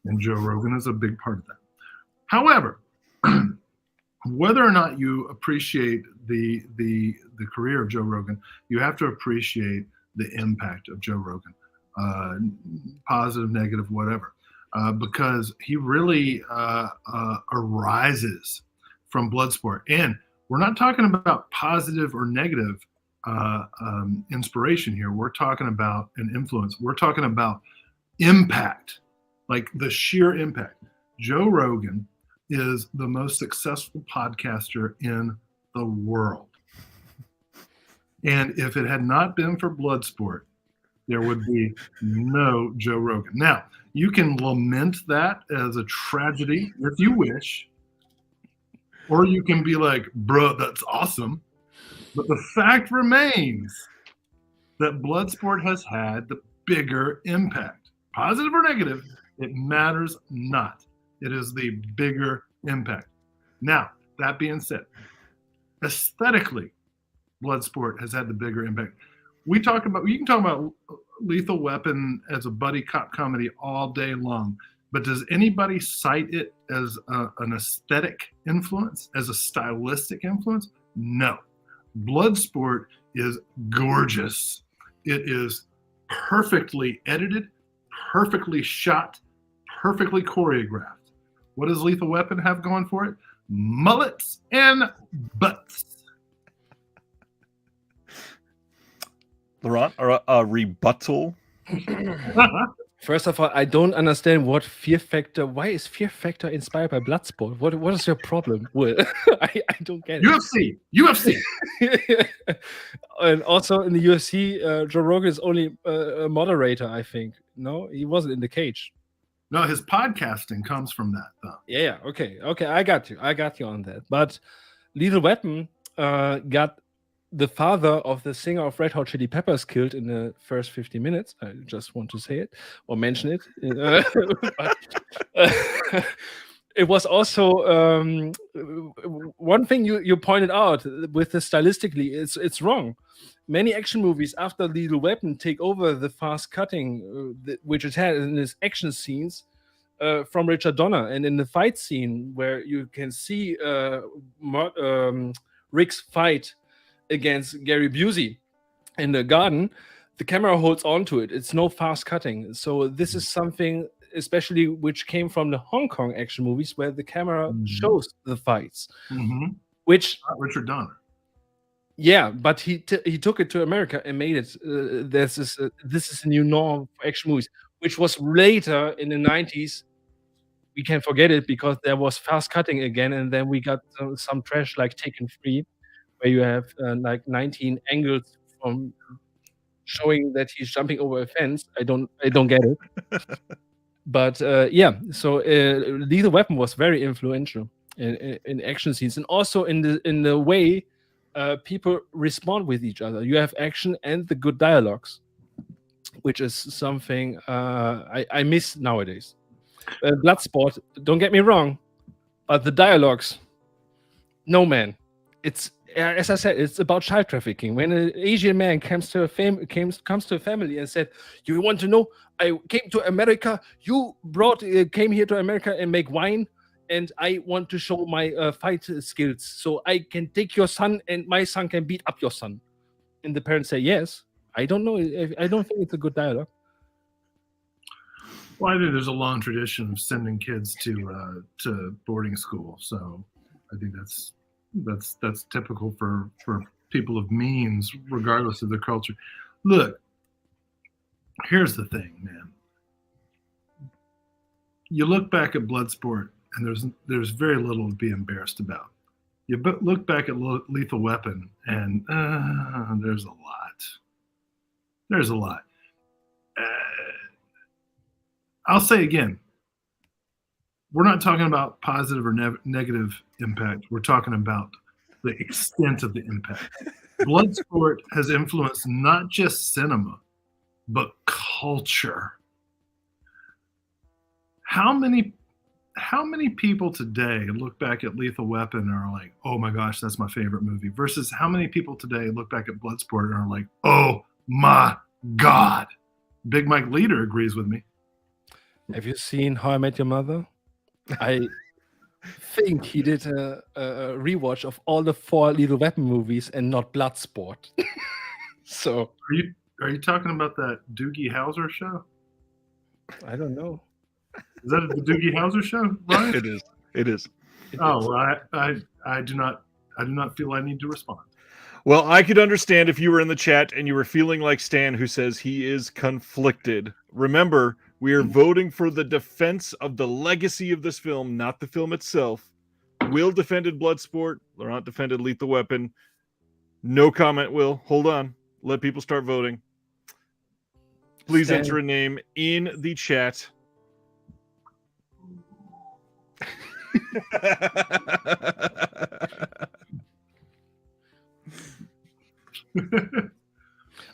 and Joe Rogan is a big part of that. However, whether or not you appreciate the career of Joe Rogan, you have to appreciate the impact of Joe Rogan, positive, negative, whatever. Because he really arises from Bloodsport. And we're not talking about positive or negative inspiration here. We're talking about an influence. We're talking about impact, like the sheer impact. Joe Rogan is the most successful podcaster in the world. And if it had not been for Bloodsport, there would be no Joe Rogan. Now, you can lament that as a tragedy if you wish, or you can be like, bro, that's awesome. But the fact remains that Bloodsport has had the bigger impact. Positive or negative, it matters not. It is the bigger impact. Now, that being said, aesthetically, Bloodsport has had the bigger impact. You can talk about Lethal Weapon as a buddy cop comedy all day long, but does anybody cite it as an aesthetic influence, as a stylistic influence? No. Bloodsport is gorgeous. It is perfectly edited, perfectly shot, perfectly choreographed. What does Lethal Weapon have going for it? Mullets and butts. Laurent, a rebuttal? First of all, I don't understand what Fear Factor. Why is Fear Factor inspired by Bloodsport? What is your problem, Will? I don't get it. UFC. And also in the UFC, Joe Rogan is only a moderator, I think. No, he wasn't in the cage. No, his podcasting comes from that, though. Yeah. Okay. I got you on that. But Lethal Weapon got the father of the singer of Red Hot Chili Peppers killed in the first 50 minutes. I just want to say it or mention it. But, it was also one thing you pointed out with the stylistically, it's wrong. Many action movies after Lethal Weapon take over the fast cutting, which it had in its action scenes from Richard Donner, and in the fight scene where you can see Rick's fight against Gary Busey in the garden, the camera holds on to it. It's no fast cutting. So this is something especially which came from the Hong Kong action movies where the camera shows the fights. Which Not Richard Donner. Yeah, but he took it to America and made it. This is a new norm for action movies, which was later in the 90s. We can forget it because there was fast cutting again, and then we got some trash like Taken 3, where you have like 19 angles from showing that he's jumping over a fence. I don't get it. But yeah, so Lethal Weapon was very influential in action scenes, and also in the way people respond with each other. You have action and the good dialogues, which is something I miss nowadays. Bloodsport, don't get me wrong, but the dialogues, no man. It's as I said, it's about child trafficking. When an Asian man comes to a family and said, "You want to know? I came to America. You came here to America and make wine, and I want to show my fight skills, so I can take your son, and my son can beat up your son." And the parents say, "Yes." I don't know. I don't think it's a good dialogue. Well, I think there's a long tradition of sending kids to boarding school, so I think that's typical for people of means, regardless of their culture. Look, here's the thing, man. You look back at Bloodsport, and there's very little to be embarrassed about. You look back at Lethal Weapon, and there's a lot. There's a lot. I'll say again, we're not talking about positive or negative impact. We're talking about the extent of the impact. Bloodsport has influenced not just cinema, but culture. How many people today look back at Lethal Weapon and are like, "Oh my gosh, that's my favorite movie," versus how many people today look back at Bloodsport and are like, "Oh my God." Big Mike Leader agrees with me. Have you seen How I Met Your Mother? I think he did a rewatch of all the 4 Lethal Weapon movies and not Bloodsport. So are you talking about that Doogie Howser show? I don't know. Is that the Doogie Howser show, Ryan? It is. Oh, well, I do not feel I need to respond. Well, I could understand if you were in the chat and you were feeling like Stan, who says he is conflicted. Remember, we are voting for the defense of the legacy of this film, not the film itself. Will defended Bloodsport. Laurent defended Lethal Weapon. No comment, Will. Hold on. Let people start voting. Please Stan. enter a name in the chat.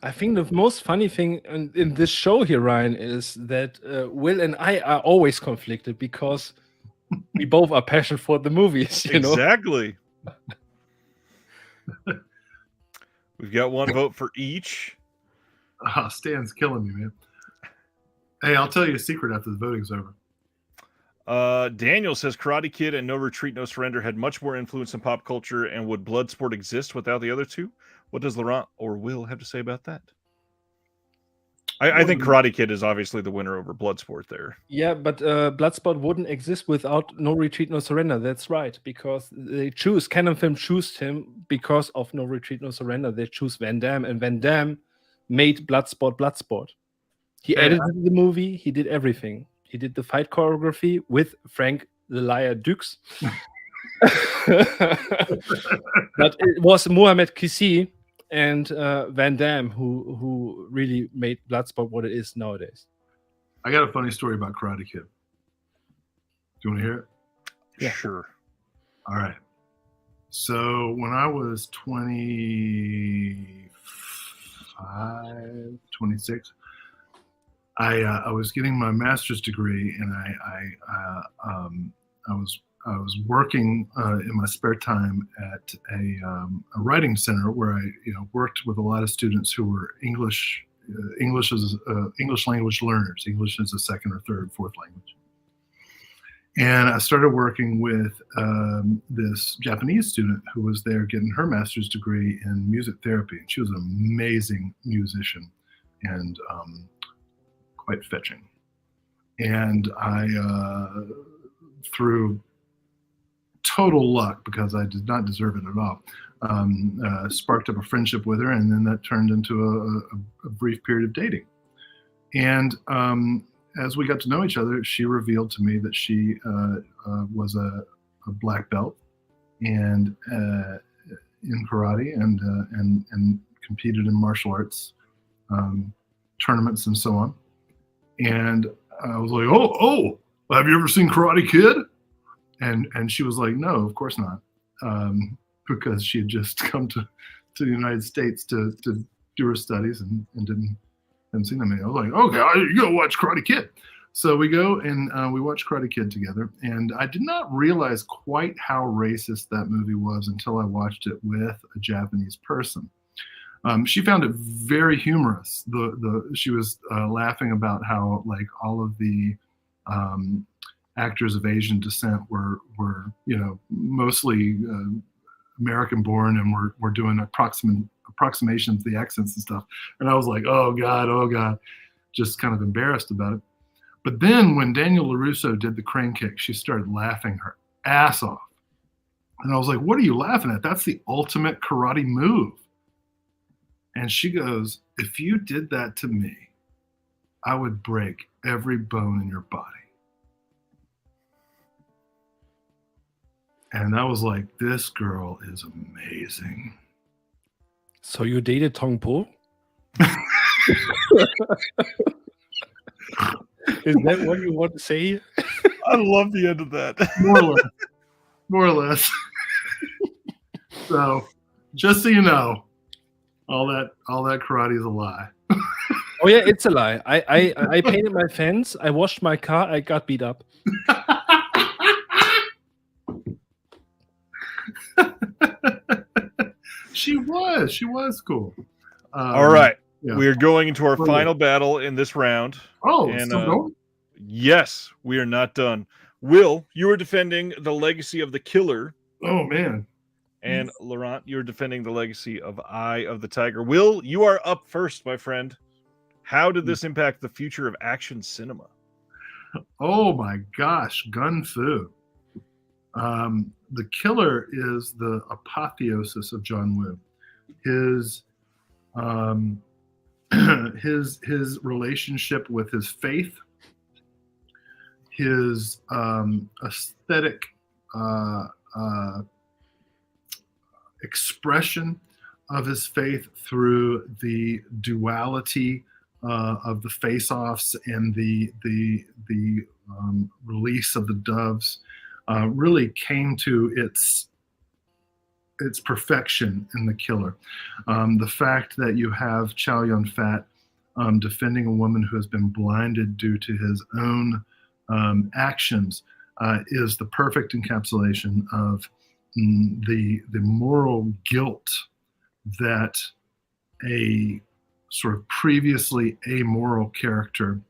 I think the most funny thing in this show here, Ryan, is that Will and I are always conflicted because we both are passionate for the movies, you know? Exactly. We've got one vote for each. Stan's killing me, man. Hey, I'll tell you a secret after the voting's over. Daniel says Karate Kid and No Retreat, No Surrender had much more influence in pop culture, and would Bloodsport exist without the other two? What does Laurent or Will have to say about that? I think Karate Kid is obviously the winner over Bloodsport there. Yeah, but Bloodsport wouldn't exist without No Retreat, No Surrender. That's right, because they choose, Canon Film chose him because of No Retreat, No Surrender. They choose Van Damme, and Van Damme made Bloodsport. He edited the movie, he did everything. He did the fight choreography with Frank the Liar Dukes. But it was Mohamed Kissi and Van Damme who really made Bloodsport what it is nowadays. I got a funny story about Karate Kid. you want to hear it? Yeah. Sure. All right. So when I was 25, 26, I was getting my master's degree, and I was working in my spare time at a writing center where I worked with a lot of students who were English language learners, English as a second or third, fourth language. And I started working with this Japanese student who was there getting her master's degree in music therapy. And she was an amazing musician and quite fetching. And I, through total luck, because I did not deserve it at all, sparked up a friendship with her, and then that turned into a brief period of dating. And as we got to know each other, she revealed to me that she was a black belt and in karate and competed in martial arts tournaments and so on. And I was like, oh, have you ever seen Karate Kid? And she was like, no, of course not, because she had just come to the United States to do her studies and hadn't seen them. I was like, okay, you go watch Karate Kid. So we go and we watch Karate Kid together. And I did not realize quite how racist that movie was until I watched it with a Japanese person. She found it very humorous. She was laughing about how like all of the actors of Asian descent were mostly American born and were doing approximations of the accents and stuff. And I was like, oh God, just kind of embarrassed about it. But then when Daniel LaRusso did the crane kick, she started laughing her ass off. And I was like, what are you laughing at? That's the ultimate karate move. And she goes, if you did that to me, I would break every bone in your body. And I was like, this girl is amazing. So you dated Tong Po? Is that what you want to say? I love the end of that. More or less. So, just so you know, all that karate is a lie. Oh yeah, it's a lie. I painted my fence. I washed my car. I got beat up. She was cool. All right. Yeah. We are going into our final battle in this round. Oh, and, still going? Yes, we are not done. Will, you are defending the legacy of the killer. Oh, man. And Laurent, you're defending the legacy of Eye of the Tiger. Will, you are up first, my friend. How did this impact the future of action cinema? Oh, my gosh. Gun Fu. The Killer is the apotheosis of John Woo. His relationship with his faith, his aesthetic expression of his faith through the duality of the face-offs and the release of the doves really came to its perfection in The Killer. The fact that you have Chow Yun-fat defending a woman who has been blinded due to his own actions is the perfect encapsulation of the moral guilt that a sort of previously amoral character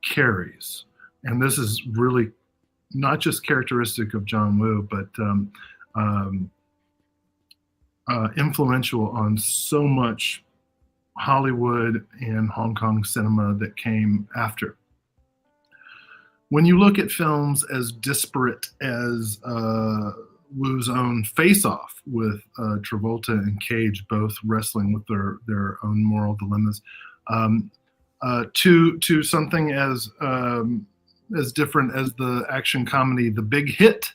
carries. And this is really not just characteristic of John Woo, but influential on so much Hollywood and Hong Kong cinema that came after. When you look at films as disparate as Woo's own Face Off with Travolta and Cage both wrestling with their own moral dilemmas, to something as different as the action comedy The Big Hit,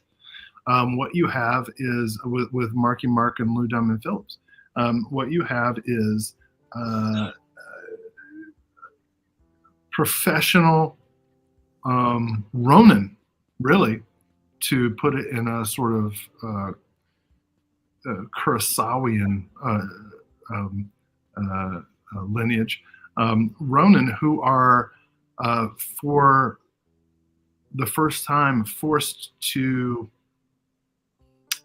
what you have is with Marky Mark and Lou Diamond Phillips. What you have is professional Ronin, really, to put it in a sort of Kurosawian lineage, Ronin, who are for the first time forced to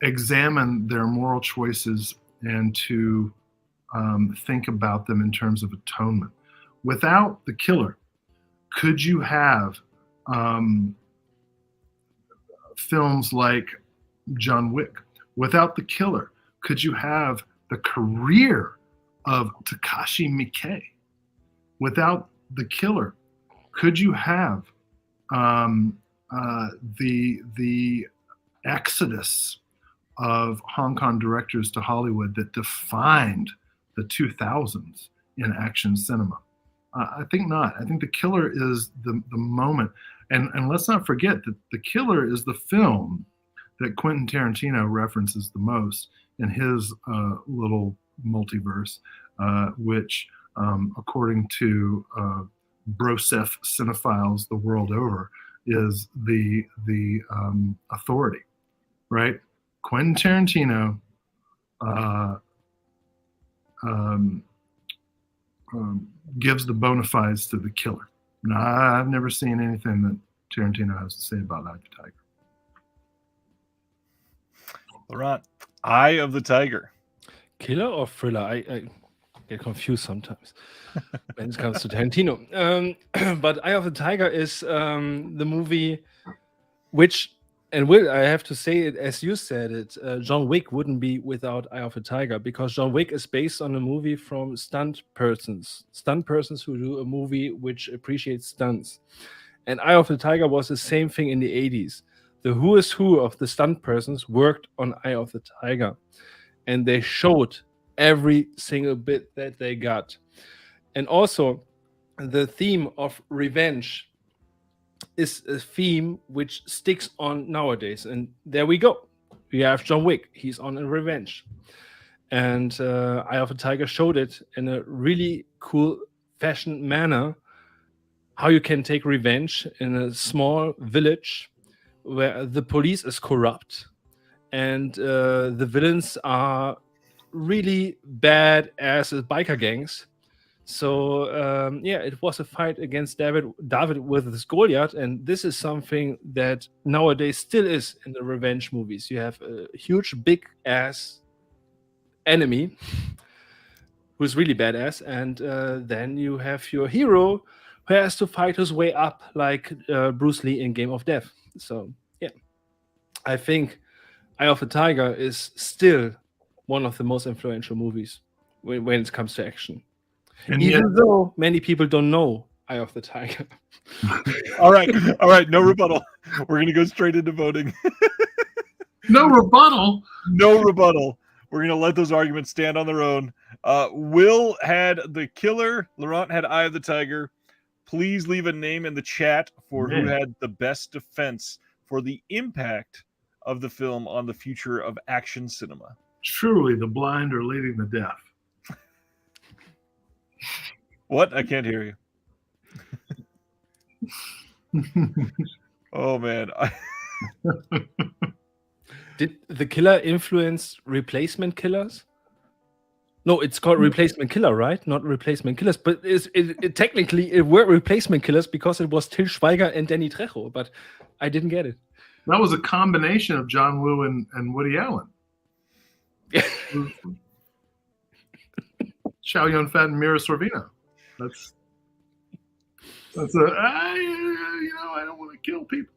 examine their moral choices and to think about them in terms of atonement. Without the killer, could you have films like John Wick? Without the killer, could you have the career of Takashi Miike? Without the killer, could you have the exodus of Hong Kong directors to Hollywood that defined the 2000s in action cinema? I think not. I think the killer is the moment. And let's not forget that the killer is the film that Quentin Tarantino references the most in his little multiverse, which, according to Broseph cinephiles the world over, is the authority, right? Quentin Tarantino gives the bona fides to the killer. Now, I've never seen anything that Tarantino has to say about Eye of the Tiger. Laurent, Eye of the Tiger. Killer or thriller? I get confused sometimes when it comes to Tarantino. But Eye of the Tiger is the movie which, and I have to say it as you said it, John Wick wouldn't be without Eye of the Tiger, because John Wick is based on a movie from stunt persons who do a movie which appreciates stunts. And Eye of the Tiger was the same thing in the 80s. The who is who of the stunt persons worked on Eye of the Tiger, and they showed every single bit that they got. And also the theme of revenge is a theme which sticks on nowadays. And there we go. We have John Wick. He's on a revenge. And Eye of the Tiger showed it in a really cool fashion manner, how you can take revenge in a small village where the police is corrupt and the villains are really bad as biker gangs. So it was a fight against David with his Goliath, and this is something that nowadays still is in the revenge movies. You have a huge, big ass enemy who's really badass, and then you have your hero who has to fight his way up, like Bruce Lee in Game of Death. So I think Eye of the Tiger is still one of the most influential movies when it comes to action. And even though many people don't know Eye of the Tiger. All right. No rebuttal. We're going to go straight into voting. No rebuttal? No rebuttal. We're going to let those arguments stand on their own. Will had the killer. Laurent had Eye of the Tiger. Please leave a name in the chat for who had the best defense for the impact of the film on the future of action cinema. Truly, the blind are leading the deaf. What? I can't hear you. Oh, man. Did the killer influence replacement killers? No, it's called replacement killer, right? Not replacement killers. But technically, it were replacement killers because it was Til Schweiger and Danny Trejo. But I didn't get it. That was a combination of John Woo and Woody Allen. Chow Yun-Fat and Mira Sorvino. That's I don't want to kill people.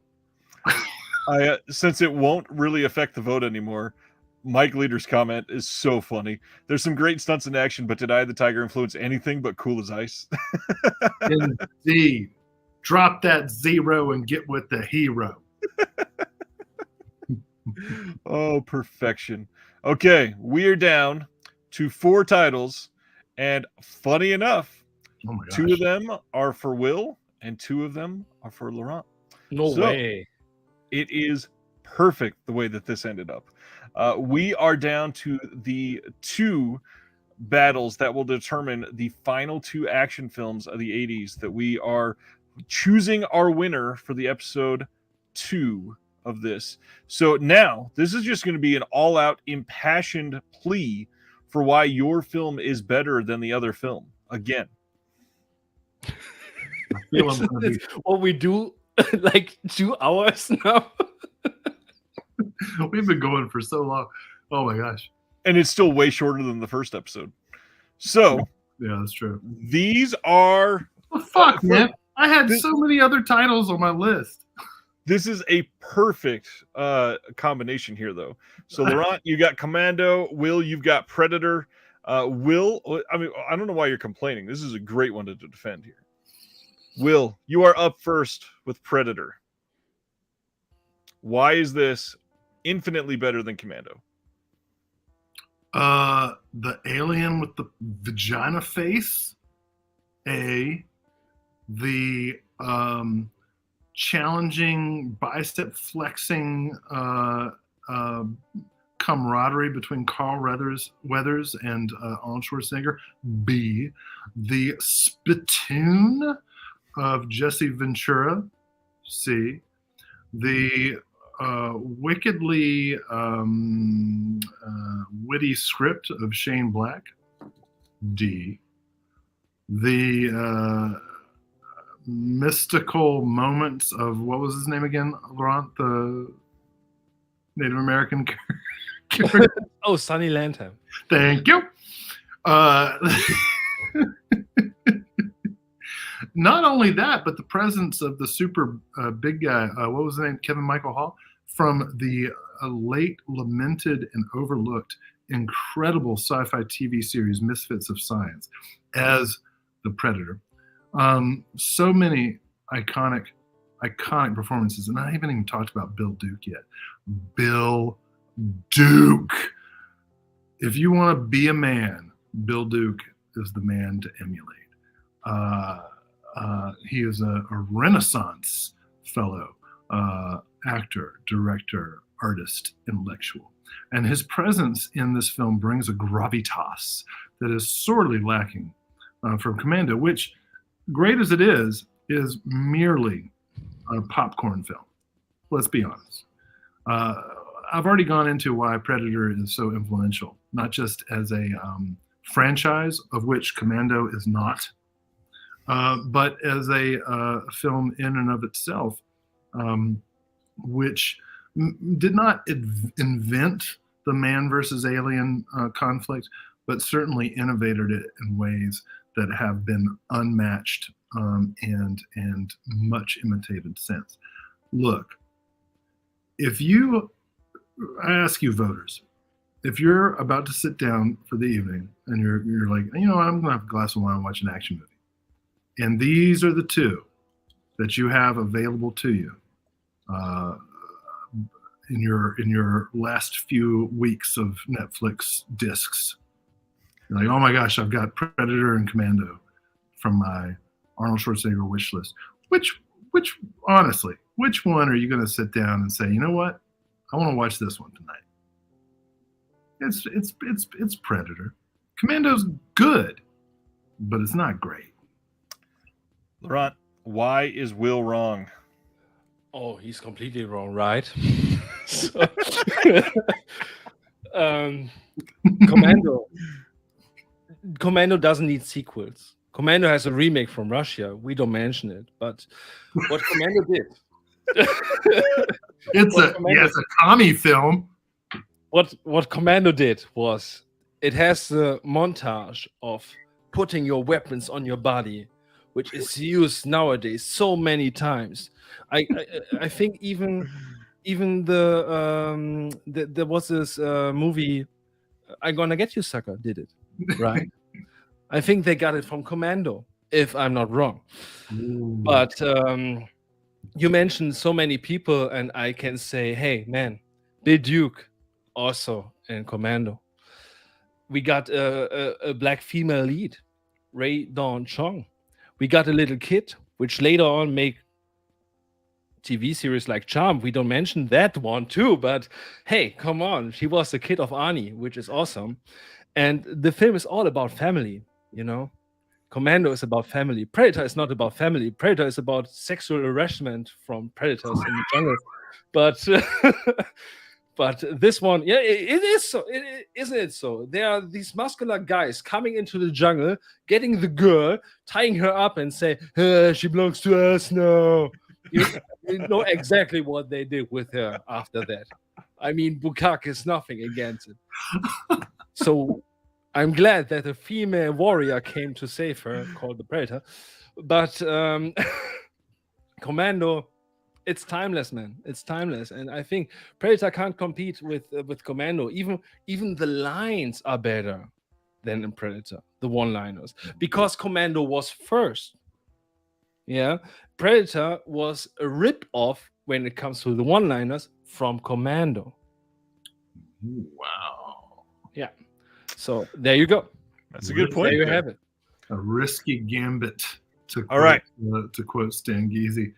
Since it won't really affect the vote anymore, Mike Leader's comment is so funny. There's some great stunts in action, but did Eye of the Tiger influence anything but Cool as Ice? Indeed. Drop that zero and get with the hero. Oh, perfection. Okay, we are down to 4 titles, and funny enough, 2 of them are for Will, and 2 of them are for Laurent. No way. It is perfect the way that this ended up. We are down to the 2 battles that will determine the final 2 action films of the 80s that we are choosing our winner for the episode 2 of this. So now this is just going to be an all-out impassioned plea for why your film is better than the other film. Again, It's what we do like 2 hours now. We've been going for so long. Oh my gosh. and it's still way shorter than the first episode. So Yeah, that's true. these are Well, fuck, man. I had so many other titles on my list. This is a perfect combination here, though. So, Laurent, you got Commando. Will, you've got Predator. Will, I mean, I don't know why you're complaining. This is a great one to defend here. Will, you are up first with Predator. Why is this infinitely better than Commando? The alien with the vagina face. The challenging bicep flexing camaraderie between Carl Weathers and Arnold Schwarzenegger. B, the spittoon of Jesse Ventura. C, the wickedly witty script of Shane Black. D, the mystical moments of, what was his name again, Laurent, the Native American character? Oh, Sonny Landham. Thank you. Not only that, but the presence of the super big guy, what was his name, Kevin Michael Hall, from the late lamented and overlooked incredible sci-fi TV series Misfits of Science as the Predator. So many iconic performances, and I haven't even talked about Bill Duke yet. Bill Duke. If you want to be a man, Bill Duke is the man to emulate. He is a Renaissance fellow, actor, director, artist, intellectual. And his presence in this film brings a gravitas that is sorely lacking from Commando, which, great as it is merely a popcorn film. Let's be honest. I've already gone into why Predator is so influential, not just as a franchise, of which Commando is not, but as a film in and of itself, which did not invent the man versus alien conflict, but certainly innovated it in ways that have been unmatched and much imitated since. Look, I ask you voters, if you're about to sit down for the evening and you're like, I'm going to have a glass of wine and watch an action movie, and these are the two that you have available to you in your last few weeks of Netflix discs. You're like, oh my gosh, I've got Predator and Commando from my Arnold Schwarzenegger wish list. Which honestly, which one are you going to sit down and say, you know what, I want to watch this one tonight? It's Predator. Commando's good, but it's not great. Laurent, why is Will wrong? Oh, he's completely wrong, right? Commando doesn't need sequels. Commando has a remake from Russia. We don't mention it, but what Commando did. It's a commie film. What Commando did was, it has the montage of putting your weapons on your body, which is used nowadays so many times. I think even there was this movie, I'm Gonna Get You, Sucker, did it, right? I think they got it from Commando, if I'm not wrong. Ooh. But you mentioned so many people, and I can say, hey, man, Bill Duke also in Commando. We got a black female lead, Ray Dawn Chong. We got a little kid, which later on make TV series like Charm. We don't mention that one too, but hey, come on. She was the kid of Arnie, which is awesome. And the film is all about family, Commando is about family. Predator is not about family. Predator is about sexual harassment from predators in the jungle. But but this one, yeah, it is so. Isn't it so? There are these muscular guys coming into the jungle, getting the girl, tying her up, and say, "She belongs to us now." You know exactly what they did with her after that. I mean, Bukak is nothing against it. So I'm glad that a female warrior came to save her, called the Predator. But Commando, it's timeless, man. It's timeless, and I think Predator can't compete with Commando. Even the lines are better than in Predator, the one-liners, because Commando was first. Yeah, Predator was a rip-off when it comes to the one-liners from Commando. Wow. Yeah. So there you go. That's a good point. There you have it. A risky gambit to All right. To quote Stan Geezy.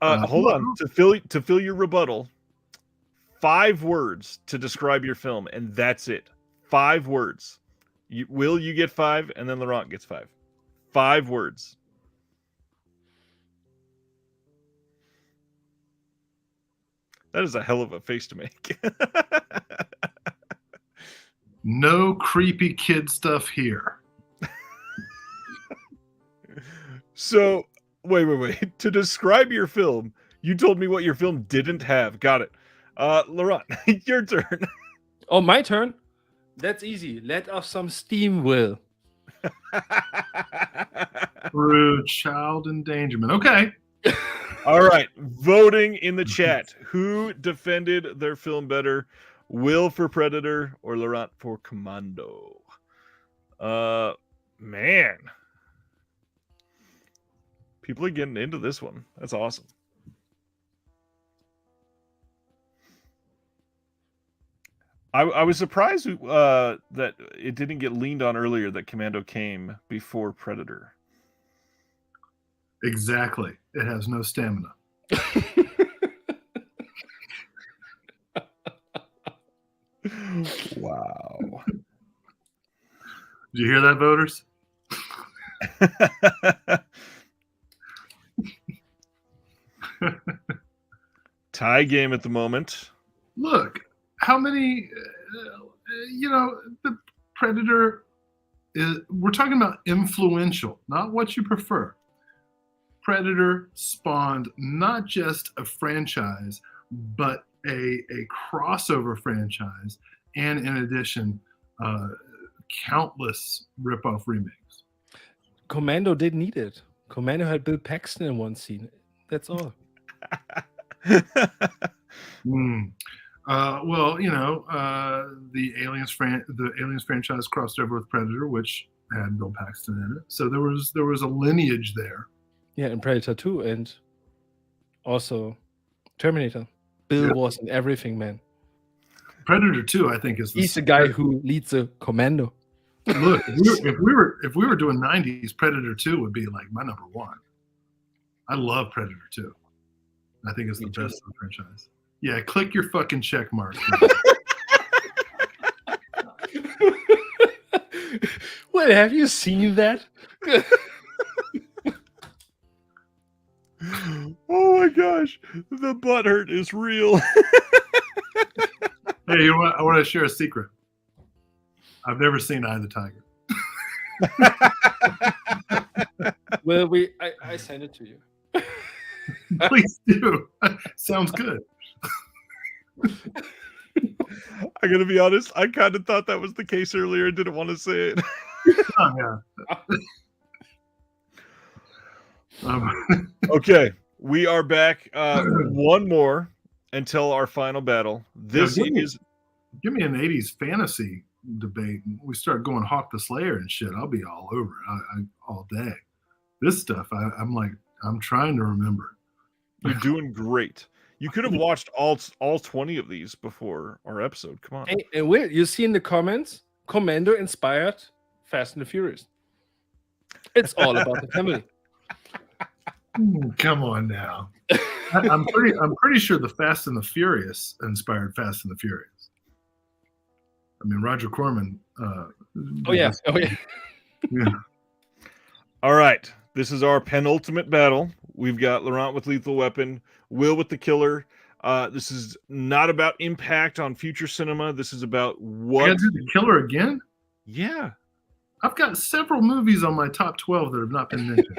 Hold on. To fill your rebuttal, 5 words to describe your film, and that's it. 5 words. You get 5, and then Laurent gets 5. 5 words. That is a hell of a face to make. No creepy kid stuff here. So, wait. To describe your film, you told me what your film didn't have. Got it. Laurent, your turn. Oh, my turn? That's easy. Let off some steam, Will. Through child endangerment. Okay. All right. Voting in the chat. Who defended their film better? Will for Predator or Laurent for Commando? Man. People are getting into this one. That's awesome. I was surprised that it didn't get leaned on earlier that Commando came before Predator. Exactly. It has no stamina. Wow. Did you hear that, voters? Tie game at the moment. Look, how many, the Predator is, we're talking about influential, not what you prefer. Predator spawned not just a franchise, but a crossover franchise, and in addition, countless ripoff remakes. Commando didn't need it. Commando had Bill Paxton in one scene. That's all. Well, the Aliens franchise crossed over with Predator, which had Bill Paxton in it. So there was a lineage there. Yeah, and Predator 2, and also Terminator. Bill was in everything, man. Predator 2, I think, is he's the guy who leads the Commando. Look, if we were doing 90s, Predator 2 would be like my number 1. I love Predator 2. I think it's the best of the franchise. Yeah, click your fucking check mark. Wait, have you seen that? Oh my gosh, the butt hurt is real. Hey, you know what? I want to share a secret. I've never seen Eye of the Tiger. Well, I sent it to you. Please do. Sounds good. I gotta be honest, I kind of thought that was the case earlier and didn't want to say it. Oh, yeah. Okay, we are back. One more until our final battle. This give me an 80s fantasy debate. We start going Hawk the Slayer and shit. I'll be all over it all day. This stuff, I'm trying to remember. You're doing great. You could have watched all 20 of these before our episode. Come on. And Will, you see in the comments, Commando inspired Fast and the Furious. It's all about the family. Come on now. I'm pretty sure the Fast and the Furious inspired Fast and the Furious. I mean, Roger Corman. Oh yeah. Yeah. All right. This is our penultimate battle. We've got Laurent with Lethal Weapon, Will with The Killer. This is not about impact on future cinema. This is about I what. gotta do The Killer again? Yeah. I've got several movies on my top 12 that have not been mentioned.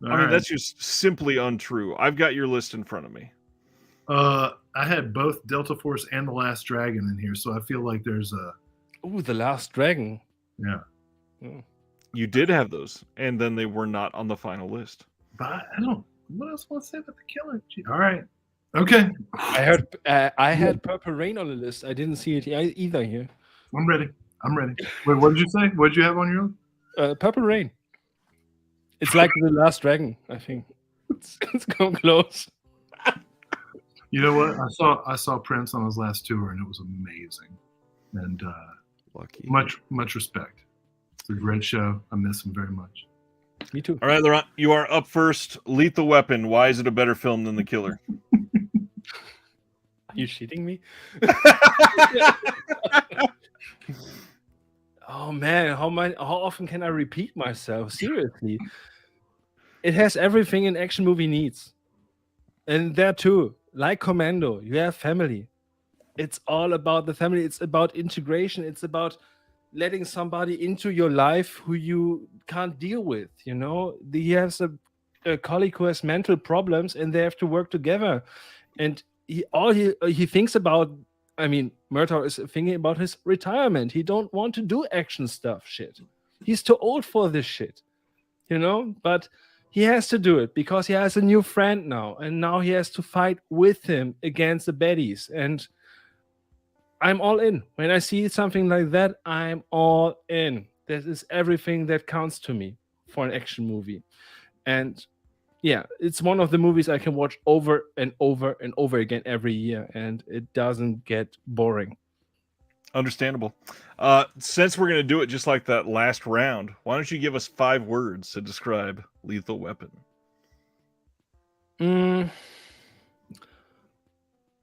I mean, that's just simply untrue. I've got your list in front of me. I had both Delta Force and The Last Dragon in here, so I feel like there's a. Oh, The Last Dragon. Yeah. You did have those, and then they were not on the final list. But I don't. What else want to say about The Killer? All right. Okay. I had Purple Rain on the list. I didn't see it either here. I'm ready. Wait, what did you say? What did you have on your list? Purple Rain. It's like The Last Dragon, I think. It's going close. You know what? I saw Prince on his last tour, and it was amazing. And Lucky. much respect. It's a great show. I miss him very much. Me too. All right, Laurent, you are up first. Lethal Weapon. Why is it a better film than The Killer? Are you shitting me? Oh man, how often can I repeat myself? Seriously. It has everything an action movie needs. And there too, like Commando, you have family. It's all about the family. It's about integration. It's about letting somebody into your life who you can't deal with. You know, he has a colleague who has mental problems, and they have to work together. And he thinks about. I mean, Murtaugh is thinking about his retirement. He don't want to do action stuff. Shit, he's too old for this shit. You know, but he has to do it because he has a new friend now, and now he has to fight with him against the baddies. And I'm all in. When I see something like that, I'm all in. This is everything that counts to me for an action movie. And yeah, it's one of the movies I can watch over and over and over again every year, and it doesn't get boring. Understandable. Since we're going to do it just like that last round, why don't you give us 5 words to describe Lethal Weapon?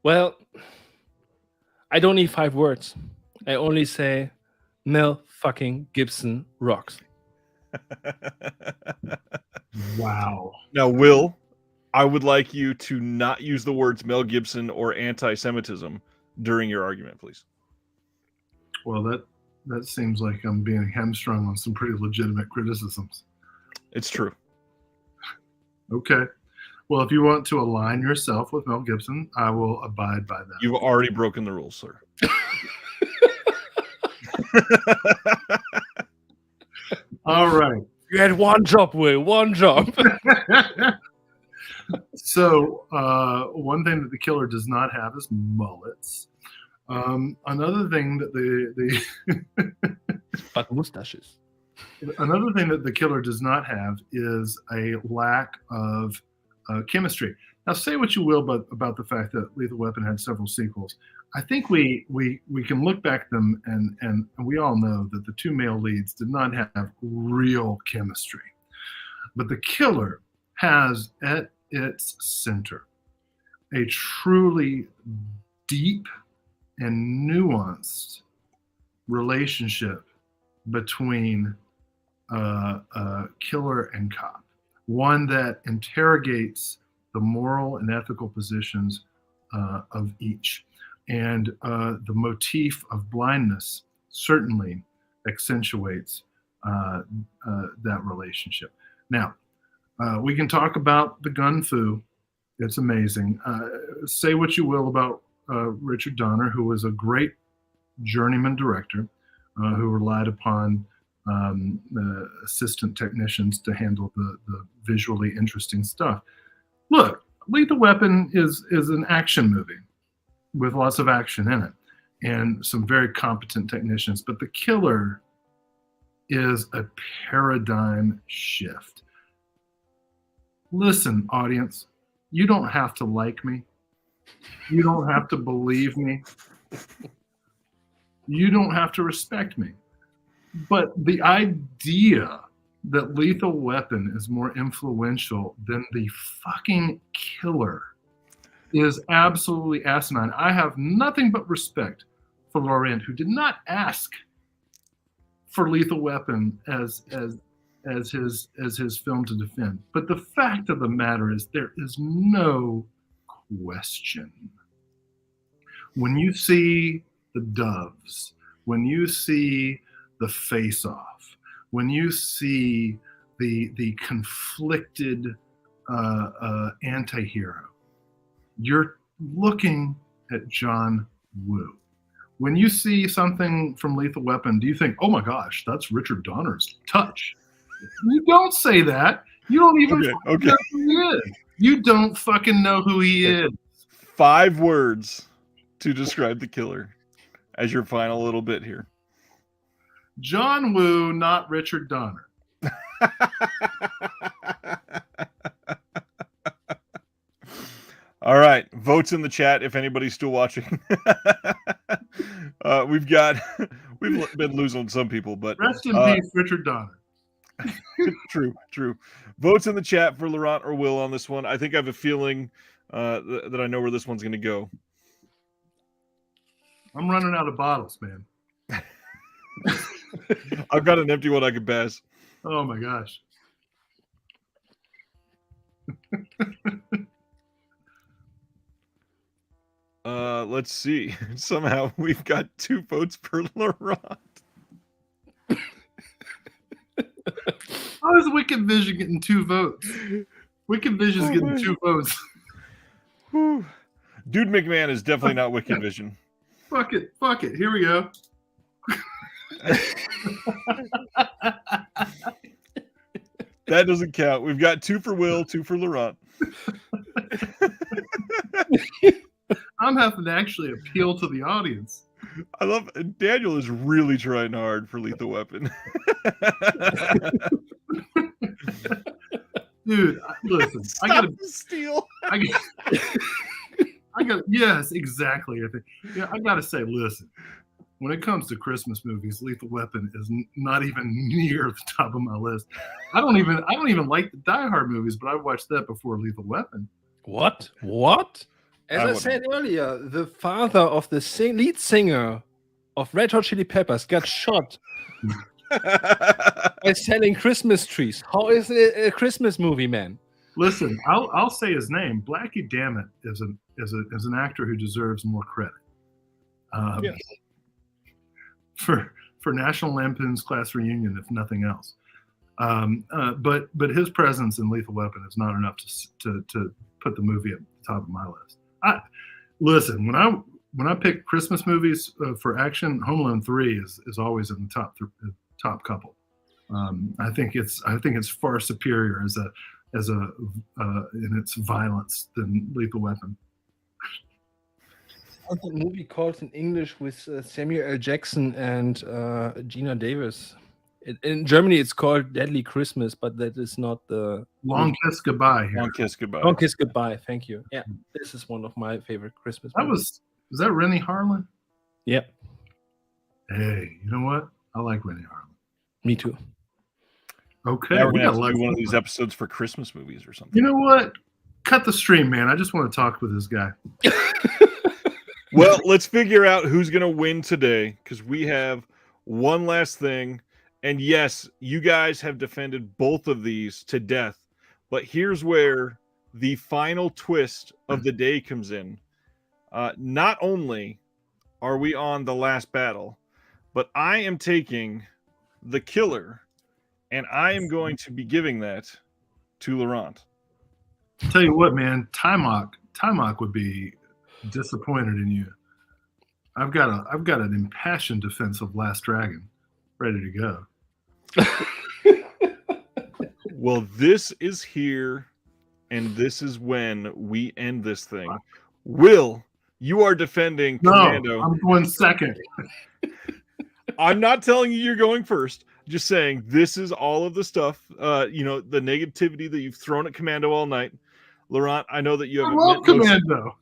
Well, I don't need 5 words. I only say Mel fucking Gibson rocks. Wow. Now, Will, I would like you to not use the words Mel Gibson or anti-Semitism during your argument, please. Well, that seems like I'm being hamstrung on some pretty legitimate criticisms. It's true. Okay. Well, if you want to align yourself with Mel Gibson, I will abide by that. You've already broken the rules, sir. All right. You had one job, Will. One job. So, one thing that The Killer does not have is mullets. Another thing that But mustaches. Another thing that The Killer does not have is a lack of chemistry. Now, say what you will about the fact that Lethal Weapon had several sequels. I think we can look back at them and we all know that the 2 male leads did not have real chemistry. But The Killer has at its center a truly deep and nuanced relationship between killer and cop, one that interrogates the moral and ethical positions of each. And the motif of blindness certainly accentuates that relationship. Now, we can talk about the gun fu. It's amazing. Say what you will about Richard Donner, who was a great journeyman director who relied upon assistant technicians to handle the visually interesting stuff. Look, Lethal Weapon is an action movie with lots of action in it and some very competent technicians, but The Killer is a paradigm shift. Listen, audience, you don't have to like me. You don't have to believe me. You don't have to respect me. But the idea that Lethal Weapon is more influential than the fucking Killer is absolutely asinine. I have nothing but respect for Laurent, who did not ask for Lethal Weapon as as his film to defend. But the fact of the matter is, there is no question. When you see the Doves, when you see the Face Off, when you see the conflicted anti-hero, you're looking at John Woo. When you see something from Lethal Weapon, do you think, oh my gosh, that's Richard Donner's touch? You don't say that. You don't even know who he is. You don't fucking know who he is. 5 words to describe the killer as your final little bit here. John Woo, not Richard Donner. All right, votes in the chat if anybody's still watching. We've been losing some people, but rest in peace, Richard Donner. True. Votes in the chat for Laurent or Will on this one. I think I have a feeling that I know where this one's going to go. I'm running out of bottles, man. I've got an empty one I could pass. Oh my gosh. Let's see. Somehow we've got 2 votes for Laurent. How is Wicked Vision getting 2 votes? Wicked Vision's getting 2 votes. Whew. Dude McMahon is definitely not Wicked Vision. Fuck it. Here we go. That doesn't count. We've got 2 for Will, 2 for Laurent. I'm having to actually appeal to the audience. I love Daniel is really trying hard for Lethal Weapon. Dude, listen. I gotta steal. I got yes, exactly. I gotta say, listen. When it comes to Christmas movies, Lethal Weapon is not even near the top of my list. I don't even like the Die Hard movies, but I watched that before Lethal Weapon. What? As I said earlier, the father of the lead singer of Red Hot Chili Peppers got shot by selling Christmas trees. How is it a Christmas movie, man? Listen, I'll say his name. Blackie Dammit is an actor who deserves more credit. Yes. For National Lampoon's Class Reunion, if nothing else. But his presence in Lethal Weapon is not enough to put the movie at the top of my list. Listen, when I pick Christmas movies for action, Home Alone 3 is always in the top couple. I think it's far superior as in its violence than Lethal Weapon. What's the movie called in English with Samuel L. Jackson and Gina Davis? In Germany, it's called Deadly Christmas, but that is not the Long Kiss Goodbye. Here. Long Kiss Goodbye. Long Kiss Goodbye. Thank you. Yeah, this is one of my favorite Christmas movies. Was that Rennie Harlan? Yep. Hey, you know what? I like Rennie Harlan. Me too. Okay, now we're gonna have to do one of these episodes for Christmas movies or something. You know what? Cut the stream, man. I just want to talk with this guy. Well, let's figure out who's going to win today, because we have one last thing. And yes, you guys have defended both of these to death. But here's where the final twist of the day comes in. Not only are we on the last battle, but I am taking the killer, and I am going to be giving that to Laurent. Tell you what, man, Timok would be disappointed in you. I've got an impassioned defense of Last Dragon ready to go. Well, this is here, and this is when we end this thing. Will, you are defending Commando. No, I'm going second. I'm not telling you you're going first. Just saying this is all of the stuff, the negativity that you've thrown at Commando all night. Laurent, I know that you have. I love Commando.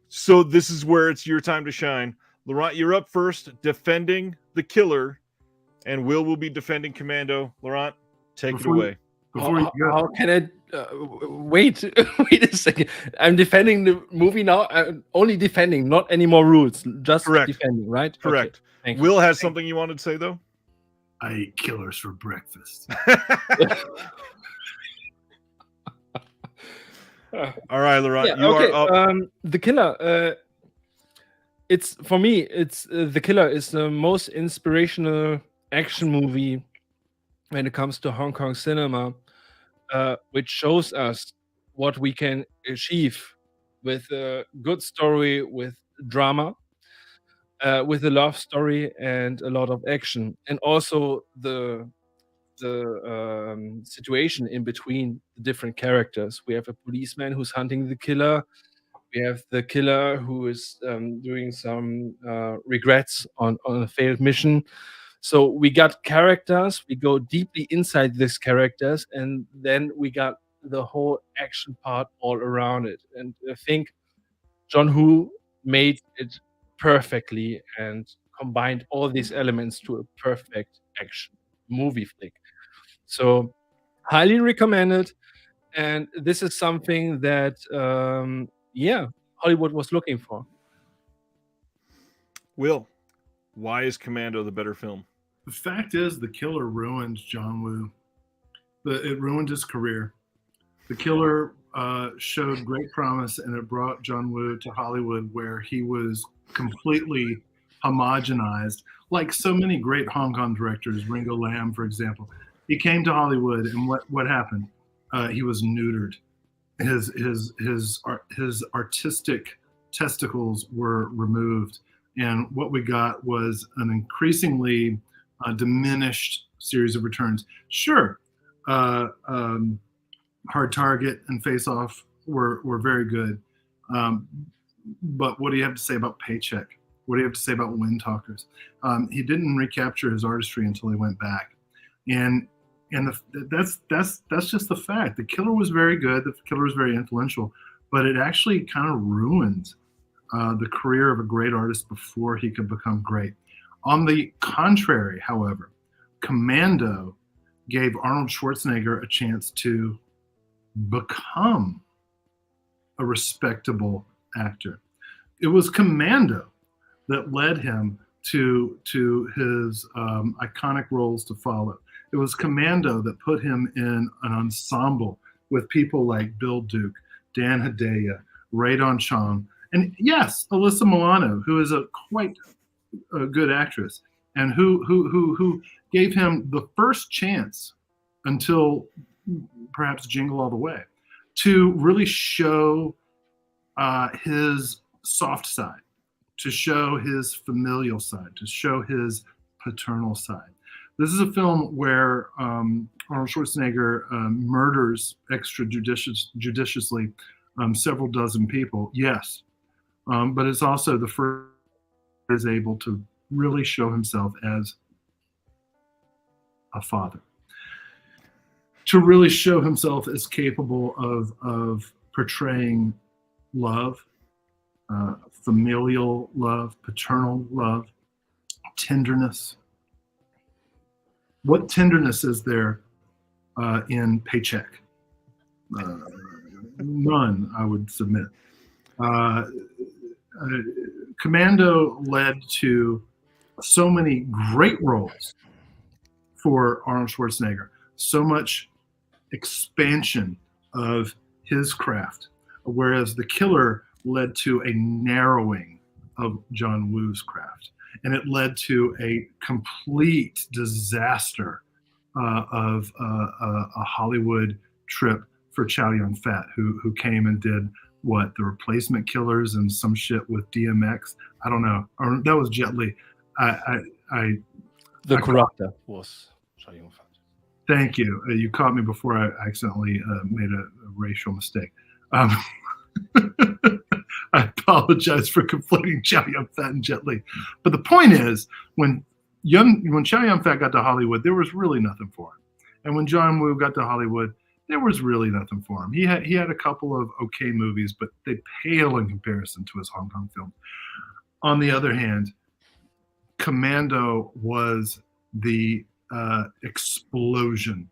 So this is where it's your time to shine. Laurent, you're up first, defending the killer, and Will be defending Commando. Laurent, take it away. Before you go. How can I wait? Wait a second. I'm defending the movie now. I'm only defending, not any more rules. Just Correct. Defending, right? Correct. Okay. Will has something you wanted to say though. I eat killers for breakfast. All right, Laurent, Yeah, you okay. are up. The Killer. It's for me. It's The Killer is the most inspirational action movie when it comes to Hong Kong cinema, which shows us what we can achieve with a good story, with drama, with a love story, and a lot of action, and also the situation in between the different characters. We have a policeman who's hunting the killer. We have the killer who is doing some regrets on a failed mission. So we got characters, we go deeply inside these characters, and then we got the whole action part all around it. And I think John Woo made it perfectly and combined all these elements to a perfect action movie flick. So highly recommended. And this is something that, yeah, Hollywood was looking for. Will, why is Commando the better film? The fact is, The Killer ruined John Woo. It ruined his career. The Killer showed great promise, and it brought John Woo to Hollywood, where he was completely homogenized, like so many great Hong Kong directors. Ringo Lam, for example, he came to Hollywood, and what happened? He was neutered. His artistic testicles were removed, and what we got was an increasingly diminished series of returns. Sure, Hard Target and Face Off were very good, but what do you have to say about Paycheck? What do you have to say about Wind Talkers? He didn't recapture his artistry until he went back, and that's just the fact. The Killer was very good. The Killer was very influential, but it actually kind of ruined the career of a great artist before he could become great. On the contrary, however, Commando gave Arnold Schwarzenegger a chance to become a respectable actor. It was Commando that led him to his iconic roles to follow. It was Commando that put him in an ensemble with people like Bill Duke, Dan Hedaya, Ray Don Chong, and yes, Alyssa Milano, who is quite a good actress, and who gave him the first chance until perhaps Jingle All the Way to really show his soft side, to show his familial side, to show his paternal side. This is a film where Arnold Schwarzenegger murders extrajudiciously several dozen people, yes, but it's also the first is able to really show himself as a father, to really show himself as capable of portraying love, familial love, paternal love, tenderness. What tenderness is there in Paycheck? None, I would submit. Commando led to so many great roles for Arnold Schwarzenegger, so much expansion of his craft, whereas The Killer led to a narrowing of John Woo's craft. And it led to a complete disaster of a Hollywood trip for Chow Yun-fat, who came and did The Replacement Killers and some shit with DMX. I don't know. Or that was Jet Li. The corruptor was Chow Yun-fat. Thank you. You caught me before I accidentally made a racial mistake. I apologize for conflating Chow Yun-fat and Jet Li. But the point is, when Chow Yun-fat got to Hollywood, there was really nothing for him. And when John Woo got to Hollywood, there was really nothing for him. He had a couple of okay movies, but they pale in comparison to his Hong Kong film. On the other hand, Commando was the explosion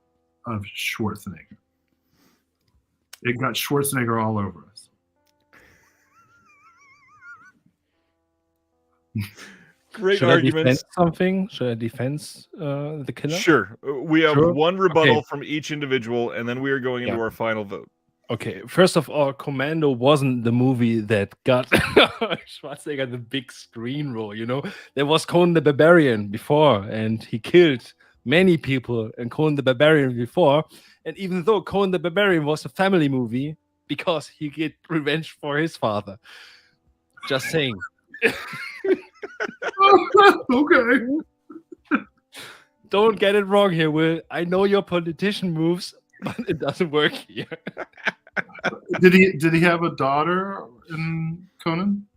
of Schwarzenegger. It got Schwarzenegger all over us. Great Should I defend arguments. something? Should I defend the killer? Sure. We have Sure. one rebuttal Okay. from each individual, and then we are going into Yeah. our final vote. Okay, first of all, Commando wasn't the movie that got Schwarzenegger the big screen role, you know? There was Conan the Barbarian before, and he killed many people in Conan the Barbarian before. And even though Conan the Barbarian was a family movie, because he get revenge for his father. Just saying. Okay. Don't get it wrong here, Will. I know your politician moves, but it doesn't work here. Did he have a daughter in Conan?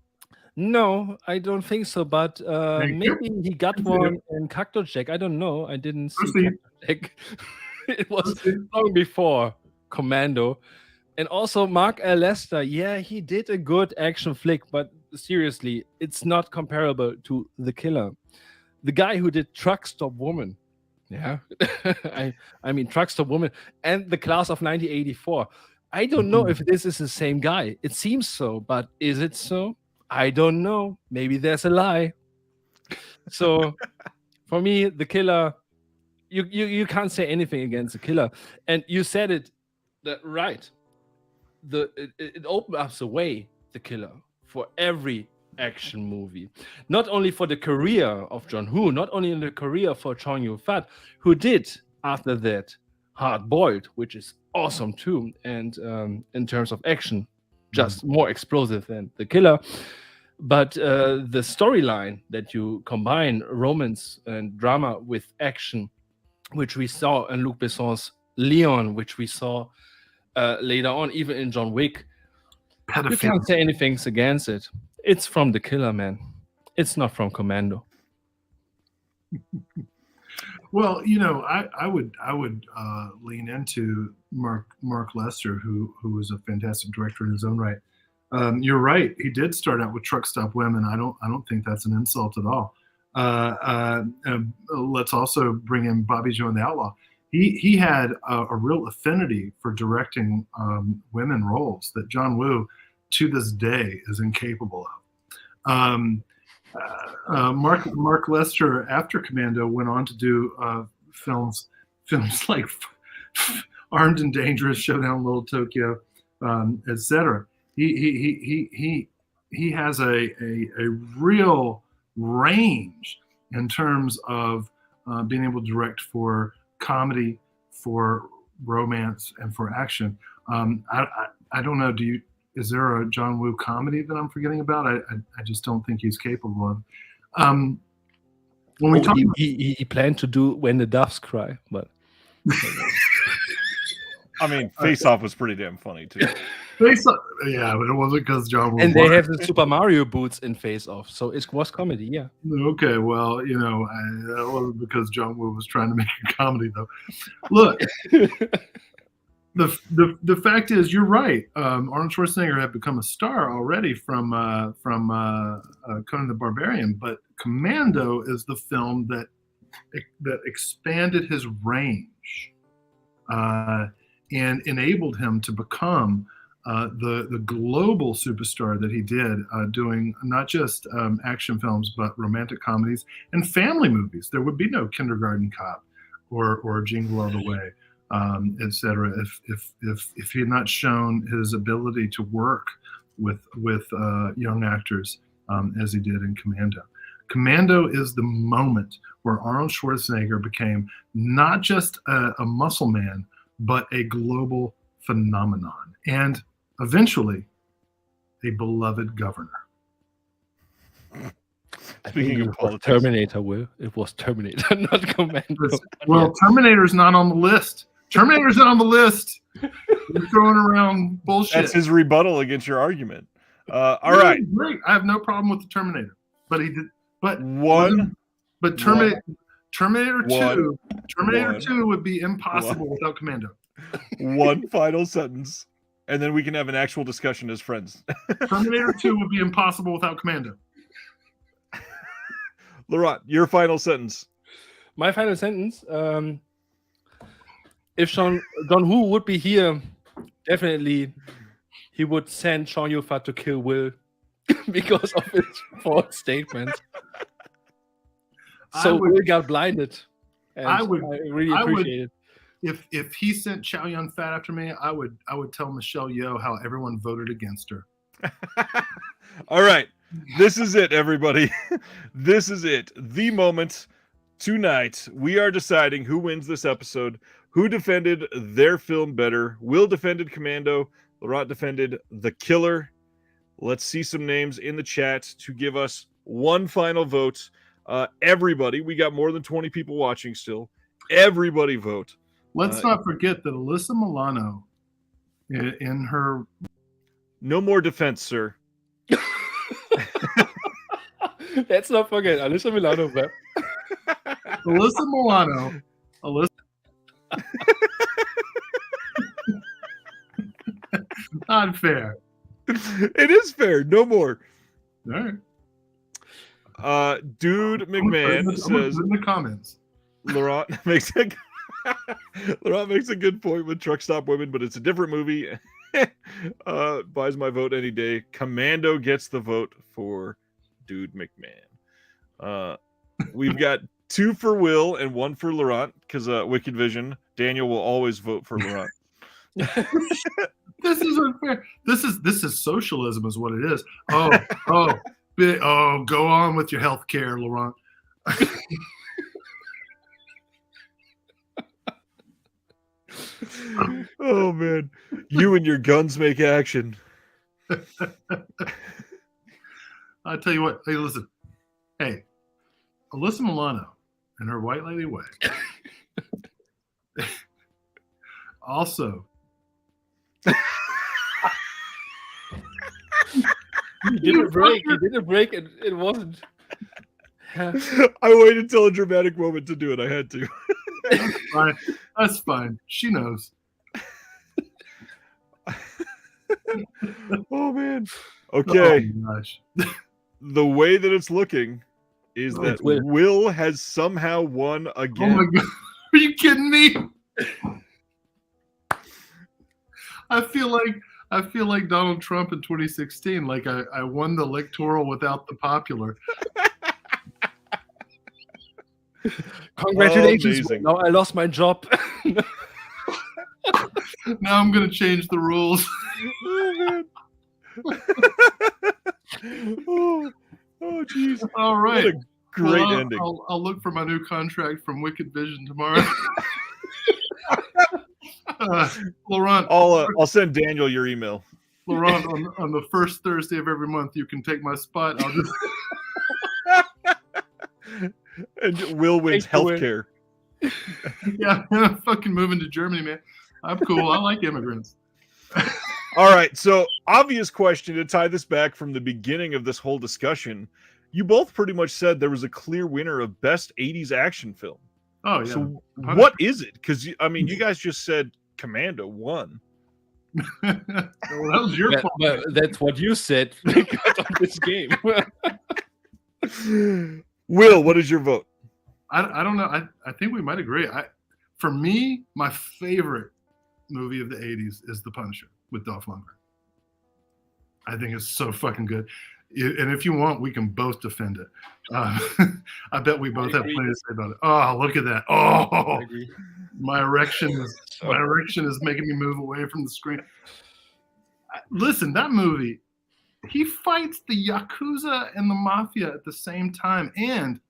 No, I don't think so. But Thank you. maybe he got Thank you. one in Cacto Jack. I don't know. I didn't see Proceed. Cacto Jack. It was Proceed. long before Commando. And also Mark L. Lester. Yeah, he did a good action flick, but seriously, it's not comparable to The Killer. The guy who did Truck Stop Woman. Yeah. I mean Truck Stop Woman and The Class of 1984. I don't know if this is the same guy. It seems so, but is it so? I don't know. Maybe there's a lie. So for me, The Killer, you can't say anything against The Killer. And you said it right. It opened up the way, The Killer, for every action movie. Not only for the career of John Woo, not only in the career for Chong Yun-fat, who did after that Hard Boiled, which is awesome too, and in terms of action, just more explosive than The Killer. But the storyline that you combine romance and drama with action, which we saw in Luc Besson's Leon, which we saw later on, even in John Wick, you can't say anything against it. It's from The Killer, man. It's not from Commando. Well, you know, I would lean into Mark Lester, who was a fantastic director in his own right. You're right. He did start out with Truck Stop Women. I don't think that's an insult at all. Let's also bring in Bobby Joe and the Outlaw. He had a real affinity for directing women roles that John Woo, to this day, is incapable of. Mark Lester, after Commando, went on to do films like Armed and Dangerous, Showdown in Little Tokyo, etc. He has a real range in terms of being able to direct for comedy, for romance, and for action. I don't know. Is there a John Woo comedy that I'm forgetting about? I just don't think he's capable of. When we talk, he planned to do When the Doves Cry, but I mean, Face Off was pretty damn funny too. Yeah, but it wasn't because John Woo. And they have the Super Mario boots in Face Off, so it was comedy. Yeah. Okay, well, you know, that wasn't because John Woo was trying to make a comedy, though. Look. The fact is, you're right. Arnold Schwarzenegger had become a star already from Conan the Barbarian, but Commando is the film that expanded his range and enabled him to become the global superstar that he did, doing not just action films but romantic comedies and family movies. There would be no Kindergarten Cop or Jingle All the Way. Etc. If he had not shown his ability to work with young actors as he did in Commando. Commando is the moment where Arnold Schwarzenegger became not just a muscle man, but a global phenomenon, and eventually a beloved governor. Speaking of politics, Terminator, Will. It was Terminator, not Commando. Well, Terminator's not on the list. Terminator's not on the list. You're throwing around bullshit. That's his rebuttal against your argument. All right. Great. I have no problem with the Terminator, but he did. But Terminator 2 would be impossible without Commando. One final sentence, and then we can have an actual discussion as friends. Terminator 2 would be impossible without Commando. Laurent, your final sentence. My final sentence. If John Woo would be here, definitely he would send Chong Yun-fat to kill Will because of his false statements. So we got blinded. And I would really appreciate it. If he sent Chow Yun Fat after me, I would tell Michelle Yeoh how everyone voted against her. All right. This is it, everybody. This is it. The moment tonight. We are deciding who wins this episode, who defended their film better. Will defended Commando. Laurent defended The Killer. Let's see some names in the chat to give us one final vote. Everybody, we got more than 20 people watching still. Everybody vote. Let's not forget that Alyssa Milano, in her... No more defense, sir. Let's not forget Alyssa Milano. Alyssa Milano. Not fair. It is fair. No more. All right. Dude McMahon says in the comments. Laurent makes a good point with Truck Stop Women, but it's a different movie. Buys my vote any day. Commando gets the vote for Dude McMahon. We've got 2 for Will and 1 for Laurent because Wicked Vision. Daniel will always vote for Laurent. This is unfair. This is socialism, is what it is. Go on with your health care, Laurent. Oh man, you and your guns make action. I'll tell you what. Hey, listen. Hey, Alyssa Milano and her white lady way. Also, you did a break, and it wasn't. I waited until a dramatic moment to do it. I had to. That's fine. She knows. Oh man. Okay. Oh, gosh. The way that it's looking is that Will has somehow won again. Oh my god. Are you kidding me? I feel like Donald Trump in 2016. Like I won the electoral without the popular. Congratulations! Oh, now I lost my job. Now I'm gonna change the rules. Oh jeez! All right, what a great ending. I'll look for my new contract from Wicked Vision tomorrow. Laurent, I'll send Daniel your email. Laurent, on the first Thursday of every month, you can take my spot. I'll just. And Will wins healthcare. Yeah, I'm fucking moving to Germany, man. I'm cool. I like immigrants. All right, so obvious question to tie this back from the beginning of this whole discussion. You both pretty much said there was a clear winner of best 80s action film. Oh, yeah. So what is it? Because, I mean, you guys just said Commando won. Well, that was your fault. But that's what you said because of this game. Will, what is your vote? I don't know. I think we might agree. For me, my favorite movie of the 80s is The Punisher with Dolph Lundgren. I think it's so fucking good. And if you want, we can both defend it. I bet we both have plenty to say about it. Oh, look at that. Oh, my erection is making me move away from the screen. Listen, that movie, he fights the Yakuza and the Mafia at the same time and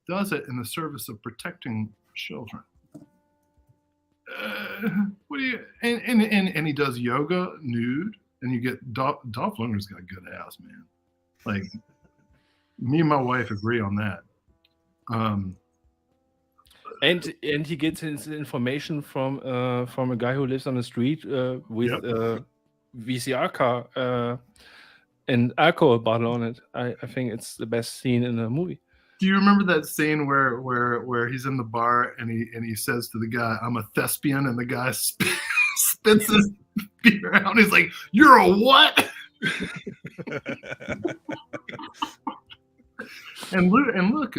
does it in the service of protecting children. What do you and he does yoga nude, and you get Dolph Lundgren's got a good ass, man. Like, me and my wife agree on that. And he gets his information from a guy who lives on the street with a VCR car and alcohol bottle on it. I think it's the best scene in the movie. Do you remember that scene where he's in the bar and he says to the guy, "I'm a thespian," and the guy spits his beer out. He's like, "You're a what?" And look,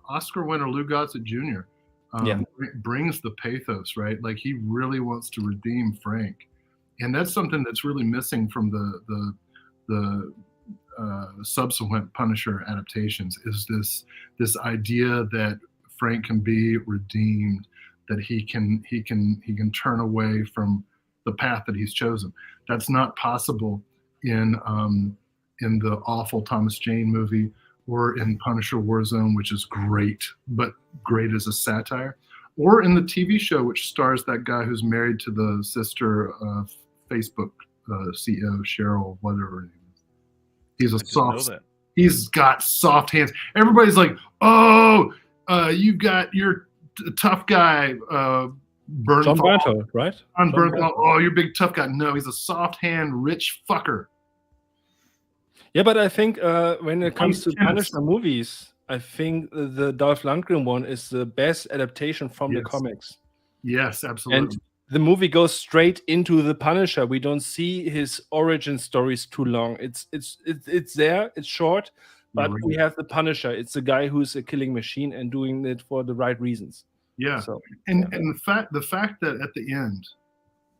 Oscar winner Lou Gossett Jr. Brings the pathos, right? Like, he really wants to redeem Frank, and that's something that's really missing from the subsequent Punisher adaptations is this idea that Frank can be redeemed, that he can turn away from the path that he's chosen. That's not possible in the awful Thomas Jane movie or in Punisher Warzone, which is great, but great as a satire, or in the TV show, which stars that guy who's married to the sister of Facebook CEO, Cheryl, whatever her name is. He's a soft. He's got soft hands. Everybody's like, "Oh, you're a tough guy." John Bernthal, right? John Bernthal. Oh, you're a big tough guy. No, he's a soft hand, rich fucker. Yeah, but I think when it comes to Punisher movies, I think the Dolph Lundgren one is the best adaptation from the comics. Yes, absolutely. And the movie goes straight into the Punisher. We don't see his origin stories too long. It's there. It's short, but we have the Punisher. It's the guy who's a killing machine and doing it for the right reasons. Yeah, so, and the fact that at the end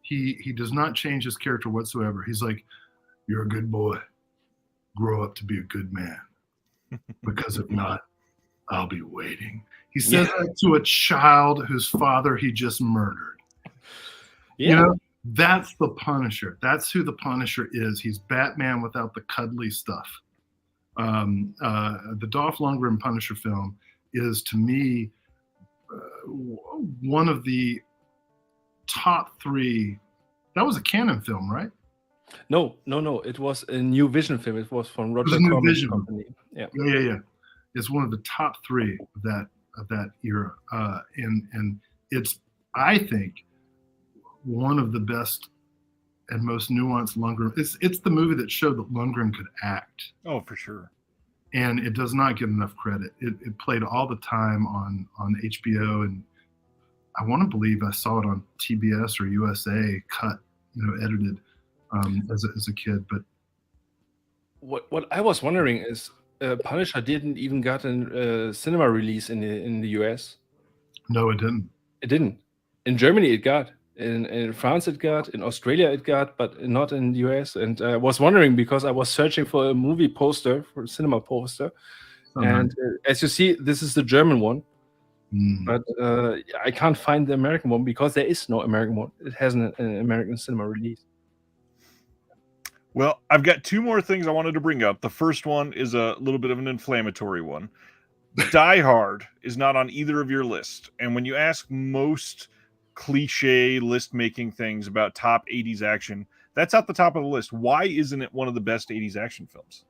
he does not change his character whatsoever. He's like, "You're a good boy. Grow up to be a good man, because if not, I'll be waiting." He says that to a child whose father he just murdered. Yeah. You know, that's the Punisher. That's who the Punisher is. He's Batman without the cuddly stuff. The Dolph Lundgren Punisher film is, to me, one of the top 3. That was a Canon film, right? No. It was a New Vision film. It was from Roger Corman's company. Yeah. It's one of the top 3 of that era, and it's, I think, one of the best and most nuanced Lundgren. It's the movie that showed that Lundgren could act. Oh, for sure. And it does not get enough credit. It played all the time on HBO, and I want to believe I saw it on TBS or USA cut, edited as a kid. But what I was wondering is, Punisher didn't even got a cinema release in the US. No, it didn't. It didn't. In Germany, it got. In France, it got. In Australia, it got, but not in the US. And I was wondering because I was searching for a movie poster, for a cinema poster. And as you see, this is the German one. But I can't find the American one because there is no American one. It hasn't an American cinema release. Well, I've got 2 more things I wanted to bring up. The first one is a little bit of an inflammatory one. Die Hard is not on either of your lists. And when you ask most cliche list-making things about top 80s action, that's at the top of the list. Why isn't it one of the best 80s action films?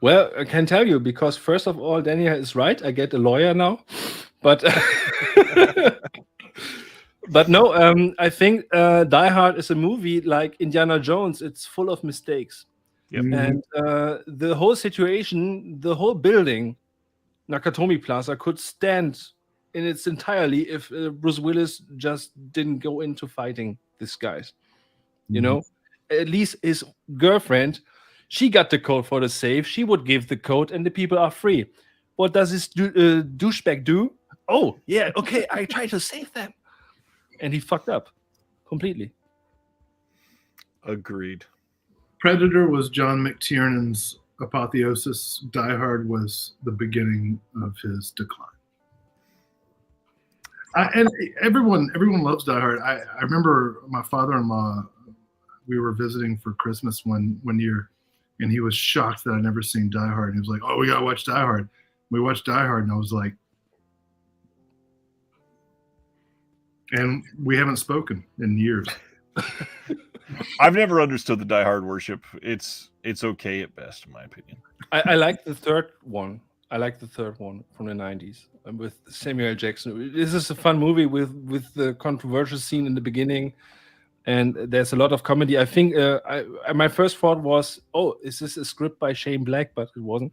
Well, I can tell you, because first of all, Daniel is right. I get a lawyer now. But but no, I think Die Hard is a movie like Indiana Jones. It's full of mistakes. Yep. And the whole situation, the whole building, Nakatomi Plaza, could stand in its entirely if Bruce Willis just didn't go into fighting these guys. At least his girlfriend, she got the code for the safe. She would give the code and the people are free. What does this douchebag do? Oh, yeah, okay, I try to save them. And he fucked up completely. Agreed. Predator was John McTiernan's apotheosis. Die Hard was the beginning of his decline. And everyone loves Die Hard. I remember my father-in-law, we were visiting for Christmas one year, and he was shocked that I'd never seen Die Hard. And he was like, "Oh, we gotta watch Die Hard." We watched Die Hard, and I was like, and we haven't spoken in years. I've never understood the Die Hard worship. It's okay at best, in my opinion. I like the third one. I like the third one from the 90s with Samuel L. Jackson. This is a fun movie with the controversial scene in the beginning, and there's a lot of comedy. I think my first thought was, oh, is this a script by Shane Black? But it wasn't.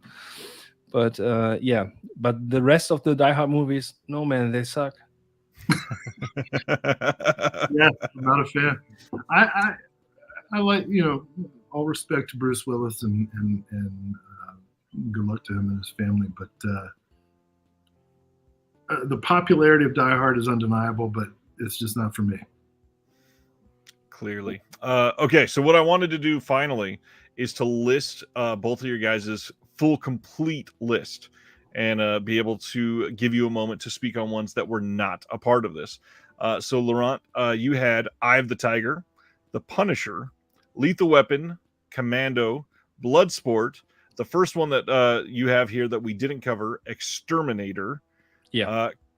But yeah, but the rest of the Die Hard movies, no man, they suck. Yeah, I'm not a fan. I like, all respect to Bruce Willis and good luck to him and his family, but the popularity of Die Hard is undeniable, but it's just not for me. Clearly. Okay, so what I wanted to do finally is to list both of your guys' full complete list and be able to give you a moment to speak on ones that were not a part of this. So Laurent, you had Eye of the Tiger, The Punisher, Lethal Weapon, Commando, Bloodsport. The first one that you have here that we didn't cover, Exterminator,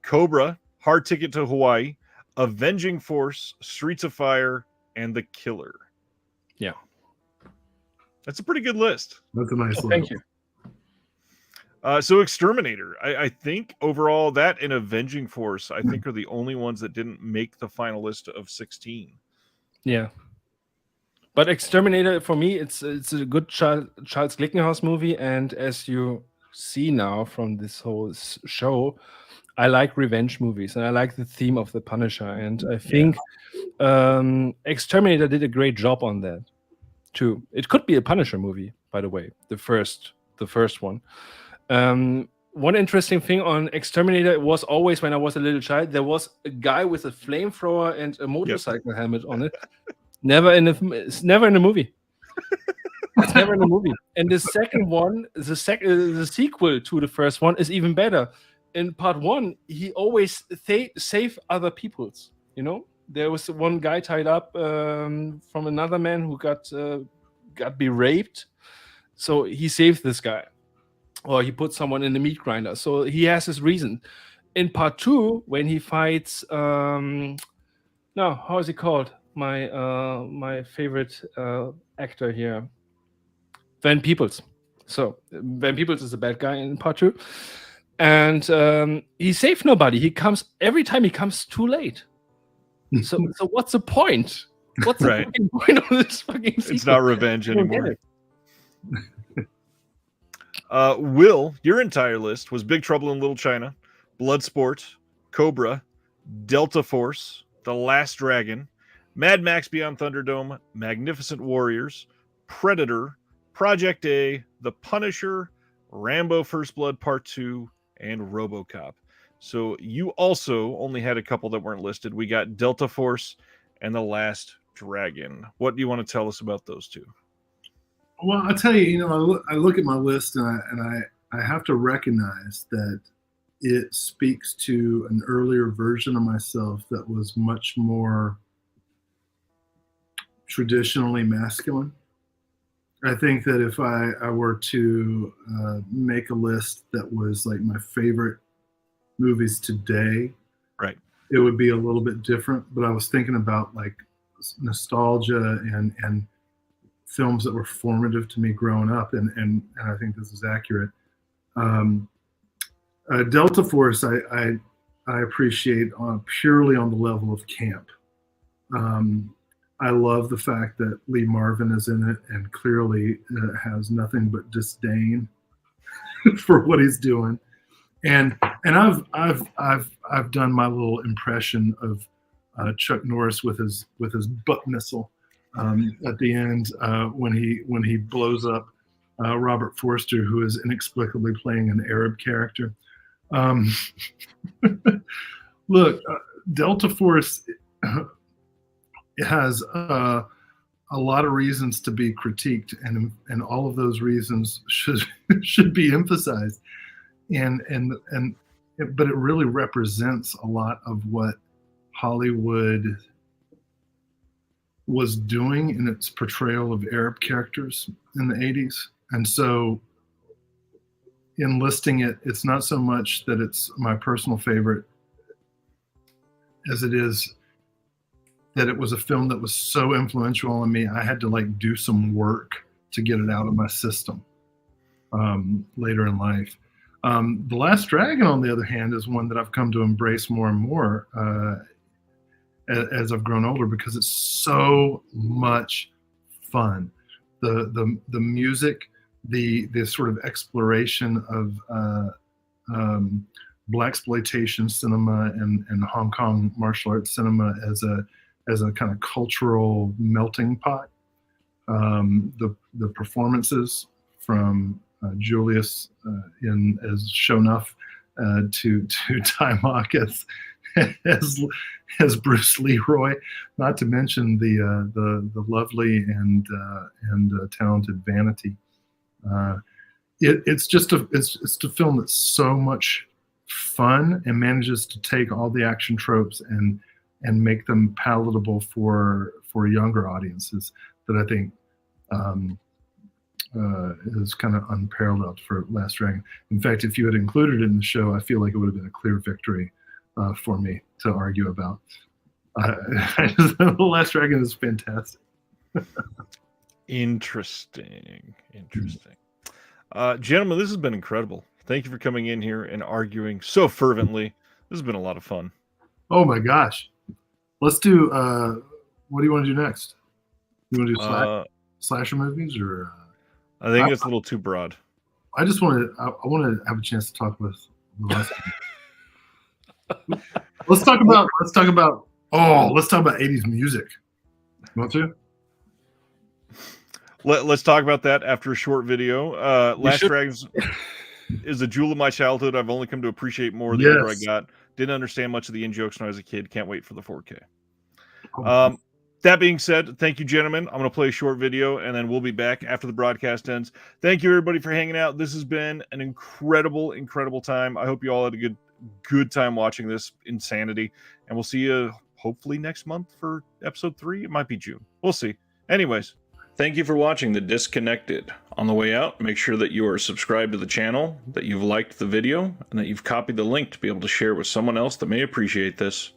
Cobra, Hard Ticket to Hawaii, Avenging Force, Streets of Fire, and The Killer. Yeah. That's a pretty good list. That's a nice list. Thank you. So Exterminator, I think overall that and Avenging Force, I think are the only ones that didn't make the final list of 16. Yeah. But Exterminator, for me, it's a good Charles Glickenhaus movie. And as you see now from this whole show, I like revenge movies and I like the theme of The Punisher. And I think Exterminator did a great job on that too. It could be a Punisher movie, by the way, the first one. One interesting thing on Exterminator was always when I was a little child, there was a guy with a flamethrower and a motorcycle helmet on it. It's never in the movie. It's never in the movie. And the second one, the sequel to the first one is even better. In part one, he always save other people's. You know, there was one guy tied up from another man who got be raped, so he saved this guy. Or he put someone in the meat grinder. So he has his reason. In part two, when he fights, how is he called? My favorite actor here, Van Peebles. So Van Peebles is the bad guy in part two, and he saved nobody. Every time he comes too late. So what's the point? What's the fucking point of this fucking sequel? It's not revenge anymore. Will, your entire list was Big Trouble in Little China, Bloodsport, Cobra, Delta Force, The Last Dragon, Mad Max Beyond Thunderdome, Magnificent Warriors, Predator, Project A, The Punisher, Rambo First Blood Part 2, and RoboCop. So you also only had a couple that weren't listed. We got Delta Force and The Last Dragon. What do you want to tell us about those two? Well, I'll tell you, I look at my list and I have to recognize that it speaks to an earlier version of myself that was much more traditionally masculine. I think that if I were to make a list that was like my favorite movies today, right, it would be a little bit different. But I was thinking about like nostalgia and films that were formative to me growing up, and I think this is accurate. Delta Force, I appreciate purely on the level of camp. I love the fact that Lee Marvin is in it and clearly has nothing but disdain for what he's doing. And I've done my little impression of Chuck Norris with his butt missile at the end when he blows up Robert Forster, who is inexplicably playing an Arab character. Look, Delta Force has a lot of reasons to be critiqued, and all of those reasons should be emphasized. But it really represents a lot of what Hollywood was doing in its portrayal of Arab characters in the 80s. And so in listing it, it's not so much that it's my personal favorite as it is that it was a film that was so influential on me. I had to like do some work to get it out of my system later in life. The Last Dragon, on the other hand, is one that I've come to embrace more and more as I've grown older, because it's so much fun. The music, the sort of exploration of blaxploitation cinema and Hong Kong martial arts cinema as a kind of cultural melting pot. The performances from Julius as Shonuff to Ty Mok as as Bruce Leroy, not to mention the lovely and talented Vanity. It's just a film that's so much fun and manages to take all the action tropes and make them palatable for younger audiences that I think is kind of unparalleled for Last Dragon. In fact, if you had included it in the show, I feel like it would have been a clear victory for me to argue about. The Last Dragon is fantastic. Interesting. Gentlemen, this has been incredible. Thank you for coming in here and arguing so fervently. This has been a lot of fun. Oh my gosh. Let's do, what do you want to do next? You want to do slasher movies, or? I think it's a little too broad. I just want to, I want to have a chance to talk with the last one. Let's talk about 80s music. You want to? Let's talk about that after a short video. Last Dragons is a jewel of my childhood. I've only come to appreciate more the older I got. Didn't understand much of the in-jokes when I was a kid. Can't wait for the 4K. That being said, thank you, gentlemen. I'm going to play a short video, and then we'll be back after the broadcast ends. Thank you, everybody, for hanging out. This has been an incredible time. I hope you all had a good time watching this insanity, and we'll see you hopefully next month for episode 3. It might be June. We'll see. Anyways, thank you for watching The Disconnected. On the way out, make sure that you are subscribed to the channel, that you've liked the video, and that you've copied the link to be able to share with someone else that may appreciate this.